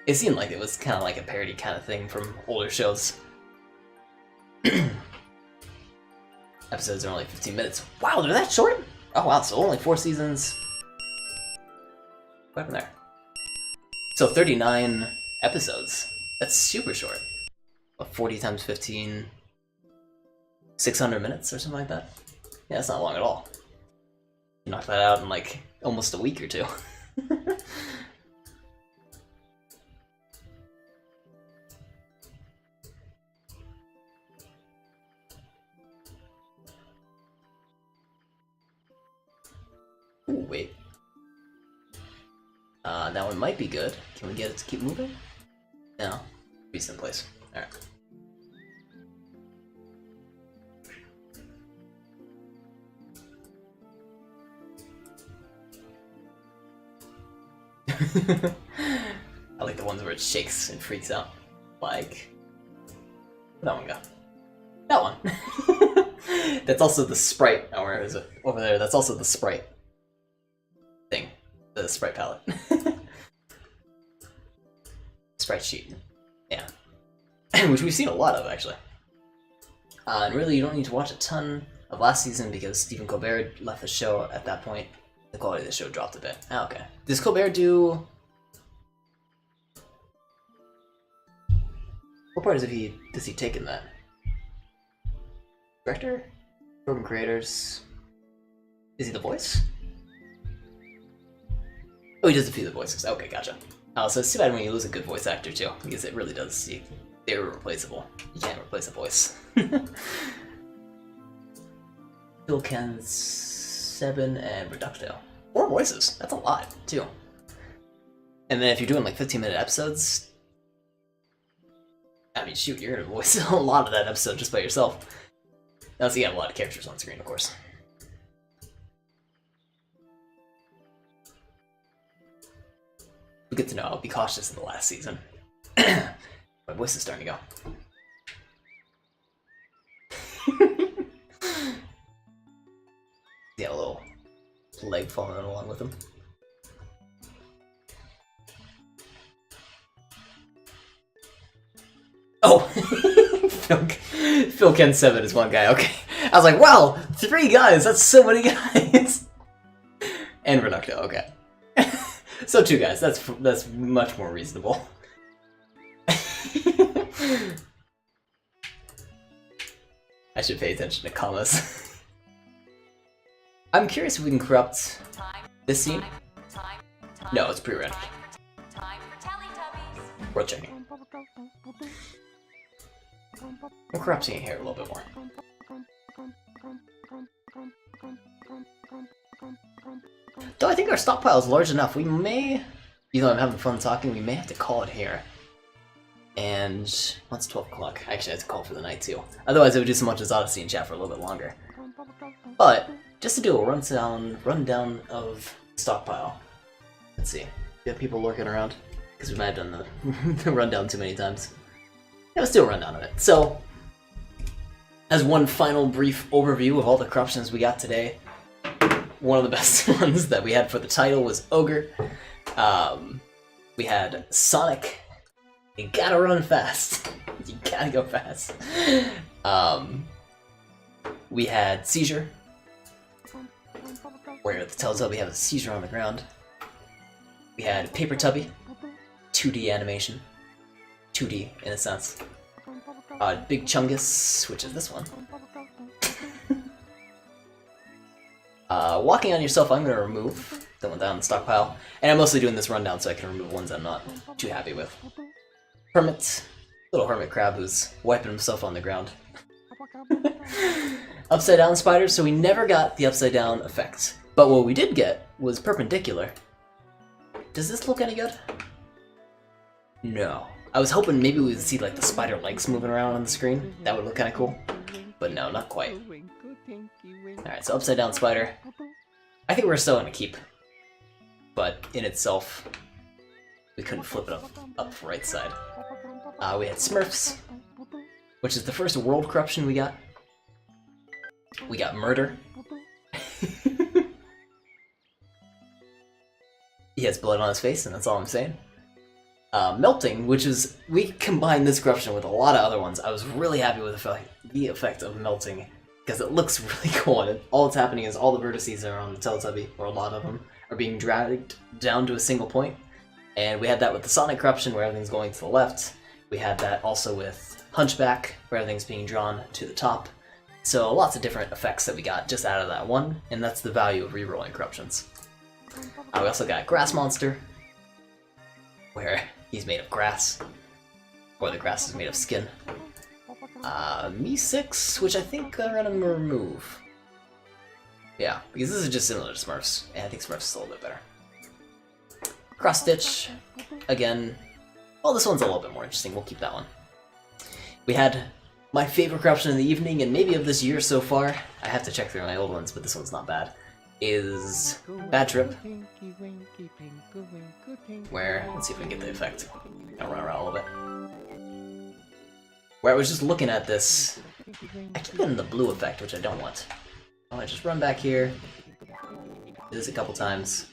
It seemed like it was kind of like a parody kind of thing from older shows. Episodes are only 15 minutes. Wow, they're that short? Oh wow, so only 4 seasons. What happened there? So 39 episodes. That's super short. What, 40 times 15? 600 minutes or something like that? Yeah, that's not long at all. You knock that out in like almost a week or two. Ooh, wait. That one might be good. Can we get it to keep moving? No. Be someplace. Alright. I like the ones where it shakes and freaks out. Like... Where'd that one go? That one! That's also the sprite. Oh, where is it? Over there. That's also the sprite thing. The sprite palette. Sprite sheet. Yeah. Which we've seen a lot of, actually. And really, you don't need to watch a ton of last season because Stephen Colbert left the show at that point. The quality of the show dropped a bit. Oh, okay. Does Colbert do... What part does he take in that? Director? Program creators? Is he the voice? Oh, he does a few of the voices. Okay, gotcha. Oh, so it's too bad when you lose a good voice actor too, because it really does. They're irreplaceable. You can't replace a voice. Phil Ken 7 and Reducto. 4 voices. That's a lot too. And then if you're doing like 15-minute episodes, I mean, shoot, you're gonna voice a lot of that episode just by yourself. Now, so you have a lot of characters on screen, of course. Good to know. I'll be cautious in the last season. My voice is starting to go. Yeah, a little leg falling along with him. Oh! Phil Ken 7 is one guy, okay. I was like, wow! 3 guys! That's so many guys! And Reducto, okay. So 2 guys, that's much more reasonable. I should pay attention to commas. I'm curious if we can corrupt this scene. No, it's pre-rendered. Worth checking. We're corrupting it here a little bit more. Though I think our stockpile is large enough, we may, even though I'm having fun talking, we may have to call it here. And once 12 o'clock, I actually have to call for the night too. Otherwise I would do so much as Odyssey and chat for a little bit longer. But, just to do a rundown of stockpile. Let's see, we have people lurking around? Because we might have done the rundown too many times. Yeah, let's do a rundown of it. So, As one final brief overview of all the corruptions we got today, one of the best ones that we had for the title was Ogre. We had Sonic. You gotta run fast. You gotta go fast. We had Seizure, where the Teletubby have a seizure on the ground. We had Paper Tubby, 2D animation. 2D, in a sense. Big Chungus, which is this one. Walking on yourself, I'm going to remove the one down in the stockpile. And I'm mostly doing this rundown so I can remove ones I'm not too happy with. Hermit, little hermit crab who's wiping himself on the ground. Upside down spider, so we never got the upside down effect. But what we did get was perpendicular. Does this look any good? No. I was hoping maybe we would see like the spider legs moving around on the screen. That would look kind of cool. But no, not quite. Alright, so upside down spider. I think we're still gonna keep. But in itself, we couldn't flip it up right side. We had Smurfs, which is the first world corruption we got. We got Murder. He has blood on his face, and that's all I'm saying. Melting, which is, we combined this corruption with a lot of other ones. I was really happy with the effect of melting, because it looks really cool, and all that's happening is all the vertices that are on the Teletubby, or a lot of them, are being dragged down to a single point. And we had that with the Sonic corruption, where everything's going to the left. We had that also with Hunchback, where everything's being drawn to the top. So lots of different effects that we got just out of that one, and that's the value of rerolling corruptions. We also got Grass Monster, where he's made of grass, or the grass is made of skin. Me6, which I think I'm gonna remove. Yeah, because this is just similar to Smurfs, and I think Smurfs is a little bit better. Cross Stitch, again, well, this one's a little bit more interesting, we'll keep that one. We had my favorite corruption of the evening, and maybe of this year so far, I have to check through my old ones, but this one's not bad, is Bad Trip, where, let's see if we can get the effect. I'll run around a little bit. Where I was just looking at this, I keep getting the blue effect, which I don't want. I want to just run back here, do this a couple times.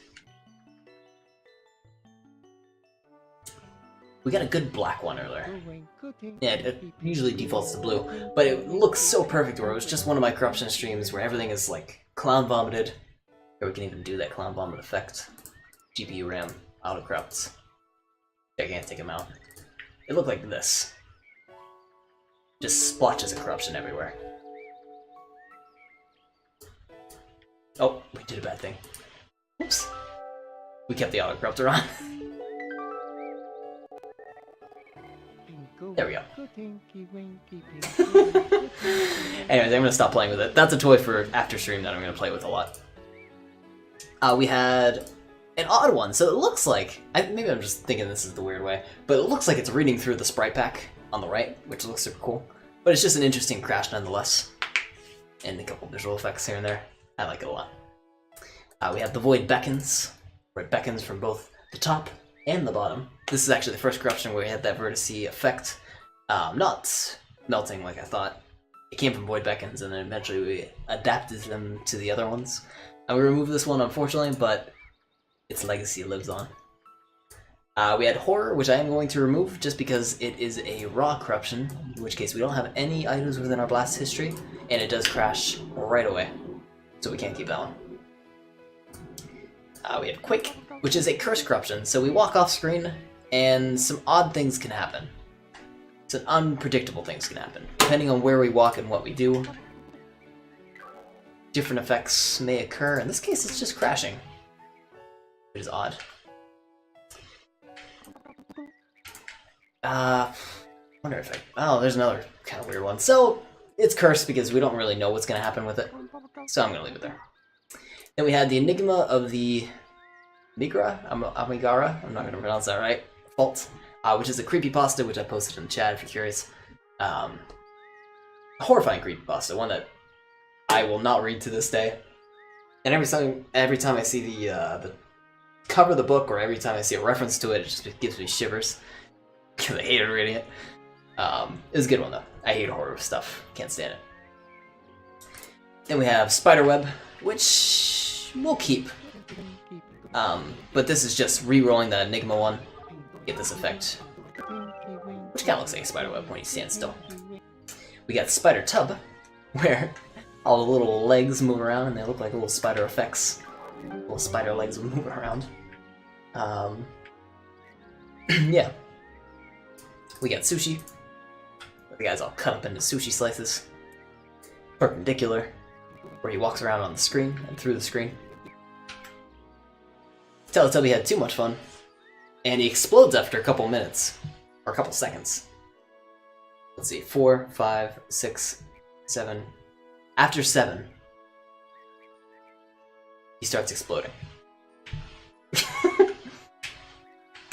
We got a good black one earlier. Yeah, it usually defaults to blue, but it looks so perfect where it was just one of my corruption streams where everything is like clown vomited, or we can even do that clown vomit effect. GPU RAM, auto corrupts. I can't take them out. It looked like this. Just splotches of corruption everywhere. Oh, we did a bad thing. Oops. We kept the auto corruptor on. There we go. Anyways, I'm gonna stop playing with it. That's a toy for after stream that I'm gonna play with a lot. We had an odd one, so it looks like, maybe I'm just thinking this is the weird way, but it looks like it's reading through the sprite pack on the right, which looks super cool. But it's just an interesting crash nonetheless. And a couple visual effects here and there. I like it a lot. We have the Void Beckons, where it beckons from both the top and the bottom. This is actually the first corruption where we had that vertice effect. Not melting like I thought. It came from Void Beckons, and then eventually we adapted them to the other ones. And we removed this one, unfortunately, but its legacy lives on. We had Horror, which I am going to remove just because it is a raw corruption, in which case we don't have any items within our blast history, and it does crash right away, so we can't keep that one. We had Quake, which is a curse corruption, so we walk off screen, and some odd things can happen. Some unpredictable things can happen, depending on where we walk and what we do. Different effects may occur. In this case, it's just crashing, which is odd. Wonder if oh, there's another kind of weird one. So, it's cursed because we don't really know what's going to happen with it. So I'm going to leave it there. Then we had the Enigma of the Amigara, I'm not going to pronounce that right, Fault, which is a creepypasta, which I posted in the chat if you're curious. A horrifying creepypasta, one that I will not read to this day. And every time I see the cover of the book, or every time I see a reference to it, it just gives me shivers. Because I hated reading it. It was a good one though. I hate horror stuff. Can't stand it. Then we have Spiderweb, which we'll keep. But this is just re-rolling the Enigma one. Get this effect. Which kind of looks like a spiderweb when you stand still. We got Spider Tub, where all the little legs move around and they look like little spider effects. Little spider legs move around. Yeah. We got Sushi. The guy's all cut up into sushi slices. Perpendicular, where he walks around on the screen and through the screen. Teletubby had too much fun, and he explodes after a couple minutes, or a couple seconds. Let's see, 4, 5, 6, 7. After 7, he starts exploding. Get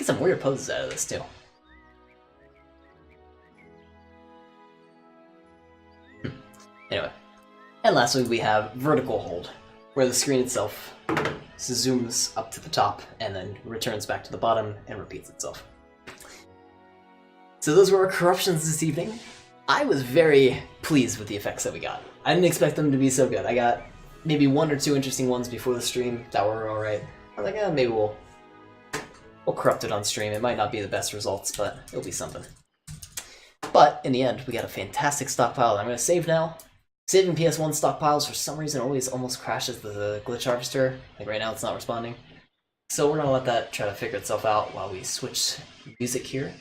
some weird poses out of this, too. Anyway. And lastly, we have vertical hold, where the screen itself zooms up to the top and then returns back to the bottom and repeats itself. So those were our corruptions this evening. I was very pleased with the effects that we got. I didn't expect them to be so good. I got maybe 1 or 2 interesting ones before the stream that were alright. I was like, maybe we'll corrupt it on stream. It might not be the best results, but it'll be something. But in the end, we got a fantastic stockpile. I'm going to save now. Saving PS1 stockpiles for some reason always almost crashes the glitch harvester. Like right now it's not responding. So we're gonna let that try to figure itself out while we switch music here.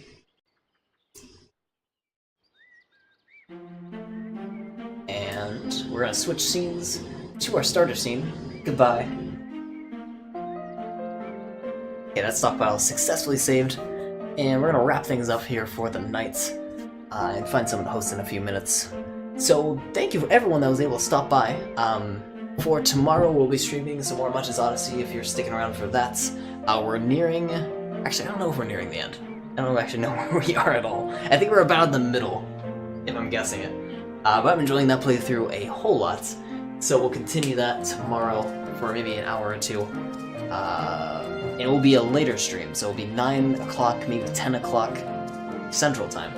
And we're gonna switch scenes to our starter scene. Goodbye. Okay, that stockpile is successfully saved. And we're gonna wrap things up here for the night and find someone to host in a few minutes. So, thank you for everyone that was able to stop by. For tomorrow, we'll be streaming some more Much's Odyssey if you're sticking around for that. We're nearing... Actually, I don't know if we're nearing the end. I don't actually know where we are at all. I think we're about in the middle, if I'm guessing it. But I'm enjoying that playthrough a whole lot. So we'll continue that tomorrow for maybe an hour or 2. And it will be a later stream, so it'll be 9 o'clock, maybe 10 o'clock Central Time.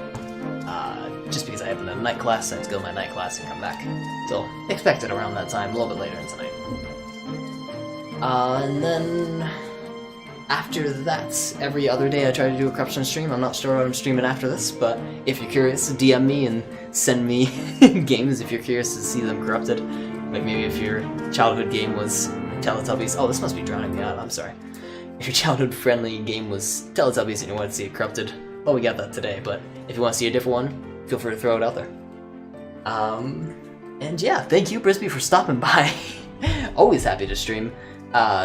Just because I have a night class, I have to go to my night class and come back. So, expect it around that time, a little bit later in tonight. And then... after that, every other day I try to do a corruption stream. I'm not sure what I'm streaming after this, but if you're curious, DM me and send me games if you're curious to see them corrupted. Like maybe if your childhood game was Teletubbies. Oh, this must be drowning me out, I'm sorry. If your childhood-friendly game was Teletubbies and you want to see it corrupted, well, we got that today, but if you want to see a different one, feel free to throw it out there. And yeah, thank you, Brisby, for stopping by. Always happy to stream.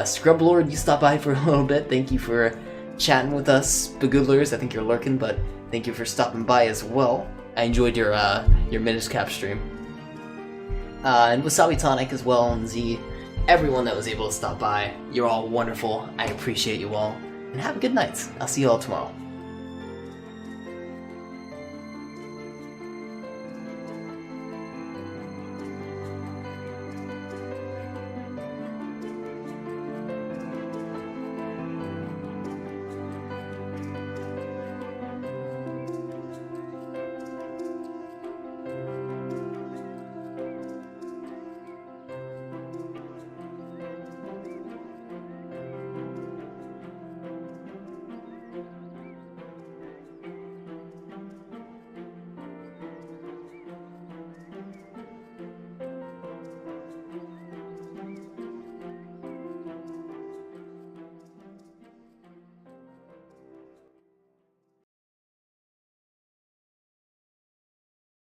Scrub Lord, you stopped by for a little bit. Thank you for chatting with us. Begoodlers, I think you're lurking, but thank you for stopping by as well. I enjoyed your Miniscap stream. And Wasabi Tonic as well, and Z. Everyone that was able to stop by, you're all wonderful. I appreciate you all. And have a good night. I'll see you all tomorrow.